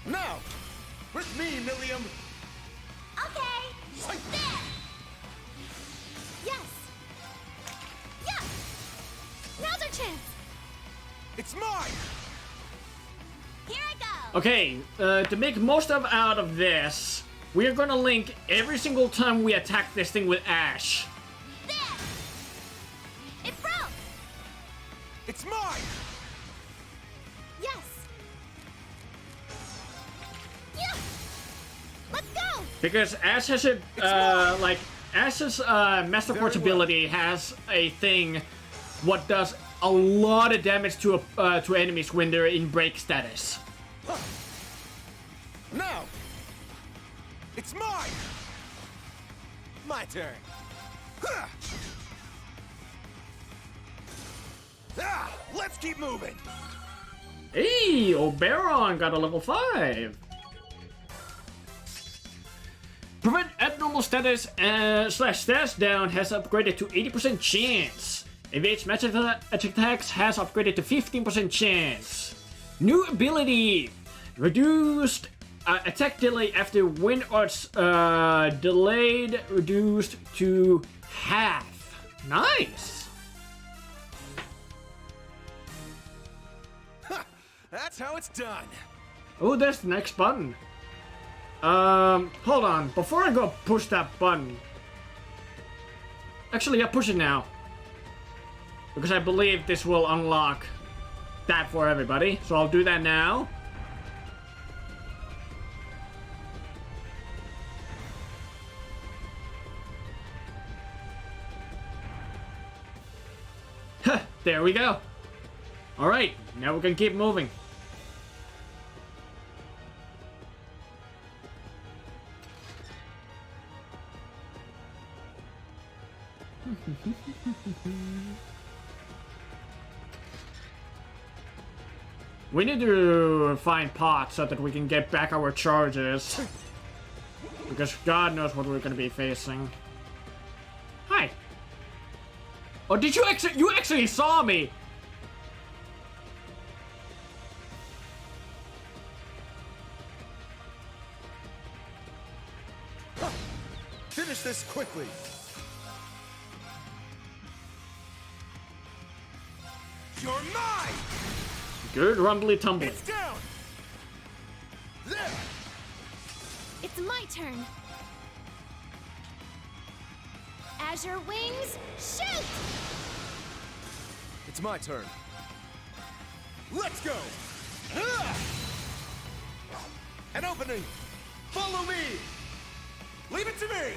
Now, with me, Milliam. Okay! There! Yes! Yeah! Now's our chance! It's mine! Here I go! Okay, to make most out of this, we are gonna link every single time we attack this thing with Ash. There! It broke! It's mine! Yes! Yeah! Let's go! Because Ash has a, Ash's Master Force ability has a thing what does a lot of damage to enemies when they're in break status. Huh. Now! It's mine! My turn! Huh. Ah, let's keep moving! Hey, Oberon got a level 5. Prevent abnormal status slash stats down has upgraded to 80% chance. Evade match attacks has upgraded to 15% chance. New ability. Reduced attack delay after wind arts delayed reduced to half. Nice. That's how it's done. Oh, there's the next button. Hold on. Before I go push that button. Actually, I'll push it now. Because I believe this will unlock that for everybody. So I'll do that now. Huh, there we go. Alright, now we can keep moving. We need to find pots so that we can get back our charges. Because God knows what we're gonna be facing. Hi. Oh, did you actually saw me? Finish this quickly. You're mine! Good rumbly tumbly. It's down! There! It's my turn. Azure wings, shoot! It's my turn. Let's go! An opening! Follow me! Leave it to me!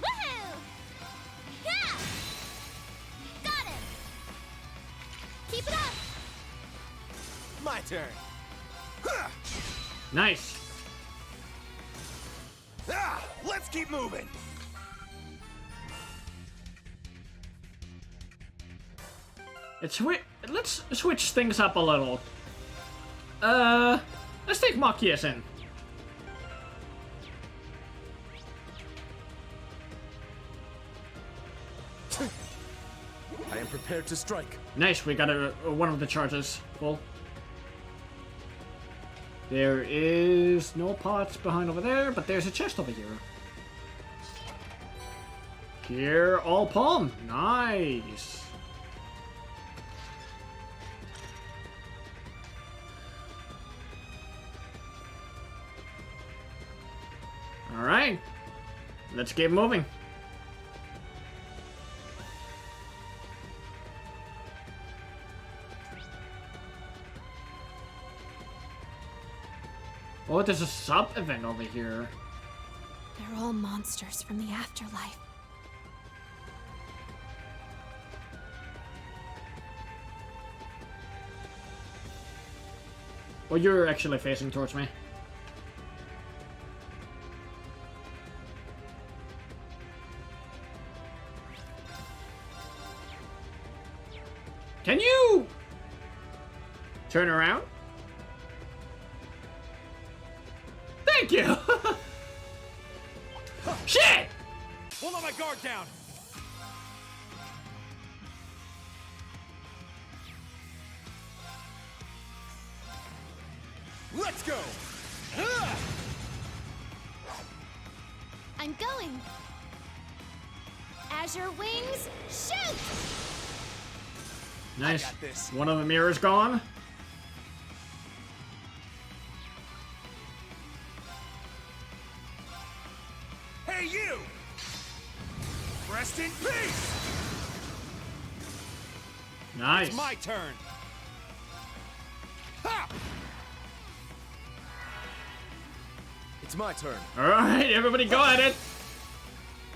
Woohoo! Yeah! Got him! Keep it up! My turn. Nice. Ah, let's keep moving. Let's switch things up a little. Let's take Machias in. I am prepared to strike. Nice, we got one of the charges full. There is no pots behind over there, but there's a chest over here. Here, all palm. Nice. All right, let's keep moving. Oh, there's a sub-event over here. They're all monsters from the afterlife. Well, you're actually facing towards me. Can you turn around? thank you. Shit! Won't let my guard down. Let's go. I'm going. Azure wings, shoot! Nice. One of the mirrors gone. Hey, you! Rest in peace! Nice. It's my turn. Ha! It's my turn. All right, everybody go at it.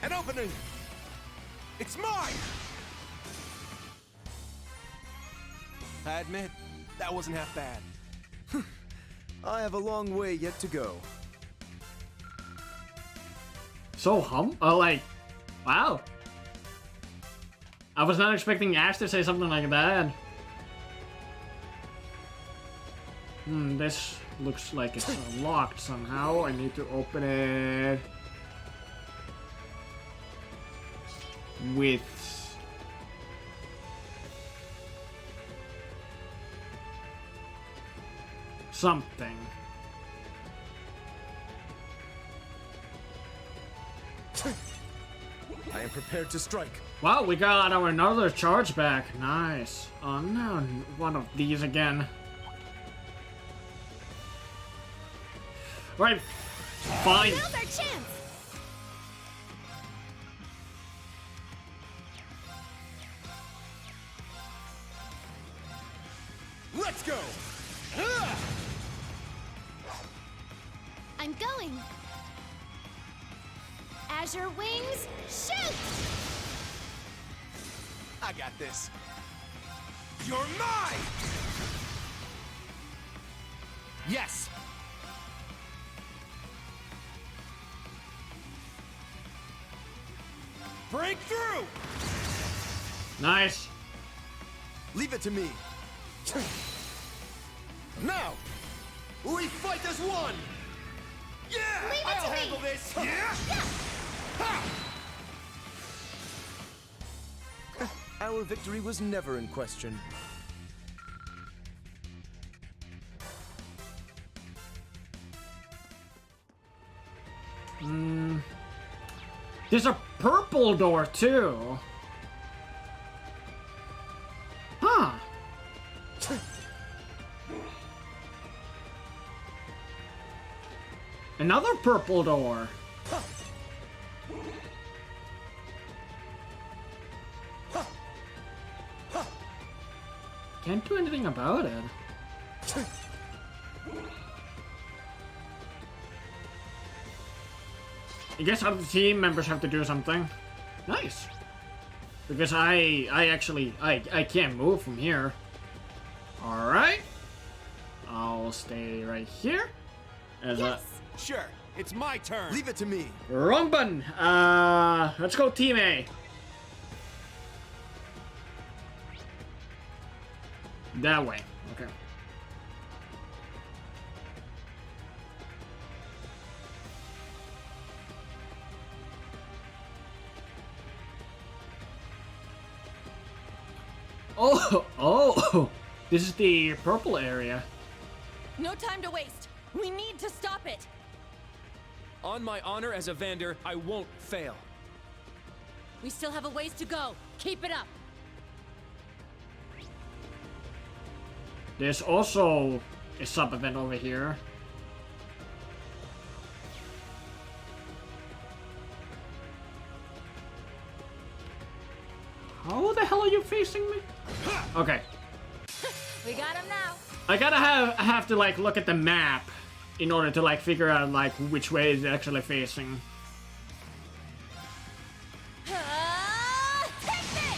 An opening. It's mine! I admit, that wasn't half bad. I have a long way yet to go. So like, wow. I was not expecting Ash to say something like that. This looks like it's locked somehow. I need to open it with something. I am prepared to strike. Wow, we got our another charge back. Nice. Oh no, one of these again. Right, fine. Now's our chance. Let's go. I'm going. Azure wings, shoot! I got this. You're mine! Yes! Break through! Nice. Leave it to me. Now, we fight as one! Yeah! Leave it I'll to me. handle this! Yeah! Ha! Our victory was never in question. There's a purple door too. Huh. Another purple door. Can't do anything about it. I guess other team members have to do something. Nice. Because I can't move from here. Alright. I'll stay right here. As Sure, it's my turn. Leave it to me. Wrong button. Let's go Team A. That way. Okay. Oh, this is the purple area. No time to waste. We need to stop it. On my honor as a Vander, I won't fail. We still have a ways to go. Keep it up. There's also a sub-event over here. How the hell are you facing me? Okay. We got him now. I gotta have to like look at the map in order to like figure out like which way it's actually facing. Take this!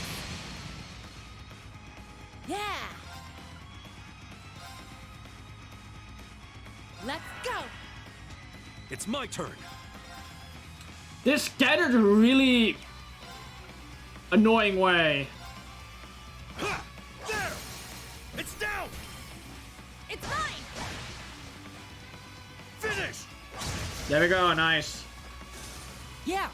Yeah. Let's go. It's my turn. This scattered a really annoying way. There! It's down! It's mine! Finish! There we go, nice. Yeah.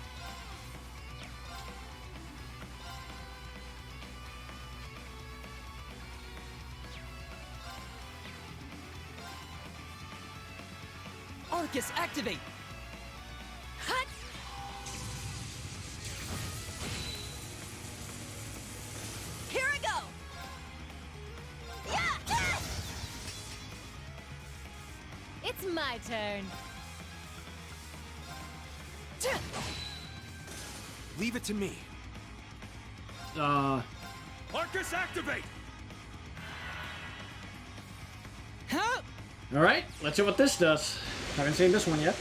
Arcus, activate! Hut! Here I go! Yeah! It's my turn. Leave it to me. Arcus, activate! Huh? Alright, let's see what this does. Haven't seen this one yet.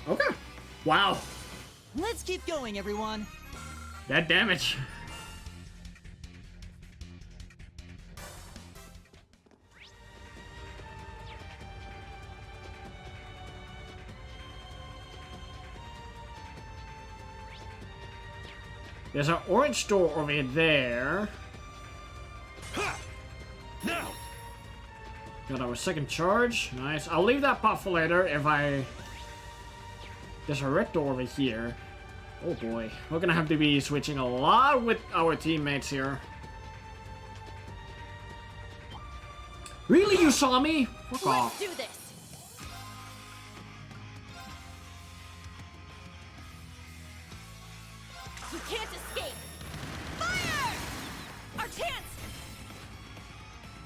Okay. Wow. Let's keep going, everyone. That damage. There's an orange door over there. Now! Got our second charge. Nice. I'll leave that pot for later if I... There's a red door over here. Oh boy. We're gonna have to be switching a lot with our teammates here. Really? You saw me? Fuck off. Let's do this! You can't escape! Fire! Our chance!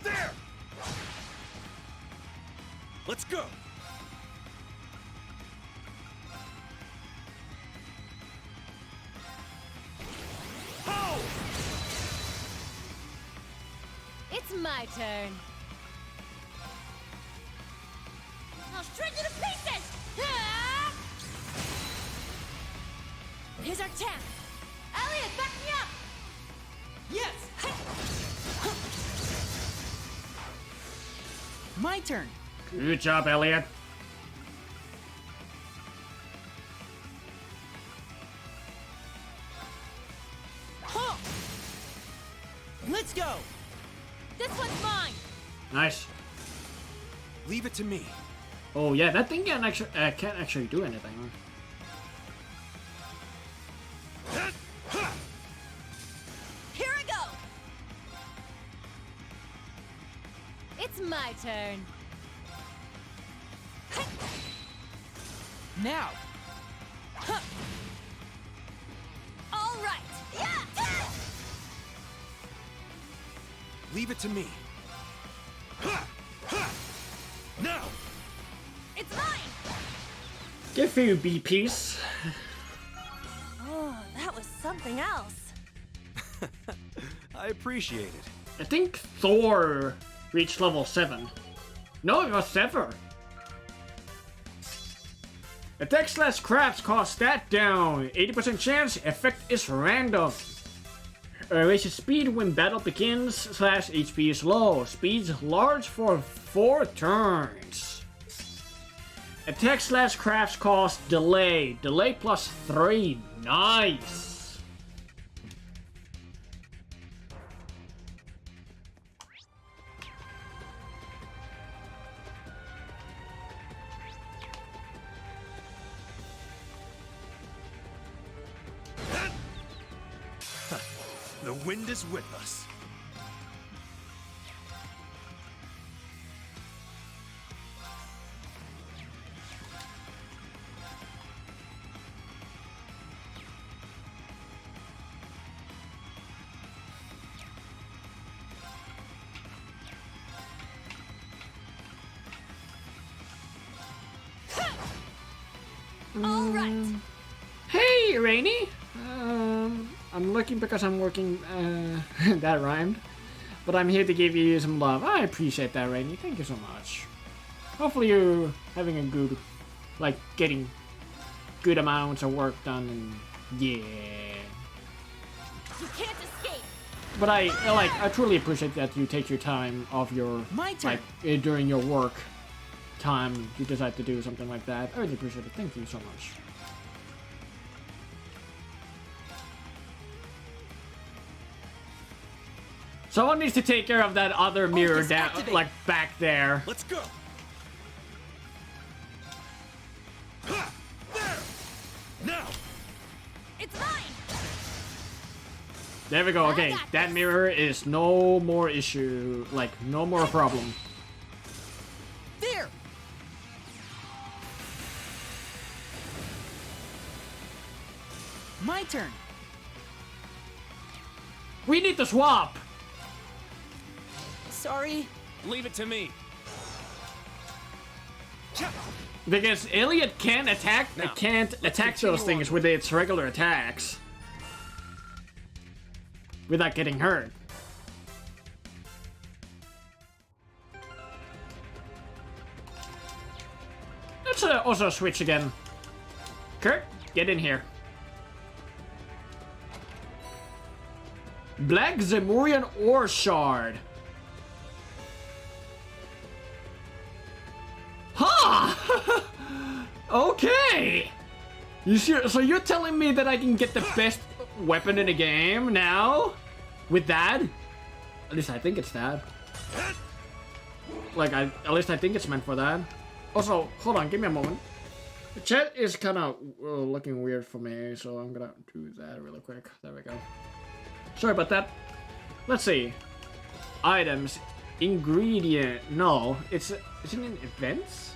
There! Let's go! Ho! It's my turn. I'll shred you to pieces! Ah! Here's our chance! Elliot, back me up! Yes! My turn. Good job, Elliot. Huh. Let's go. This one's mine! Nice. Leave it to me. Oh yeah, that thing can't actually do anything. Here I go! It's my turn. Now. All right! Yeah! Leave it to me. Now! It's mine! Give you BPs. Oh, that was something else. I appreciate it. I think Thor reached level 7. No, it was 7. Attack slash crafts cost that down. 80% chance, effect is random. Raises speed when battle begins, slash HP is low. Speed's large for 4 turns. Attack slash crafts cost delay. Delay plus 3. Nice. The wind is with us. All right! Hey, Rainy. I'm looking because I'm working. That rhymed. But I'm here to give you some love. I appreciate that, Rainy. Thank you so much. Hopefully you're having a good, like, getting good amounts of work done, and yeah. You can't escape! But I truly appreciate that you take your time off your, My turn. like, during your work time, you decide to do something like that. I really appreciate it. Thank you so much. Someone needs to take care of that other mirror down, like back there. Let's go. There. Now. It's mine. There we go. Okay, that mirror is no more issue. Like, no more problem. There. My turn. We need to swap. Sorry. Leave it to me. Because Elliot can't attack those things with its regular attacks without getting hurt. Let's also switch again. Kurt, get in here. Black Zemurian Ore Shard. Ha! Okay. So you're telling me that I can get the best weapon in the game now? With that? At least I think it's that. Like, at least I think it's meant for that. Also, hold on, give me a moment. The chat is kind of looking weird for me, so I'm gonna do that really quick. There we go. Sorry about that. Let's see. Items. Ingredient. No, it's in events?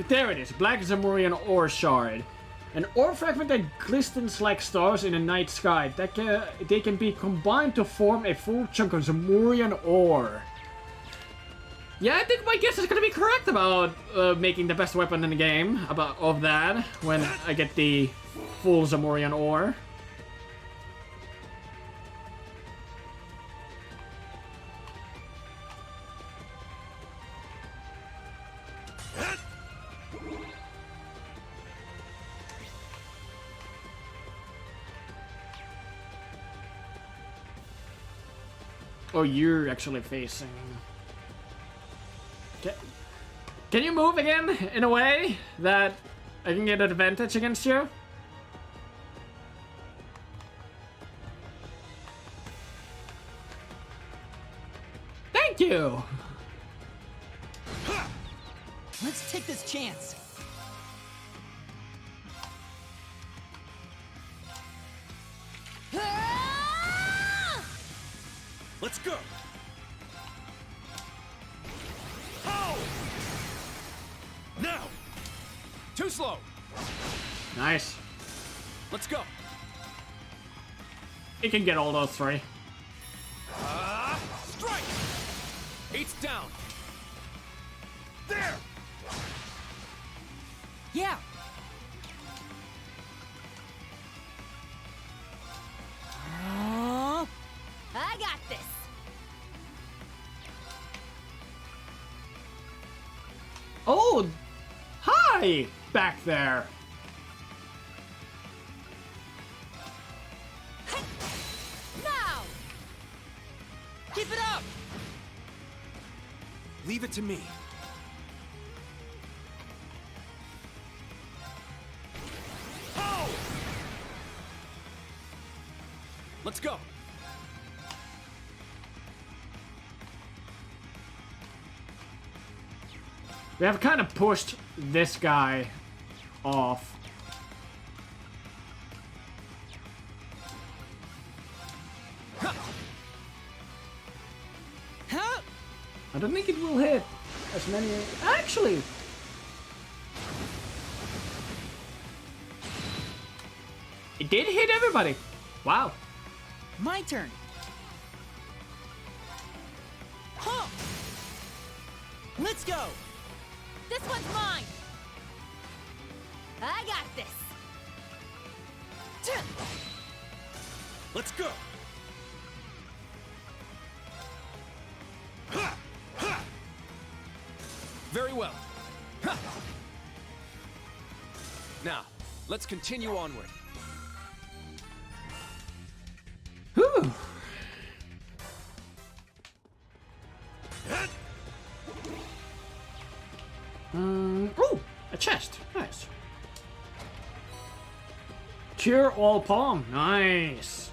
There it is. Black Zemurian Ore Shard. An ore fragment that glistens like stars in the night sky. They can be combined to form a full chunk of Zemurian ore. Yeah, I think my guess is gonna be correct about making the best weapon in the game of that when I get the full Zemurian ore. Oh, you're actually facing... Can you move again in a way that I can get an advantage against you? Thank you! Let's take this chance. Let's go. Oh! Now. Too slow. Nice. Let's go. You can get all those three. Strike. 8's down. There. Yeah. I got this. Oh! Hi! Back there. Now. Keep it up. Leave it to me. Oh! Let's go. We have kind of pushed this guy off. I don't think it will hit as many... Actually! It did hit everybody. Wow. My turn. Huh. Let's go. This one's mine. I got this. Let's go. Very well. Now, let's continue onward. Whew. Ooh, a chest. Nice. Cure all palm. Nice.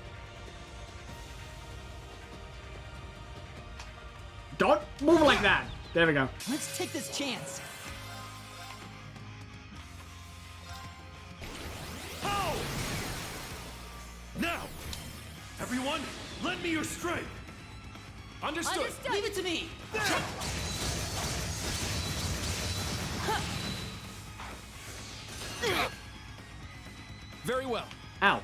Don't move like that. There we go. Let's take this chance. How? Now, everyone, lend me your strength. Understood. Leave it to me. Very well. Ow.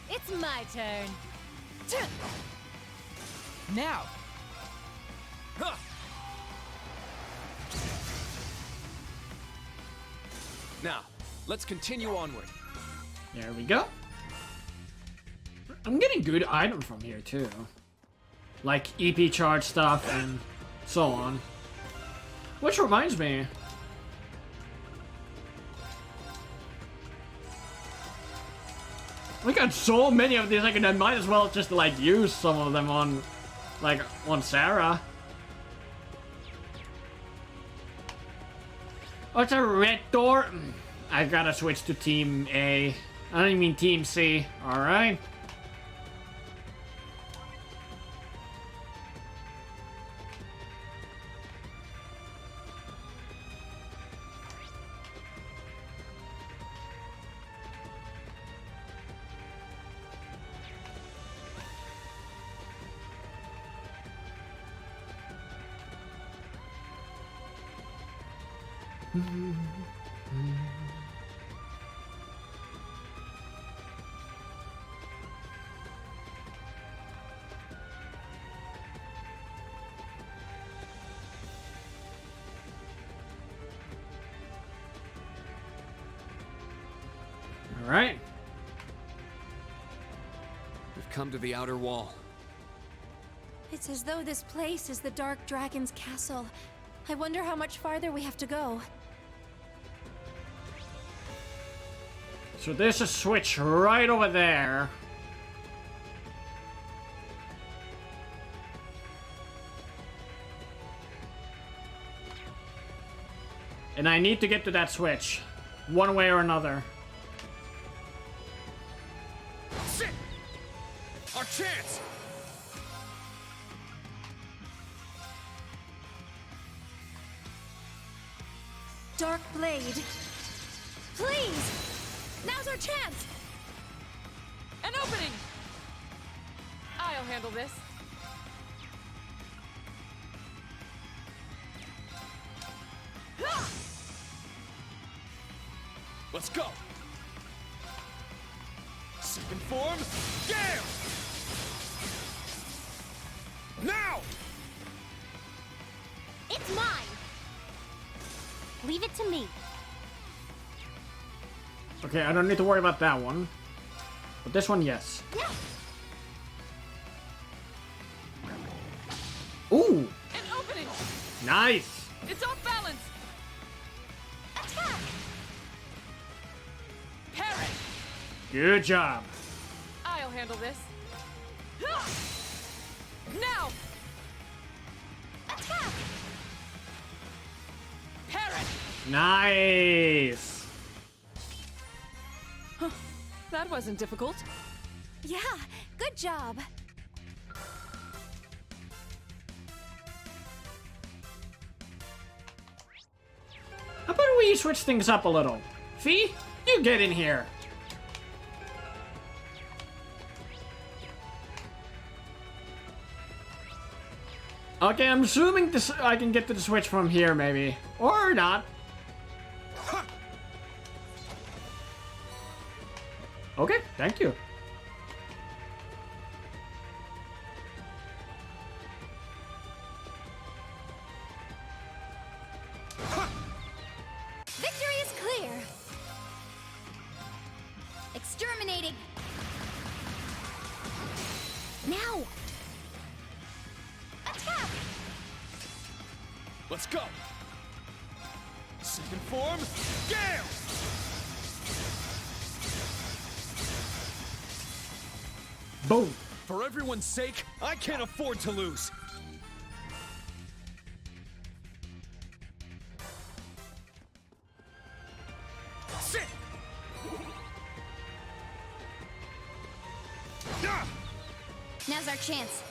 It's my turn. Now. Now, let's continue onward. There we go. I'm getting good items from here too. Like EP charge stuff and so on. Which reminds me. We got so many of these, I might as well just like use some of them on, like, on Sarah. What's a red door? I gotta switch to Team A. I don't even mean Team C. Alright. Alright. We've come to the outer wall. It's as though this place is the Dark Dragon's castle. I wonder how much farther we have to go. So there's a switch right over there. And I need to get to that switch. One way or another. Shit! Our chance! Dark Blade. Please! Now's our chance! An opening! I'll handle this. Let's go! Second form, Gale! Now! It's mine! Leave it to me. Okay, I don't need to worry about that one. But this one, yes. Yeah. Ooh! An opening! Nice! It's off balance! Attack! Parry! Good job. I'll handle this. Now! Attack! Parry! Nice! That wasn't difficult. Yeah, good job. How about we switch things up a little? Fee, you get in here. Okay, I'm assuming this I can get to the switch from here, maybe. Or not. Okay, thank you. Victory is clear. Exterminating. Now. Attack. Let's go! Second form, Gale! Boom. For everyone's sake, I can't afford to lose. Now's our chance.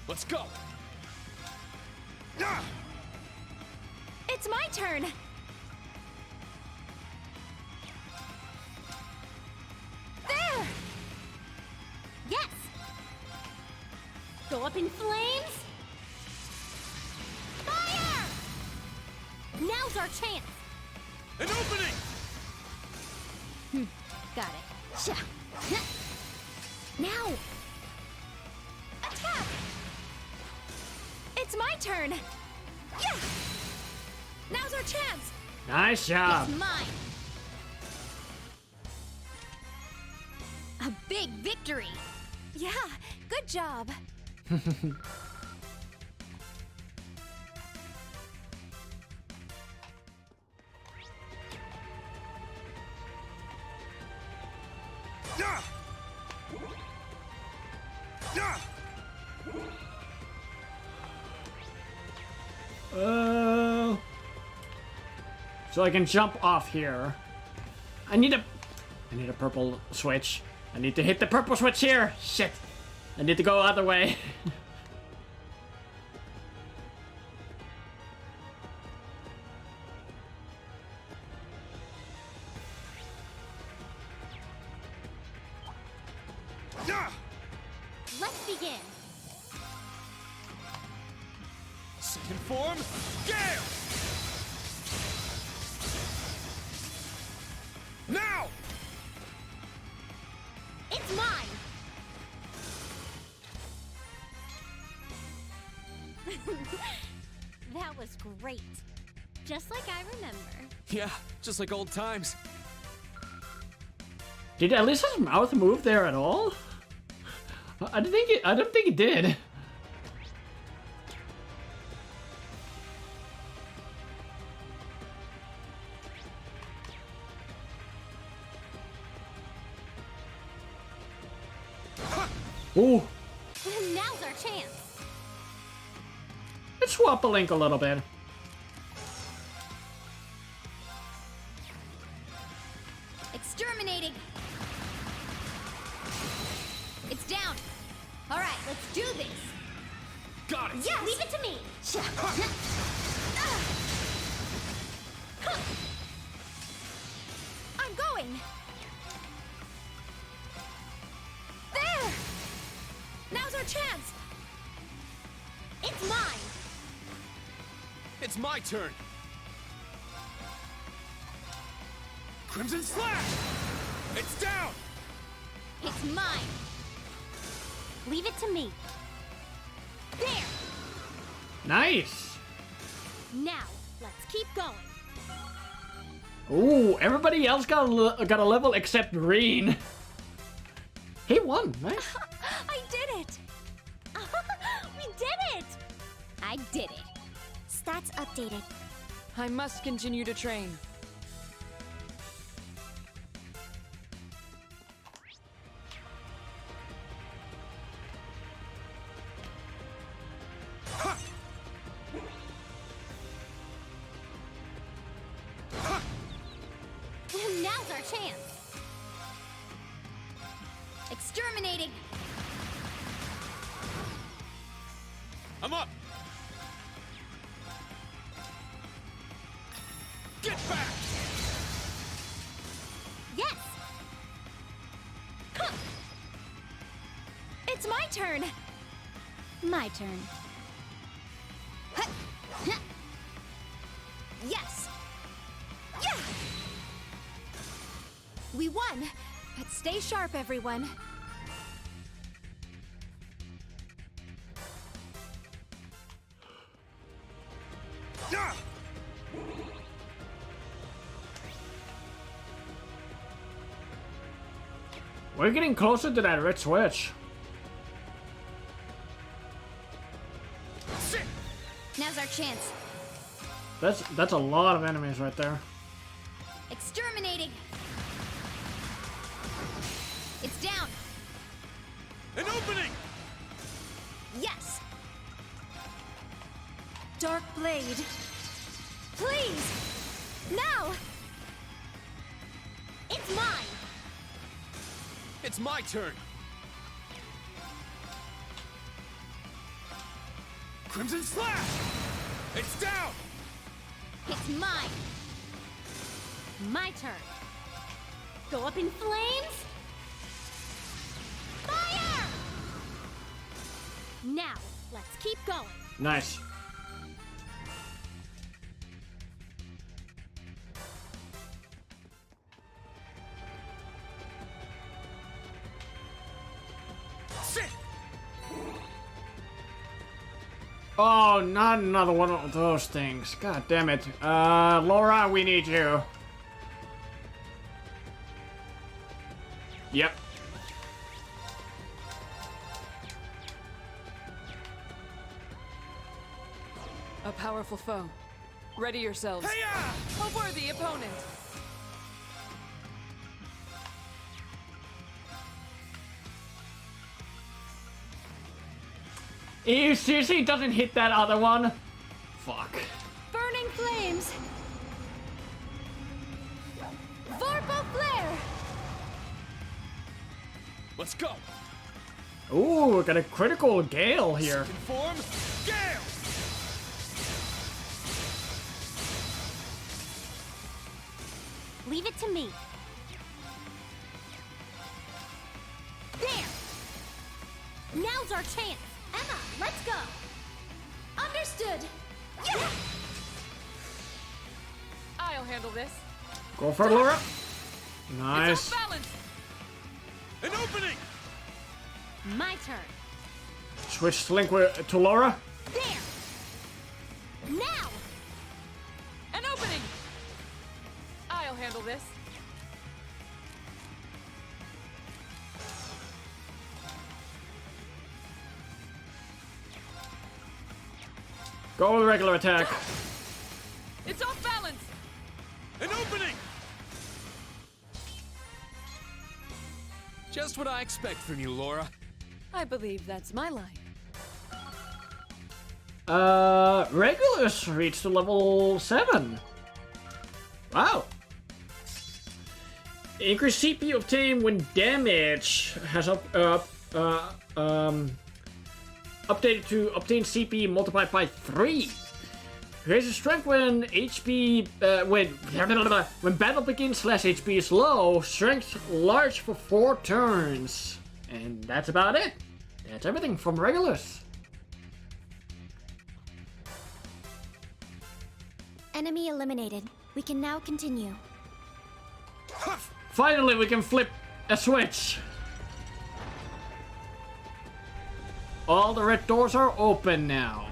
Let's go. It's my turn. There! Yes! Go up in flames! Fire! Now's our chance! An opening! Got it. Sha. Now! Attack! It's my turn! Yeah! Now's our chance! Nice job. It's mine! A big victory! Yeah, good job! So I can jump off here. I need a purple switch. I need to hit the purple switch here. Shit. I need to go other way. Let's begin. Second form, Gale! Now! It's mine! That was great. Just like I remember. Yeah, just like old times. Did at least his mouth move there at all? I don't think it did. Ooh. Now's our chance. Let's swap a link a little bit. Exterminating! It's down! Alright, let's do this! Got it! Yes! Leave it to me! I'm going! There! Now's our chance! It's mine! It's my turn! Crimson Slash! It's down! It's mine! Leave it to me. There! Nice. Now, let's keep going. Ooh, everybody else got a level except Green. He won, right? I did it! We did it! I did it. Stats updated. I must continue to train. Now's our chance. Exterminating! I'm up! Get back! Yes! It's my turn! My turn. Yes! Yeah! We won! But stay sharp, everyone. We're getting closer to that red switch. Now's our chance. That's a lot of enemies right there. Exterminating! It's down! An opening! Yes! dark blade. Please! Now! It's mine! It's my turn! Crimson Slash! It's down! It's mine! My turn! Go up in flames! Fire! Now, let's keep going. Nice. Sit! Oh, not another one of those things. God damn it. Laura, we need you. Yep. A powerful foe. Ready yourselves. A worthy opponent. He seriously doesn't hit that other one? Fuck. Burning flames! Vorpal flare! Let's go! Ooh, we got a critical Gale here. Form, Gale! Leave it to me. There! Now's our chance! Emma, let's go! Understood! Yeah! I'll handle this. Go for it, Laura. Nice. It's off balance. An opening! My turn. Switch to Link to Laura. There! Now! An opening! I'll handle this. Go with regular attack. It's off balance! An opening! Just what I expect from you, Laura. I believe that's my line. Regulus reached to level 7. Wow. Increased CP obtained when damage has updated to obtain CP multiplied by 3. Raises strength when HP when battle begins / HP is low. Strength large for 4 turns, and that's about it. That's everything from Regulus. Enemy eliminated. We can now continue. Finally, we can flip a switch. All the red doors are open now.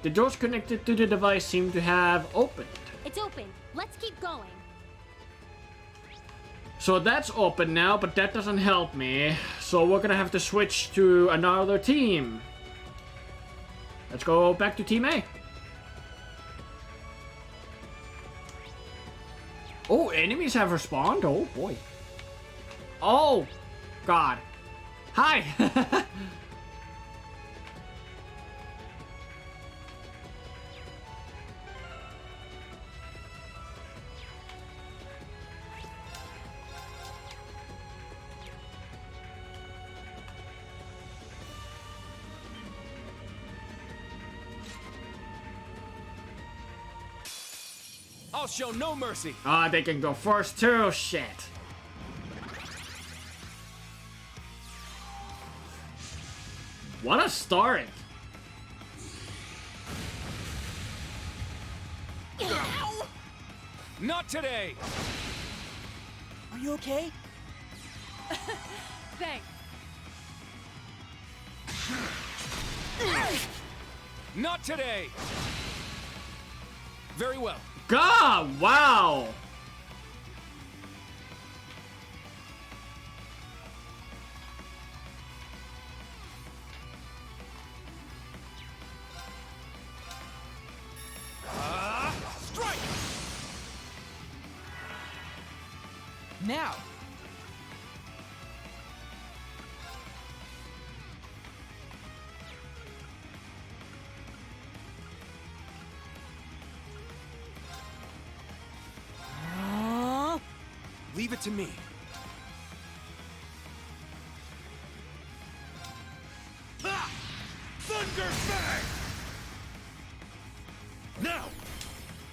The doors connected to the device seem to have opened. It's open. Let's keep going. So that's open now, but that doesn't help me. So we're gonna have to switch to another team. Let's go back to Team A. Oh, enemies have respawned? Oh boy. Oh, God. Hi! I'll show no mercy. Ah, they can go first too. Shit. What a start. Not today. Are you okay? Thanks. Not today. Very well. God, wow. Now! Leave it to me. Ha! Thunder Bang! Now!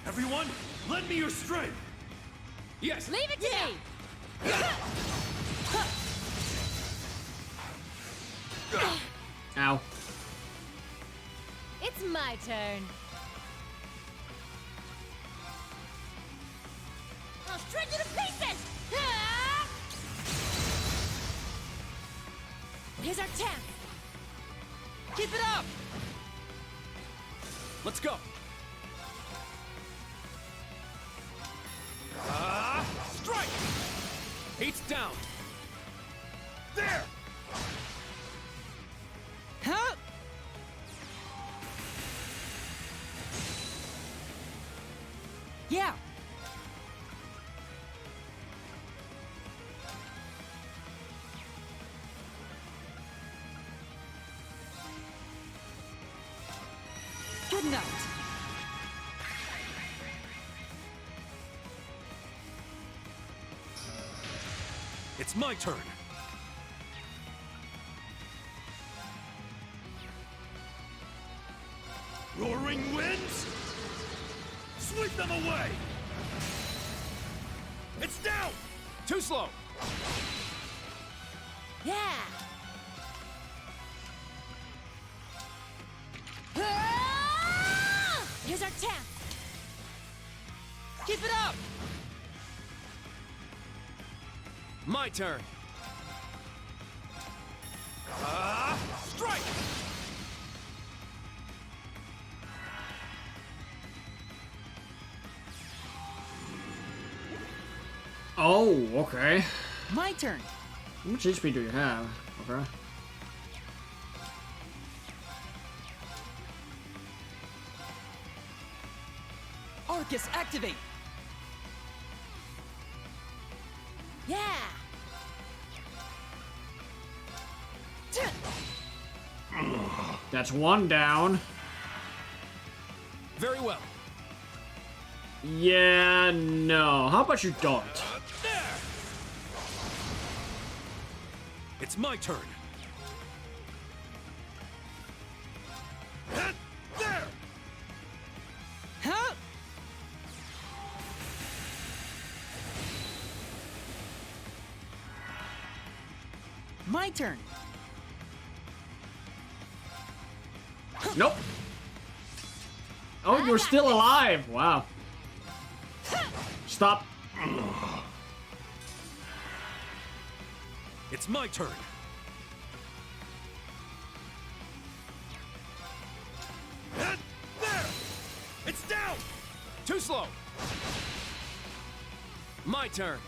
Everyone, lend me your strength! Yes! Leave it to me! Ow. It's my turn. I'll shred you to pieces! Here's our chance. Keep it up! Let's go! Strike! Eight's down! There! Huh? Yeah! Good night. It's my turn. Roaring winds? Sweep them away! It's down! Too slow! Yeah! Here's our chance. Keep it up! My turn! Strike! Oh, okay. My turn. How much HP do you have? Okay. Arcus, activate! Yeah! That's one down. Very well. Yeah, no. How about you don't? There! It's my turn. There! Huh? My turn. Nope. Oh, you're still alive. Wow. Stop. It's my turn. There! It's down! Too slow! My turn!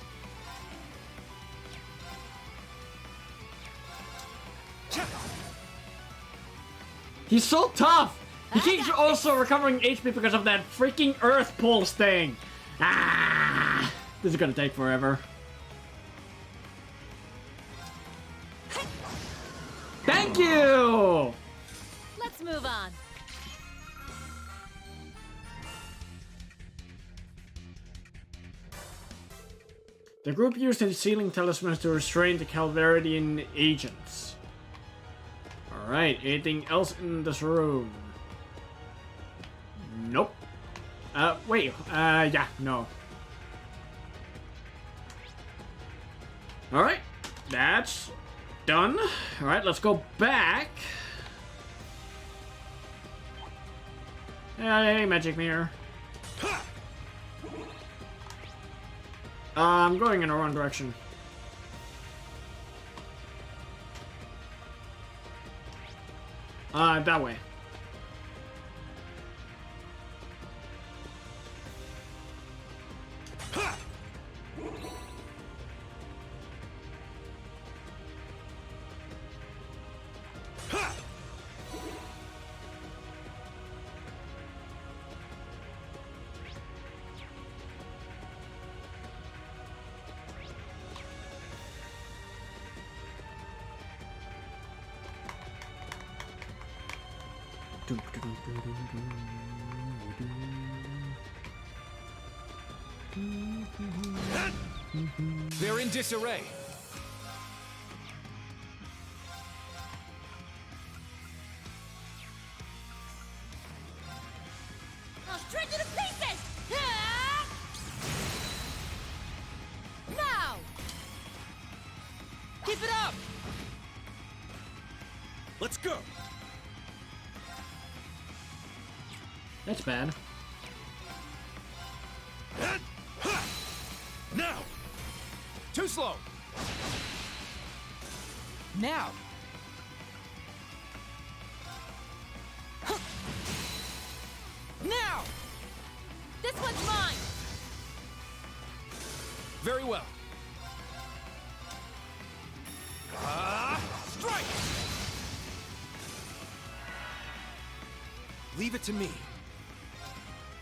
He's so tough. He keeps also recovering HP because of that freaking Earth Pulse thing. Ah, this is gonna take forever. Thank you! Let's move on. The group used the sealing talismans to restrain the Calvaridian agents. Alright, anything else in this room? Nope. Wait, yeah, no. Alright, that's done. Alright, let's go back. Hey, magic mirror. I'm going in the wrong direction. That way. They're in disarray. I'll shred you to pieces! Ah! Now! Keep it up! Let's go! That's bad. Now! Too slow! Now! Now! This one's mine! Very well. Strike! Leave it to me.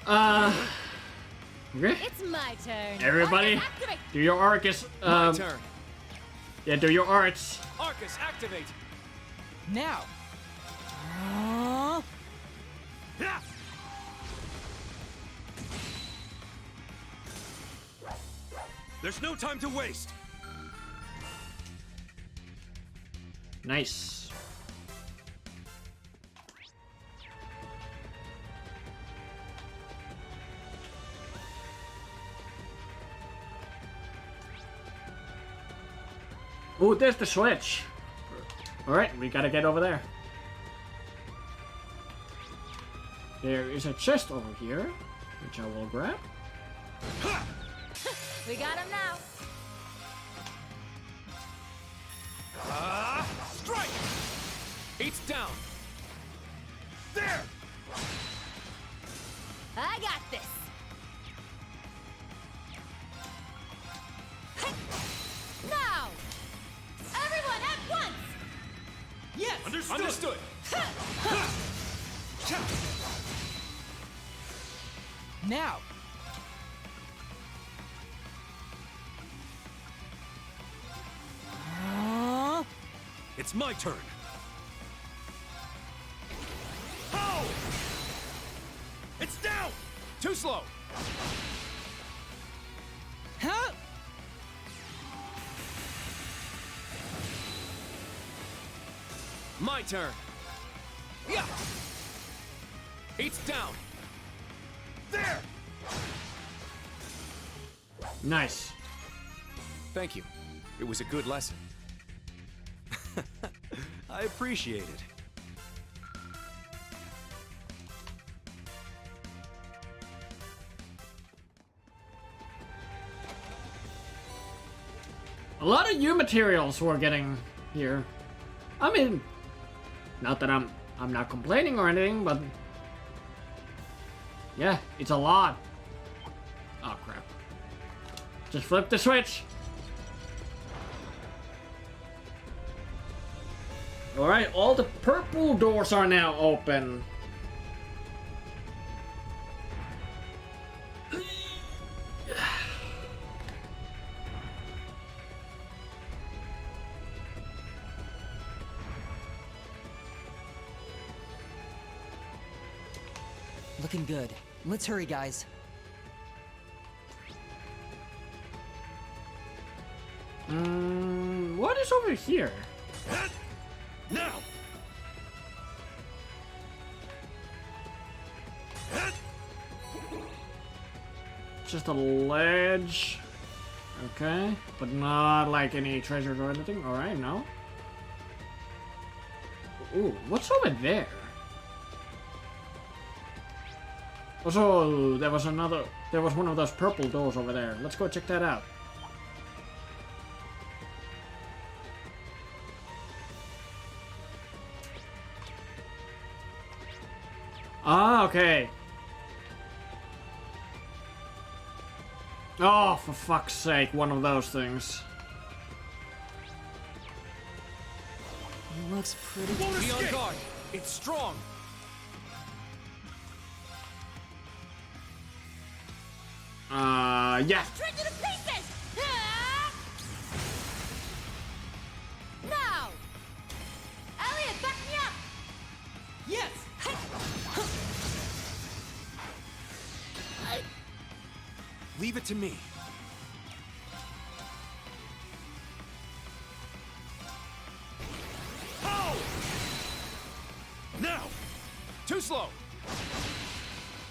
Okay. It's my turn. Everybody, Arcus, activate! do your Arcus. My turn. Yeah, do your arts. Arcus, activate! Now! There's no time to waste! Nice. Ooh, there's the switch. Alright, we gotta get over there. There is a chest over here, which I will grab. We got him now. Strike! Eight's down. There! I got this. Now! Everyone at once! Yes! Understood! Now! It's my turn! Oh! It's down! Too slow! Huh? My turn. Yeah. Eight's down. There! Nice. Thank you. It was a good lesson. I appreciate it. A lot of new materials we're getting here. I mean, not that I'm not complaining or anything, but yeah, it's a lot. Oh crap. Just flip the switch. Alright, all the purple doors are now open. Looking good. Let's hurry, guys. What is over here? Now! Just a ledge. Okay, but not like any treasures or anything. Alright, no. Ooh, what's over there? Also, there was one of those purple doors over there. Let's go check that out. Ah, okay. Oh, for fuck's sake, one of those things. It looks pretty. Be on guard. It's strong. Yeah. Shred you to pieces! Ah! Now! Elliot, back me up! Yes. Leave it to me. Oh! Now! Too slow!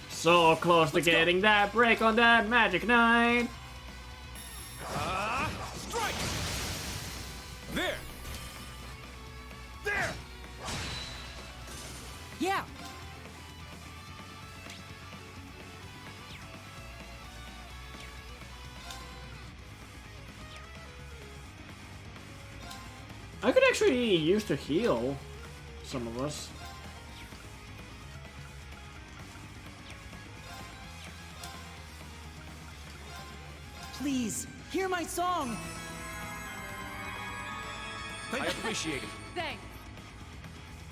So close to getting that break on that Magic Knight. Strike! There! There! Yeah! I could actually use to heal some of us. Please, hear my song! I appreciate it. Thanks.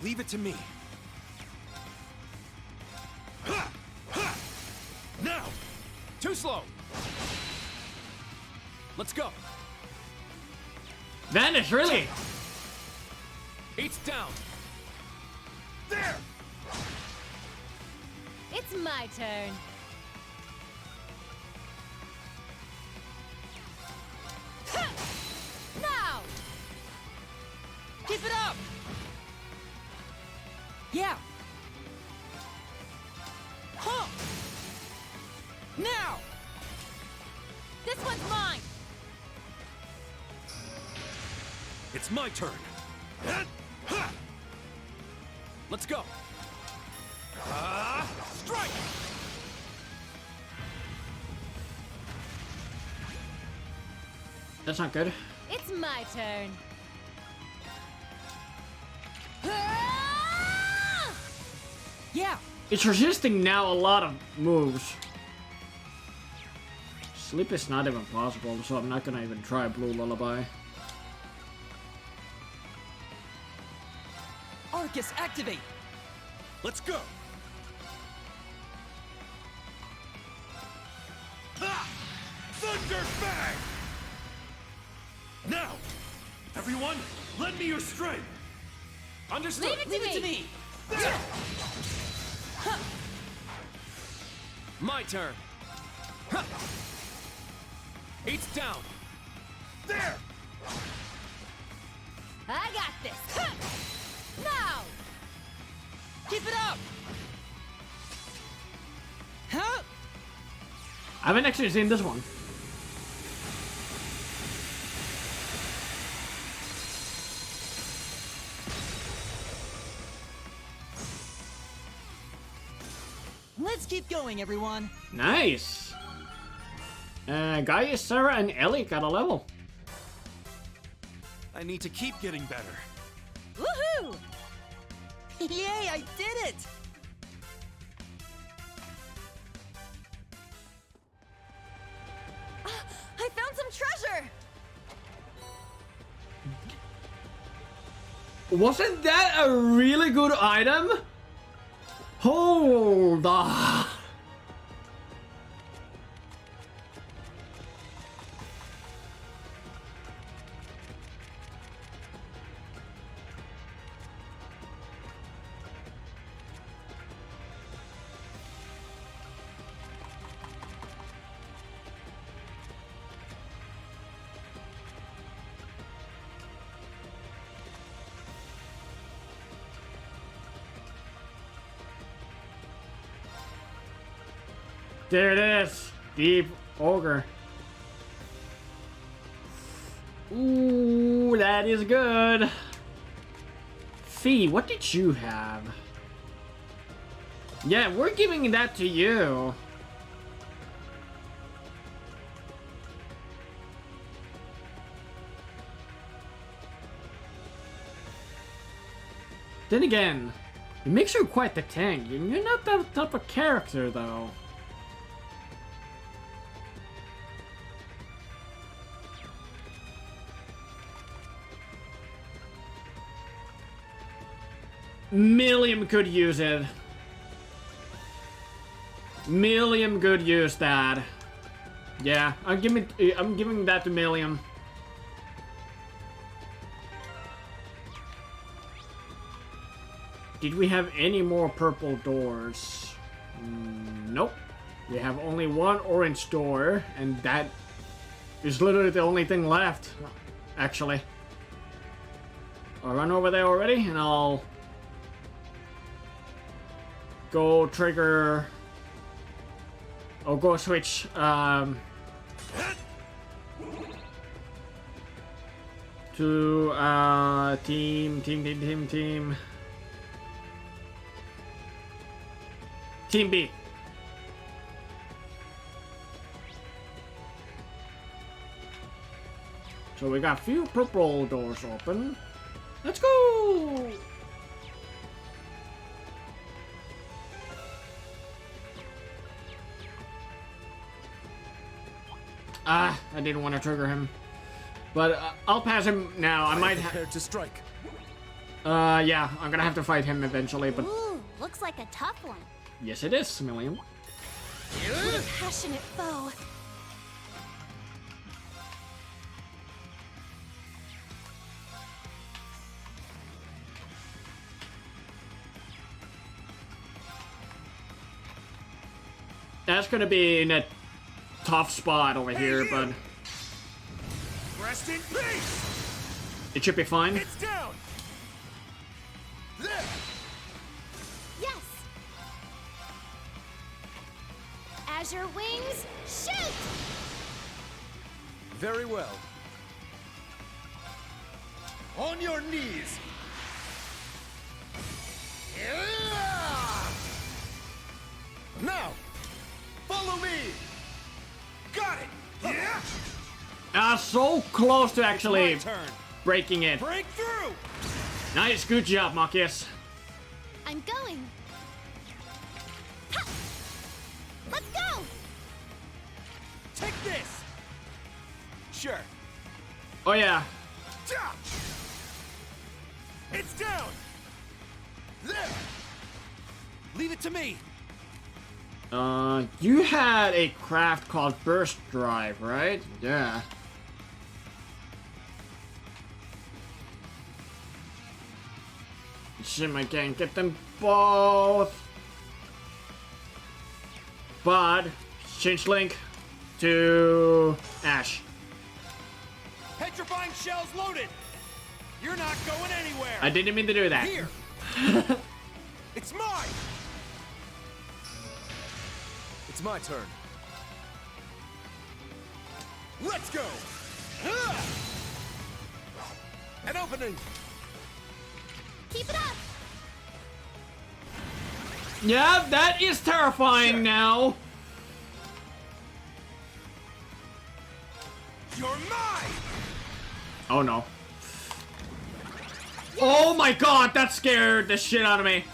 Leave it to me. Now! Too slow! Let's go! Vanish, really? Eats down! There! It's my turn. Now! Keep it up! Yeah! Huh! Now! This one's mine! It's my turn. Let's go! Strike! That's not good. It's my turn. Yeah! It's resisting now a lot of moves. Sleep is not even possible, so I'm not gonna even try Blue Lullaby. Arcus, activate! Let's go! Thunder Bang! Now! Everyone, lend me your strength! Understood! Leave it to me! There! My turn! Huh. Eats down! There! I got this! Now! Keep it up! Huh? I haven't actually seen this one. Let's keep going, everyone. Nice. Gaius, Sarah, and Ellie got a level. I need to keep getting better. Woohoo! Yay, I did it! I found some treasure! Wasn't that a really good item? Hold on. There it is. Deep Ogre. Ooh, that is good. Fee, what did you have? Yeah, we're giving that to you. Then again, it makes you quite the tank. You're not that type of character, though. Millium could use it. Millium could use that. Yeah, I'm giving that to Millium. Did we have any more purple doors? Nope. We have only one orange door, and that is literally the only thing left, actually. I'll run over there already, and I'll go trigger... I'll go switch, to, team. Team B. So we got a few purple doors open. Let's go! I didn't want to trigger him. But I'll pass him now. I might have to strike. Yeah, I'm gonna have to fight him eventually, but... Ooh, looks like a tough one. Yes, it is, Million. What a passionate foe. That's gonna be in a tough spot over here, but Rest in peace. it should be fine. It's down. There. Yes! Azure wings, shoot! Very well. On your knees. Now, follow me. Got it. Yeah. So close to actually It's my turn. breaking it. Break through. Nice, good job, Marcus. I'm going. Ha! Let's go! Take this. Sure. Oh yeah. Ja. It's down. There. Leave it to me. You had a craft called Burst Drive, right? Yeah. Shit, I can't get them both. But, change link to Ash. Petrifying shells loaded. You're not going anywhere. I didn't mean to do that. Here. It's mine. It's my turn. Let's go. An opening. Keep it up! Yeah, that is terrifying now. You're mine. Oh no. Oh my god, that scared the shit out of me.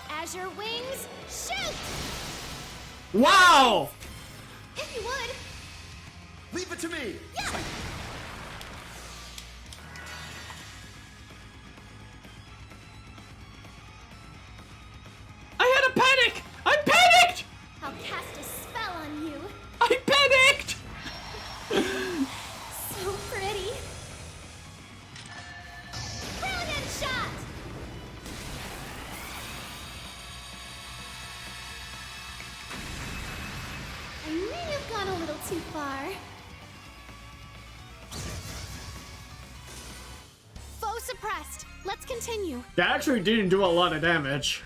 Azure wings, shoot! Wow! If you would. Leave it to me. Yeah! I had a panic! I panicked! I'll cast a spell on you. I panicked! So pretty. Brilliant shot! I may have gone a little too far. Foe suppressed. Let's continue. That actually didn't do a lot of damage.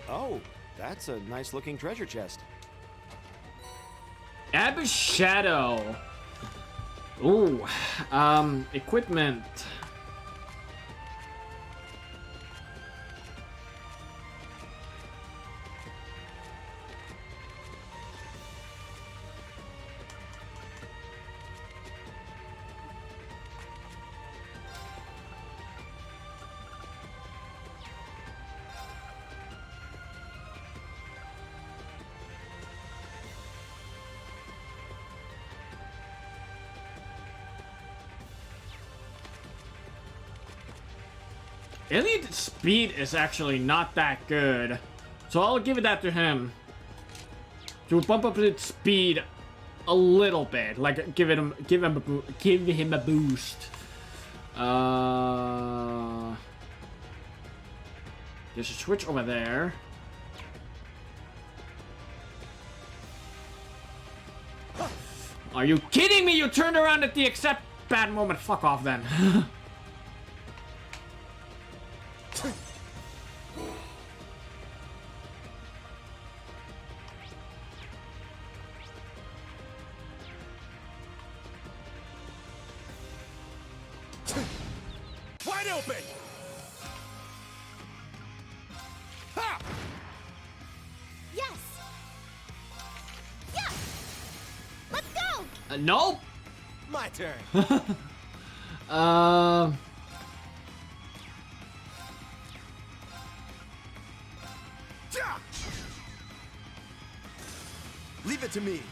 Oh, that's a nice looking treasure chest. Abyss Shadow. Ooh, equipment. Elliot's speed is actually not that good, so I'll give it that to him. To bump up its speed a little bit, like give him a boost. There's a switch over there. Are you kidding me? You turned around at the exact bad moment. Fuck off then. Wide open! Ha! Yes! Yeah! Let's go! Nope! My turn. Leave it to me.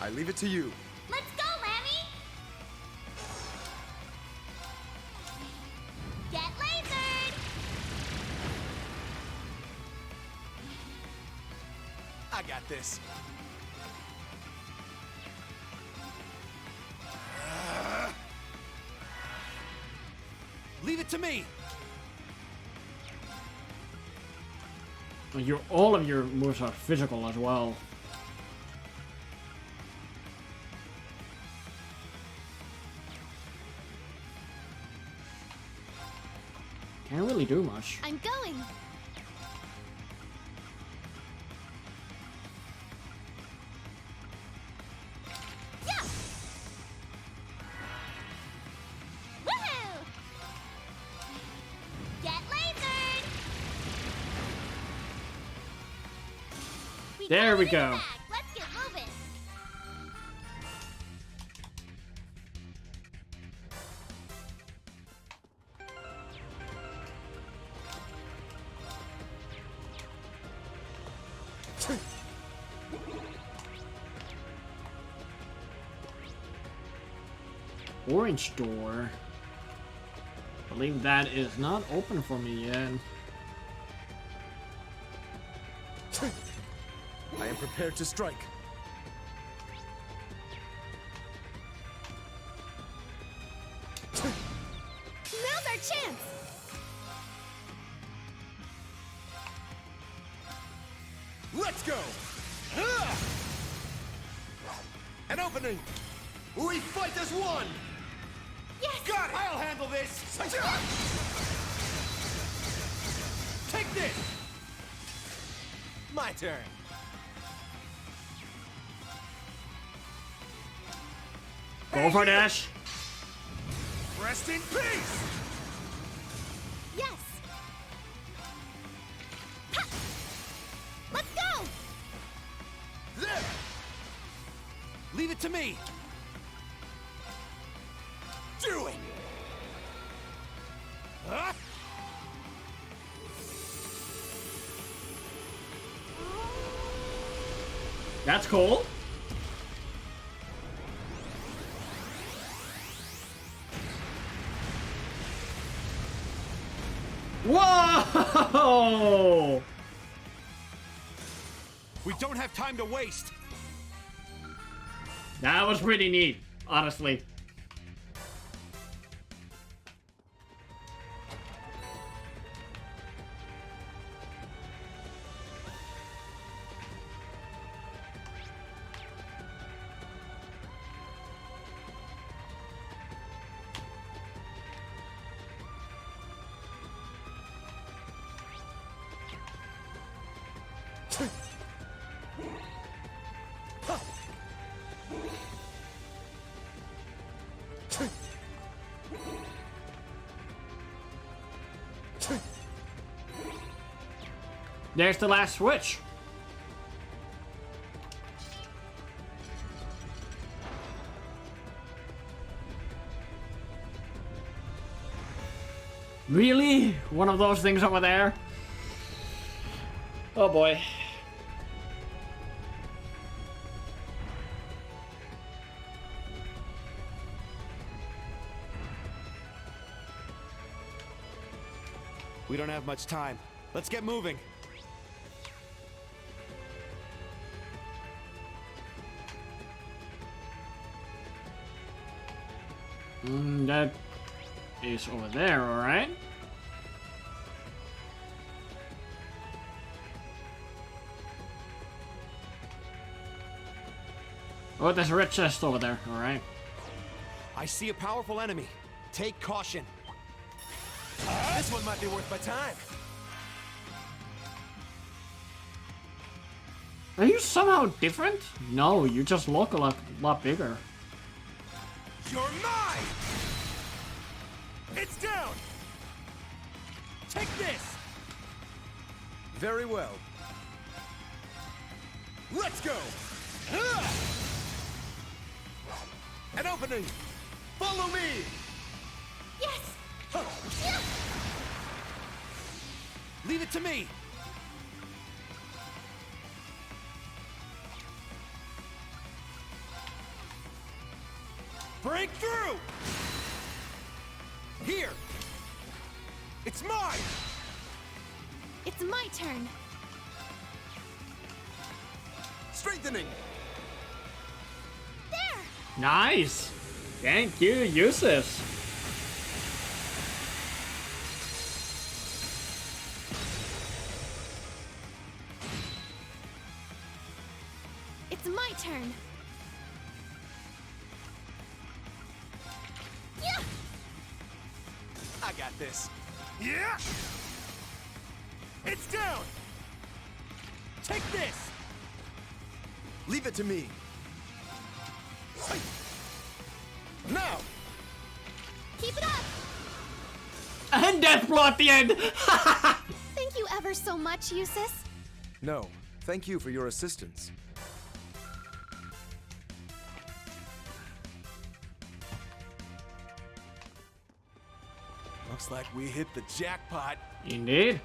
I leave it to you. Let's go, Lammy! Get lasered! I got this. Leave it to me. All of your moves are physical as well. Can't really do much. I'm going! Yeah! Woohoo! Get lasered! There we go. Let's get moving! Orange door. I believe that is not open for me yet. I am prepared to strike. Now's our chance! Let's go! An opening! We fight as one! Yes! Got it! I'll handle this! Take this! My turn. Go for dash. Rest in peace! Yes! Ha! Let's go! There! Leave it to me! Do it! Huh? That's cool. Whoa! We don't have time to waste. That was pretty neat, honestly. There's the last switch. Really? One of those things over there? Oh boy. We don't have much time. Let's get moving. That is over there, alright? Oh, there's a red chest over there, alright. I see a powerful enemy. Take caution. This one might be worth my time. Are you somehow different? No, you just look a lot bigger. You're mine! It's down! Take this! Very well. Let's go! An opening! Follow me! Yes! Leave it to me! Break through! Here! It's mine! It's my turn. Strengthening! There! Nice! Thank you, use this. It's my turn. Yeah! I got this. Yeah! It's down! Take this! Leave it to me. Now! Keep it up! And death blow at the end! Thank you ever so much, Eustace. No, thank you for your assistance. Looks like we hit the jackpot. Indeed.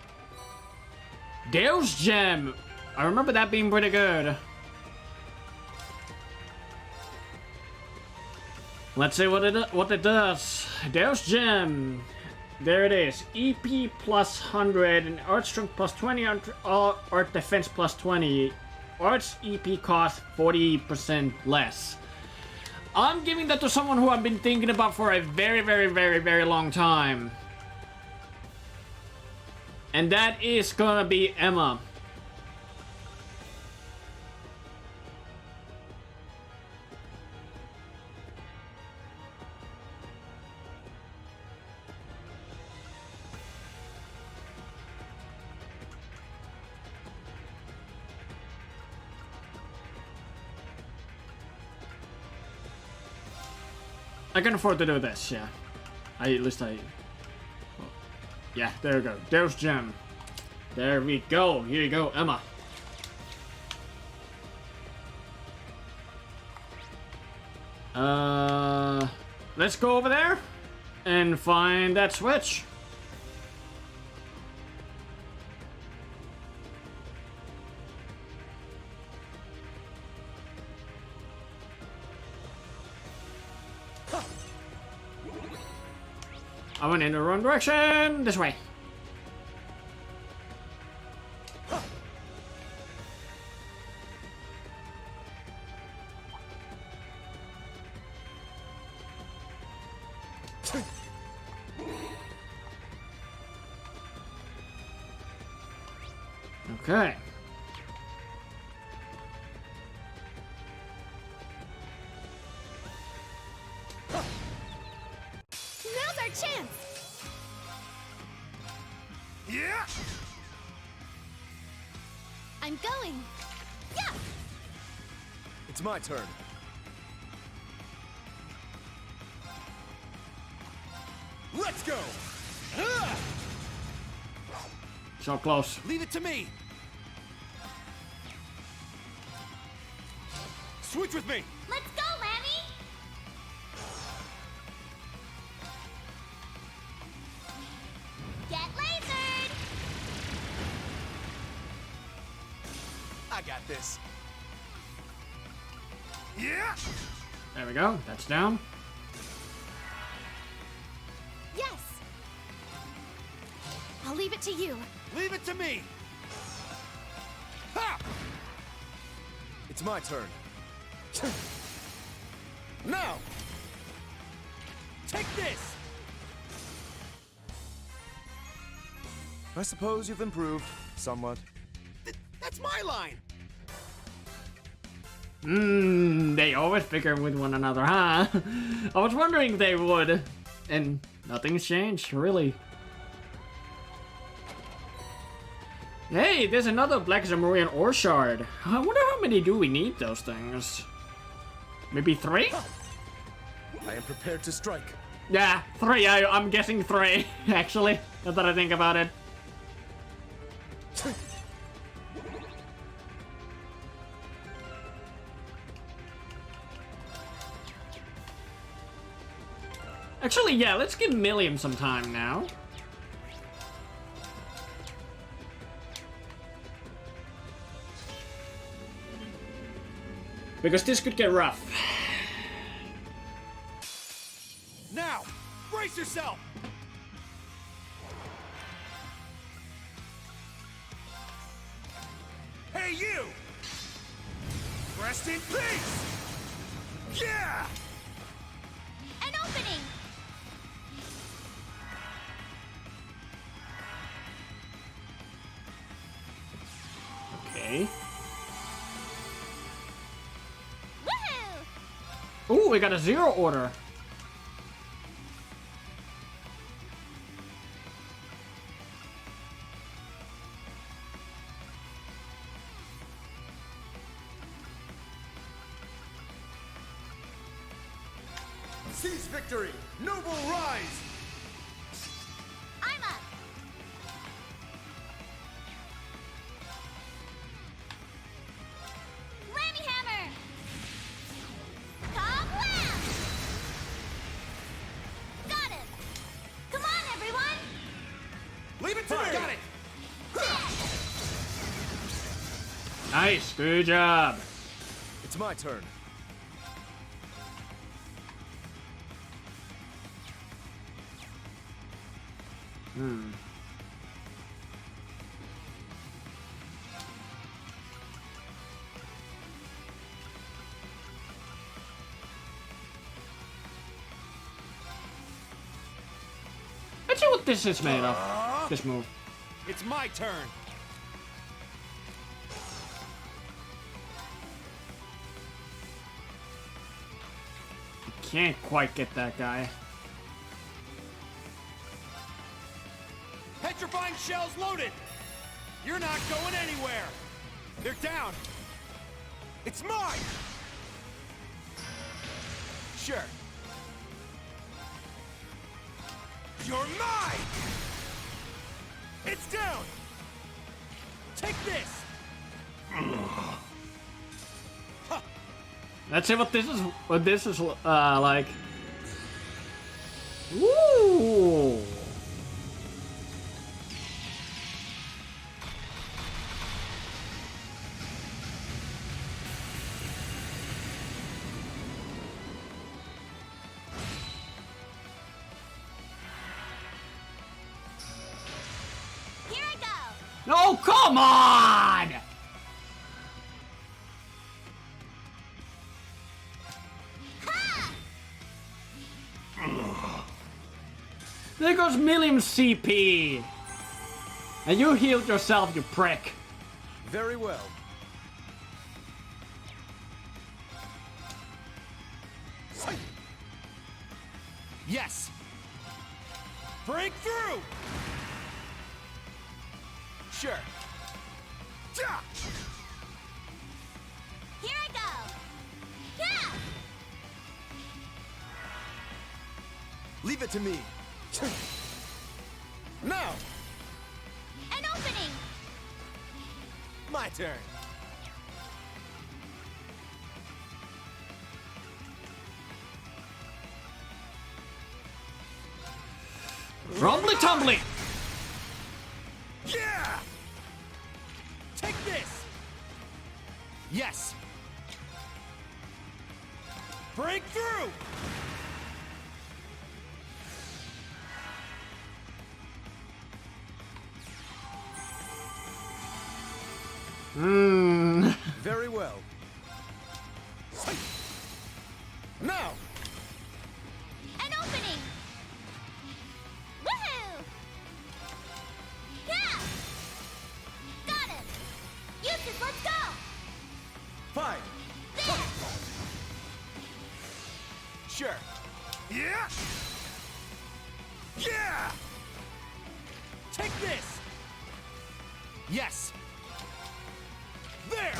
Deus Gem! I remember that being pretty good. Let's see what it does. Deus Gem. There it is. EP plus 100 and Art Strength plus 20, Art Defense plus 20. Art's EP cost 40% less. I'm giving that to someone who I've been thinking about for a very, very, very, very long time. And that is gonna be Emma. I can afford to do this, yeah. At least I... Yeah, there we go. Deus Gem. There we go. Here you go, Emma. Let's go over there and find that switch. I went in the wrong direction. This way. Okay. Now's our chance! Yeah! I'm going! Yeah! It's my turn. Let's go! So close. Leave it to me! Switch with me! Let's go, Lammy! Get lasered! I got this. Yeah! There we go. That's down. Yes! I'll leave leave it to you. Leave it to me! Ha! It's my turn. Now! Take this! I suppose you've improved, somewhat. That's my line! They always bicker with one another, huh? I was wondering if they would. And nothing's changed, really. Hey, there's another Black Zamurian ore shard. I wonder how many do we need those things? Maybe 3? I am prepared to strike. Yeah, 3. I'm guessing 3, actually, now that I think about it. Actually, yeah, let's give Milliam some time now. Because this could get rough. Now, brace yourself! Hey, you! Rest in peace! Yeah! An opening! Okay. Ooh, we got a 0 order. Seize victory! Noble rise! I'm up! Whammy hammer! Kablam! Got him! Come on, everyone! Leave it to me! Got it! Nice, good job. It's my turn. Let's see what this is made of. This move. It's my turn. Can't quite get that guy. Petrifying shells loaded! You're not going anywhere! They're down! It's mine! Sure. You're mine! It's down! Take this! Let's see what this is like. Woo! Here I go! No, come on! There goes Milliam's CP! And you healed yourself, you prick. Very well. Yes! Break through! Sure. Ja! Here I go! Yeah! Leave it to me. Now! An opening! My turn. Rumbly tumbly! Yeah! Take this! Yes! Break through! Now! An opening! Woohoo! Yeah! Got it! Eustace, let's go! Fine. There! Sure. Yeah! Yeah! Take this! Yes! There!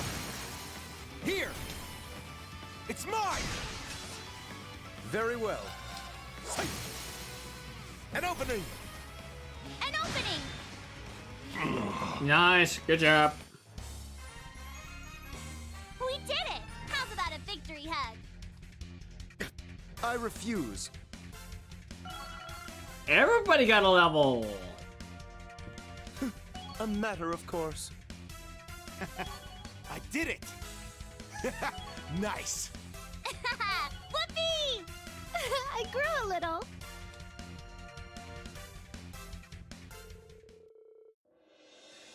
Here! It's mine! Very well. An opening! An opening! Nice, good job. We did it! How's about a victory hug? I refuse. Everybody got a level. A matter of course. I did it! Nice! Whoopee! I grew a little.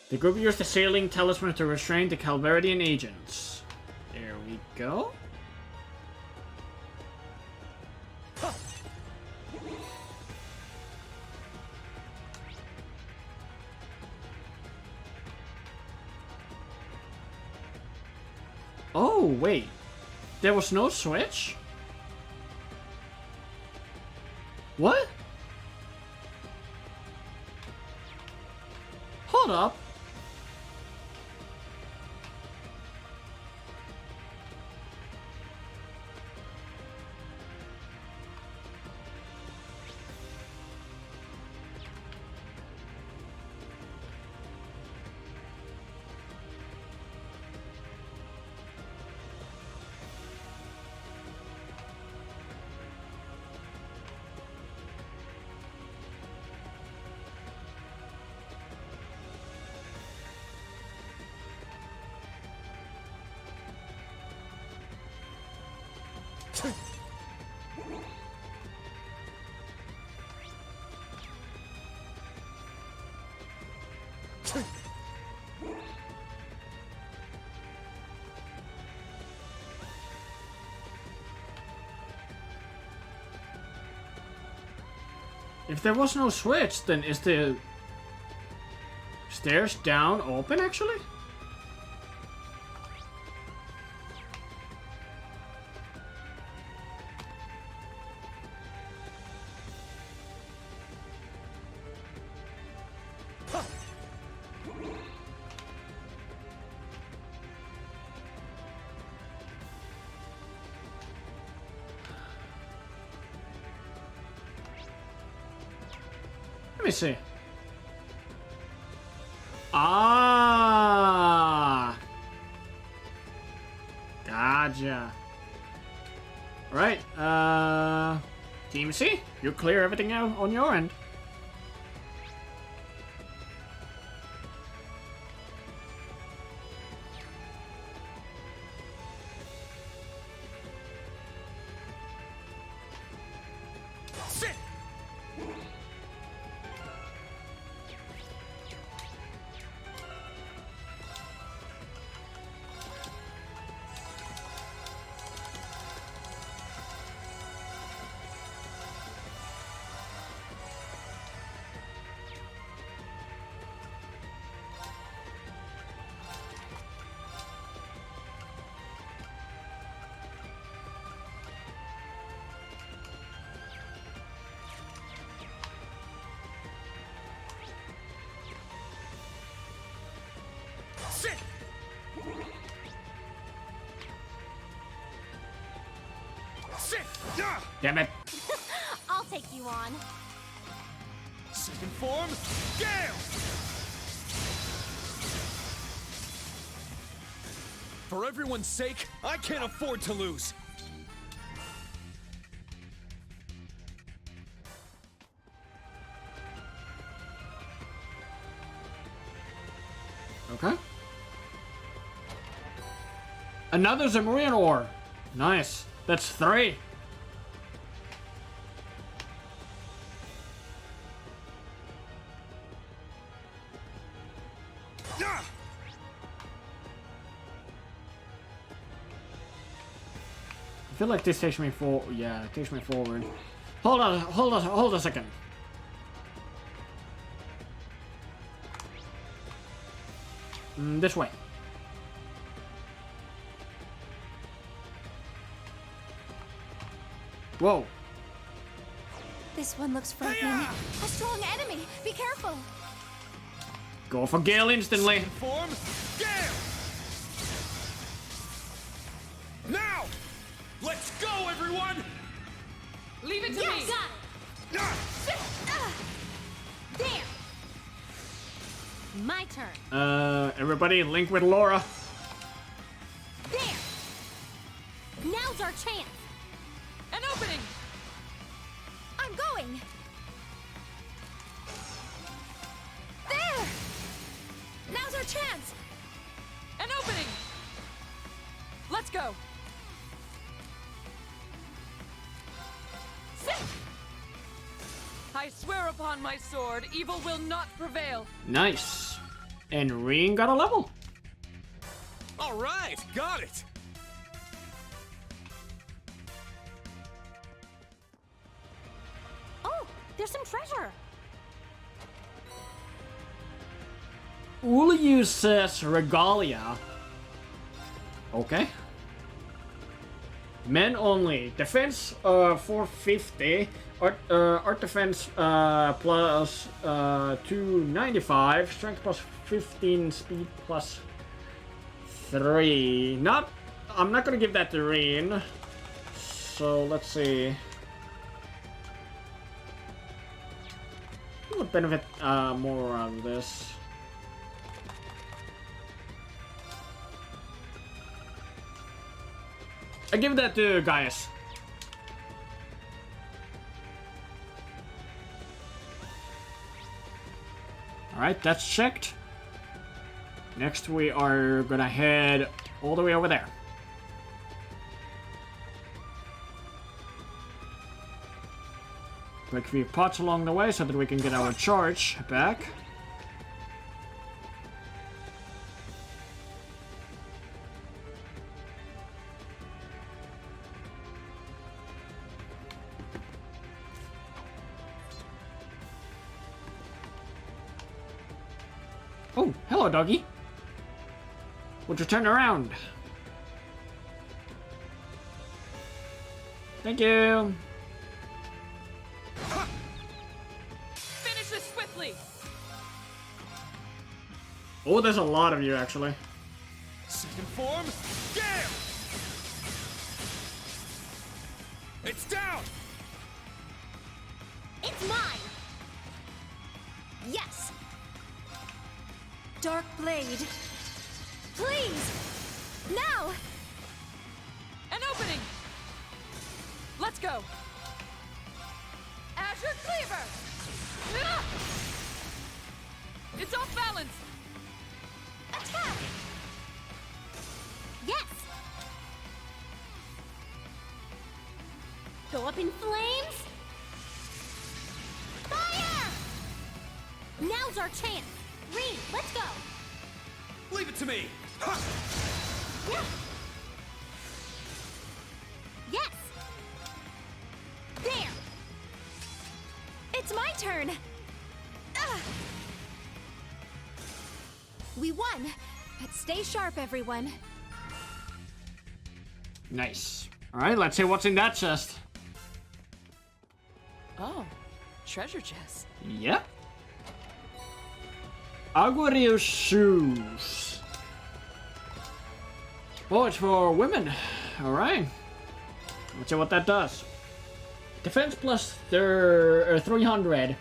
The group used the sailing talisman to restrain the Calvarian agents. There we go. Oh, wait. There was no switch? What? Hold up. If there was no switch, then is the stairs down open actually? Let me see. Ah, gotcha. Right. Team C, you clear everything out on your end. Sit! Sit! Sit! Yeah! Damn it. I'll take you on. Second form, Gale! For everyone's sake, I can't afford to lose. Okay. Another Zamurian ore. Nice. That's 3. I feel like this takes me yeah, it takes me forward. Hold a second. This way. Whoa. This one looks frightening. A strong enemy! Be careful! Go for Gale instantly. Form, Gale! Now! Let's go, everyone! Leave it to Yes! me! There! My turn. Everybody link with Laura. There! Now's our chance! An opening! I'm going! There! Now's our chance! An opening! Let's go! I swear upon my sword, evil will not prevail. Nice. And Reen got a level. All right, got it. Oh, there's some treasure. Ulyu says Regalia. Okay. Men only. Defense 450. Art defense plus 295. Strength plus 15. Speed plus 3. I'm not gonna give that to Reen. So let's see. Who would benefit more out of this? I give that to Gaius. Alright, that's checked. Next we are gonna head all the way over there. Break a few pots along the way so that we can get our charge back. Oh, hello, doggy. Would you turn around? Thank you. Finish this swiftly. Oh, there's a lot of you, actually. Second form, Gale! It's down! It's mine. Yes! Dark Blade. Please! Now! An opening! Let's go! Azure Cleaver! Ah! It's off balance! Attack! Yes! Go up in flames! Fire! Now's our chance! Reed, let's go! Leave it to me! Yeah. Yes! There! It's my turn! We won! But stay sharp, everyone. Nice. Alright, let's see what's in that chest. Oh, treasure chest. Yep. Aguario's shoes. Oh, it's for women. Alright. Let's see what that does. Defense plus 300.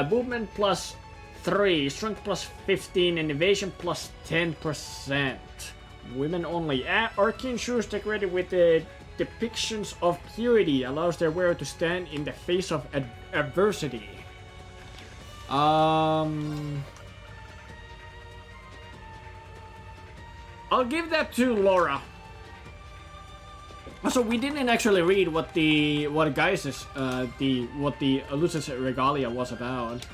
Movement plus 3. Strength plus 15. And evasion plus 10%. Women only. Arcane shoes decorated with the depictions of purity. Allows their wearer to stand in the face of adversity. I'll give that to Laura. So we didn't actually read what Gaius' what the Lucis Regalia was about.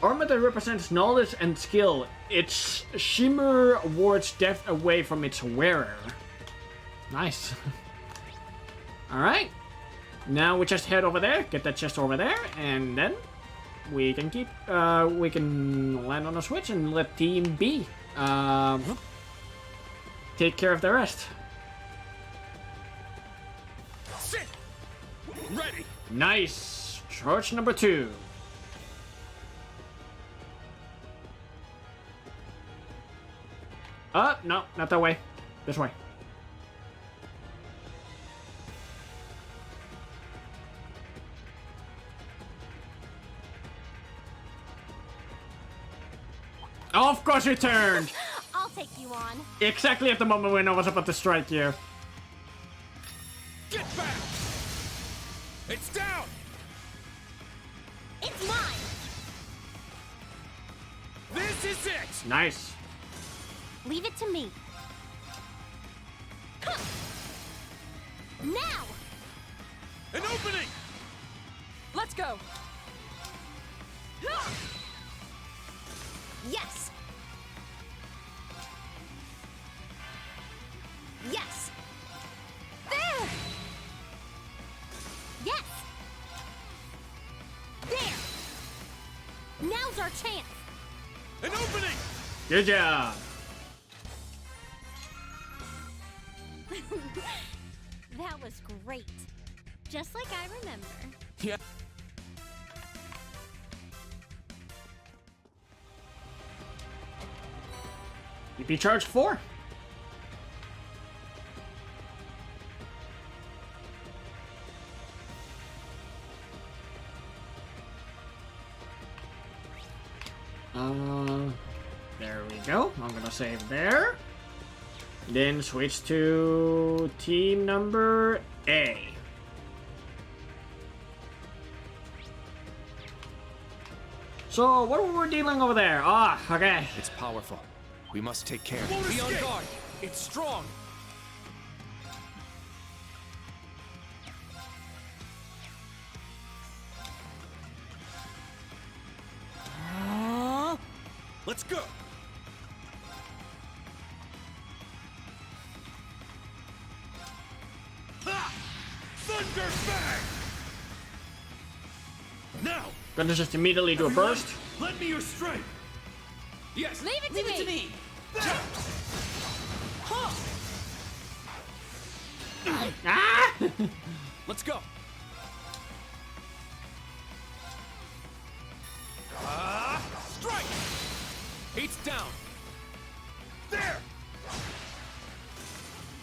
Armor that represents knowledge and skill. Its shimmer wards death away from its wearer. Nice. Alright. Now we just head over there, get that chest over there, and then we can we can land on a switch and let Team B take care of the rest. Sit! Ready! Nice! Charge number 2. No, not that way. This way. Of course you turned! I'll take you on. Exactly at the moment when I was about to strike you. Get back! It's down! It's mine! This is it! Nice. Leave it to me. Huh. Now! An opening! Let's go! Yes! Yes! There! Yes! There! Now's our chance! An opening! Good job. That was great. Just like I remember. Yeah. EP charge 4. There we go. I'm gonna save there. Then switch to team number A. So, what were we dealing over there? Ah, okay. It's powerful. We must take care. Be on guard! It's strong! Let's go! Ha! Thunder Fang! Now! Gonna just immediately do a burst. Lend me your strength! Yes! Leave it to me! Ah! Let's go! Strike! Eight's down! There!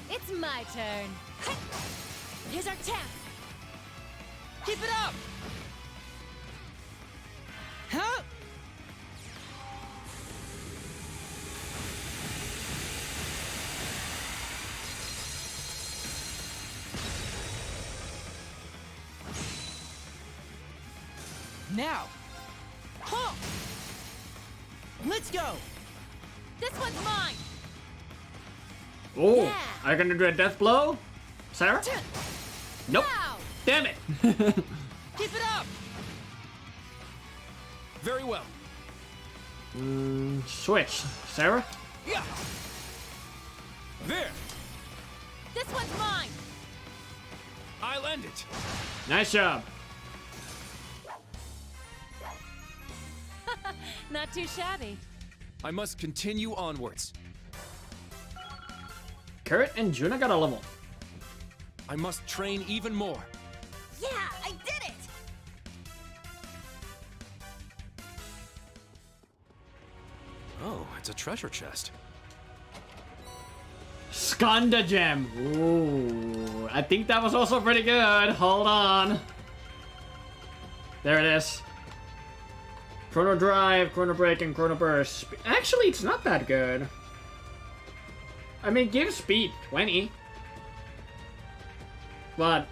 It's my turn. Here's our chance! Keep it up! Huh? Now! Huh! Let's go! This one's mine! Oh, Yeah. are you gonna do a death blow? Sarah? Nope. Now! Damn it. Keep it up! Very well. Switch. Sarah? Yeah! There! This one's mine! I'll end it! Nice job. Not too shabby. I must continue onwards. Kurt and Juna got a level. I must train even more. Yeah, I did it! Oh, it's a treasure chest. Skanda Gem. Ooh, I think that was also pretty good. Hold on. There it is. Chrono Drive, Chrono Break, and Chrono Burst. Actually, it's not that good. I mean, give speed 20. But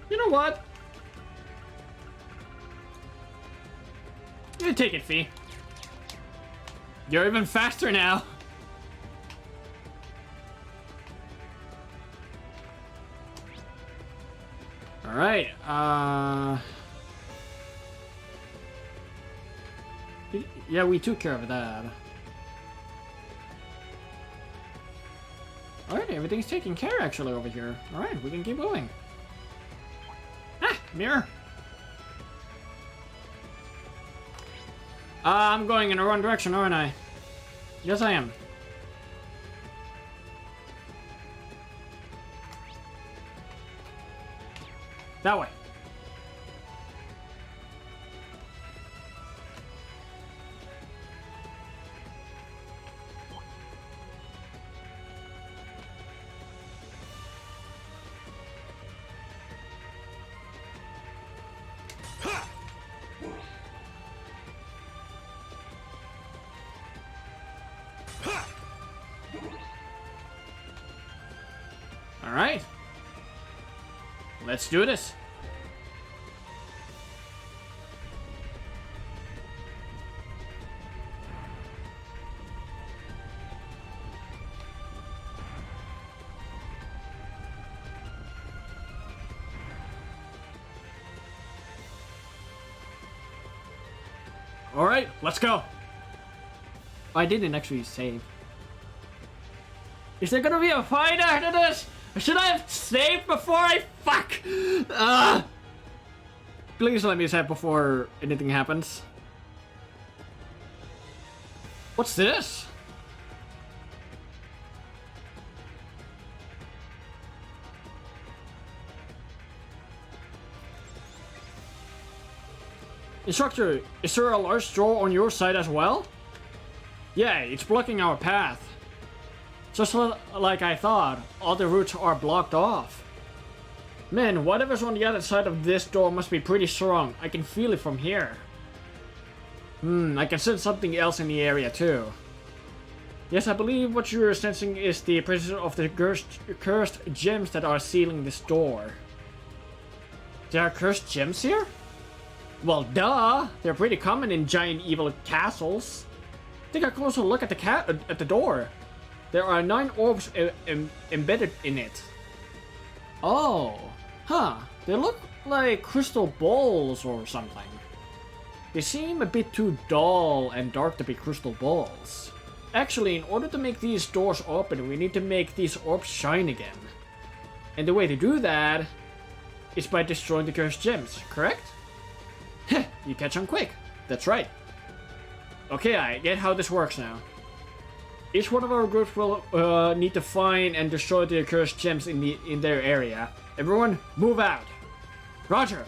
you know what? You take it, Fee. You're even faster now. Alright, yeah, we took care of that. Alright, everything's taken care actually over here. Alright, we can keep moving. Ah, mirror. I'm going in the wrong direction, aren't I? Yes, I am. That way. All right. Let's do this. All right, let's go. I didn't actually save. Is there gonna be a fight after this? Should I have saved before I fuck? Please let me save before anything happens. What's this? Instructor, is there a large door on your side as well? Yeah, it's blocking our path. Just like I thought, all the routes are blocked off. Man, whatever's on the other side of this door must be pretty strong. I can feel it from here. I can sense something else in the area too. Yes, I believe what you're sensing is the presence of the cursed gems that are sealing this door. There are cursed gems here? Well, duh! They're pretty common in giant evil castles. Take a closer look at the door. There are 9 orbs embedded in it. Oh, huh. They look like crystal balls or something. They seem a bit too dull and dark to be crystal balls. Actually, in order to make these doors open, we need to make these orbs shine again. And the way to do that is by destroying the cursed gems, correct? Heh, you catch on quick. That's right. Okay, I get how this works now. Each one of our groups will need to find and destroy the cursed gems in their area. Everyone, move out. Roger.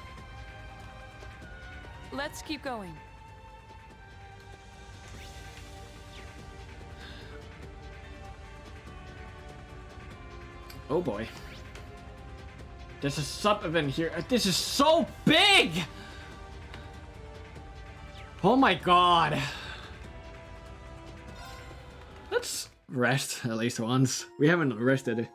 Let's keep going. Oh boy. There's a sub-event here. This is so big! Oh my god. Let's rest at least once. We haven't rested.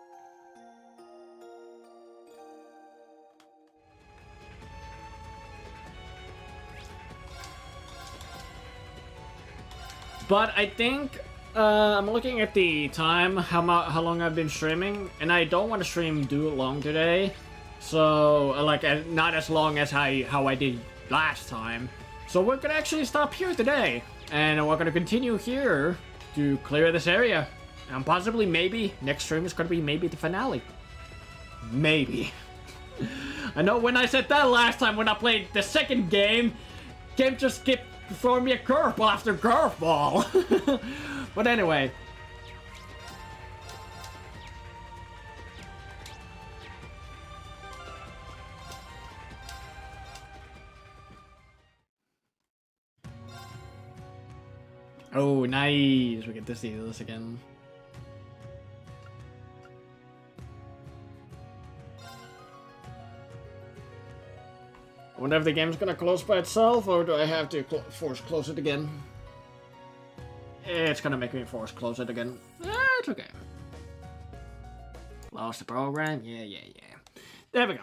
But I think I'm looking at the time, how long I've been streaming, and I don't want to stream too long today. So like not as long as how I did last time. So we're gonna actually stop here today, and we're gonna continue here to clear this area, and possibly maybe next stream is gonna be maybe the finale. Maybe. I know when I said that last time when I played the second game just kept throwing me a curveball after curveball. But anyway. Oh, nice. We get to see this again. I wonder if the game's gonna close by itself, or do I have to force close it again? It's gonna make me force close it again. It's okay. Lost the program? Yeah. There we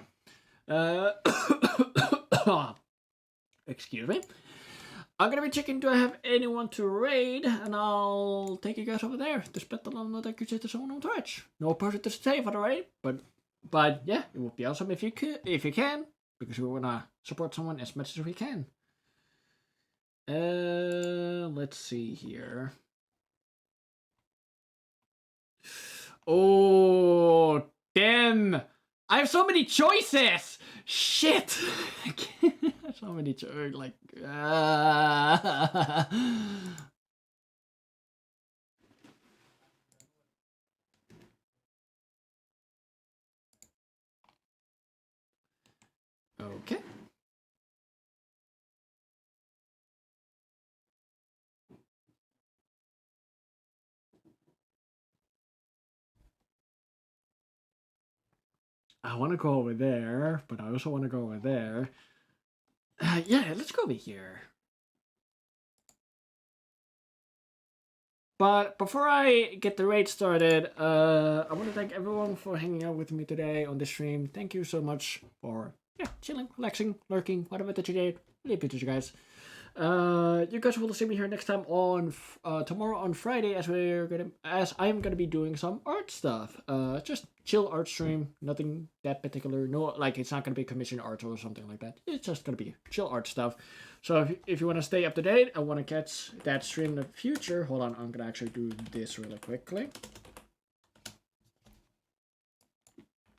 go. Excuse me. I'm gonna be checking, do I have anyone to raid, and I'll take you guys over there to spend the long that you to someone on Twitch. No person to stay for the raid, but yeah, it would be awesome if you can, because we wanna support someone as much as we can. Let's see here. Oh, damn! I have so many choices. Shit! So many choices, like. Okay. I want to go over there, but I also want to go over there. Yeah, let's go over here. But before I get the raid started, I want to thank everyone for hanging out with me today on this stream. Thank you so much for chilling, relaxing, lurking, whatever that you did. Really appreciate you guys. You guys will see me here next time on tomorrow on Friday, as I'm gonna be doing some art stuff. Just chill art stream, nothing that particular. No, like it's not gonna be commissioned art or something like that. It's just gonna be chill art stuff. So if you want to stay up to date and want to catch that stream in the future, hold on, I'm gonna actually do this really quickly.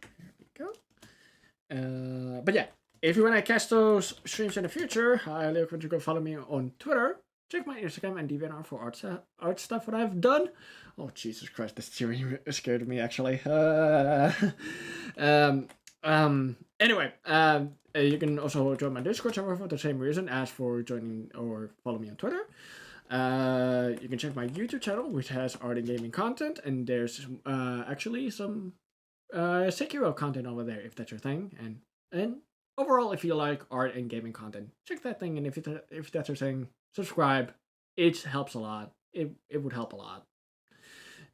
There we go. But yeah. If you want to catch those streams in the future, I highly recommend you go follow me on Twitter. Check my Instagram and DeviantArt for art stuff what I've done. Oh, Jesus Christ, this cheering scared me, actually. Anyway, you can also join my Discord server for the same reason as for joining or follow me on Twitter. You can check my YouTube channel, which has art and gaming content, and there's actually some Sekiro content over there, if that's your thing. And overall, if you like art and gaming content, check that thing, and if that's your thing, subscribe. It helps a lot. It would help a lot.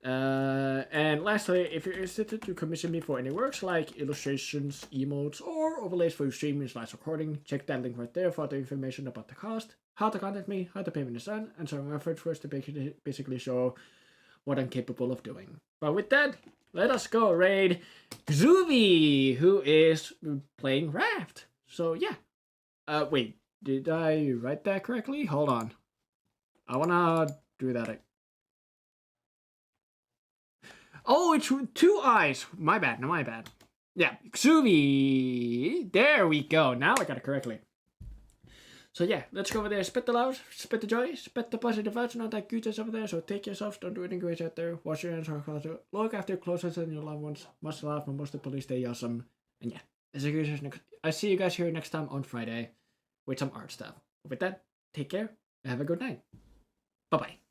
And lastly, if you're interested to commission me for any works like illustrations, emotes, or overlays for your streaming / recording, check that link right there for the information about the cost, how to contact me, how to pay me the sun, and some efforts for us to basically show what I'm capable of doing. But with that, let us go raid Zuvi, who is playing Raft. So yeah. Wait, did I write that correctly? Hold on. I wanna do that. Oh, it's 2 eyes. My bad, no, my bad. Yeah, Zuvi. There we go. Now I got it correctly. So yeah, let's go over there, spit the love, spit the joy, spit the positive vibes, not that goodness over there. So take yourself, don't do anything great out there. Wash your hands, look after your closest and your loved ones. Much love, and most importantly, stay awesome. And yeah, I see you guys here next time on Friday with some art stuff. With that, take care and have a good night. Bye bye.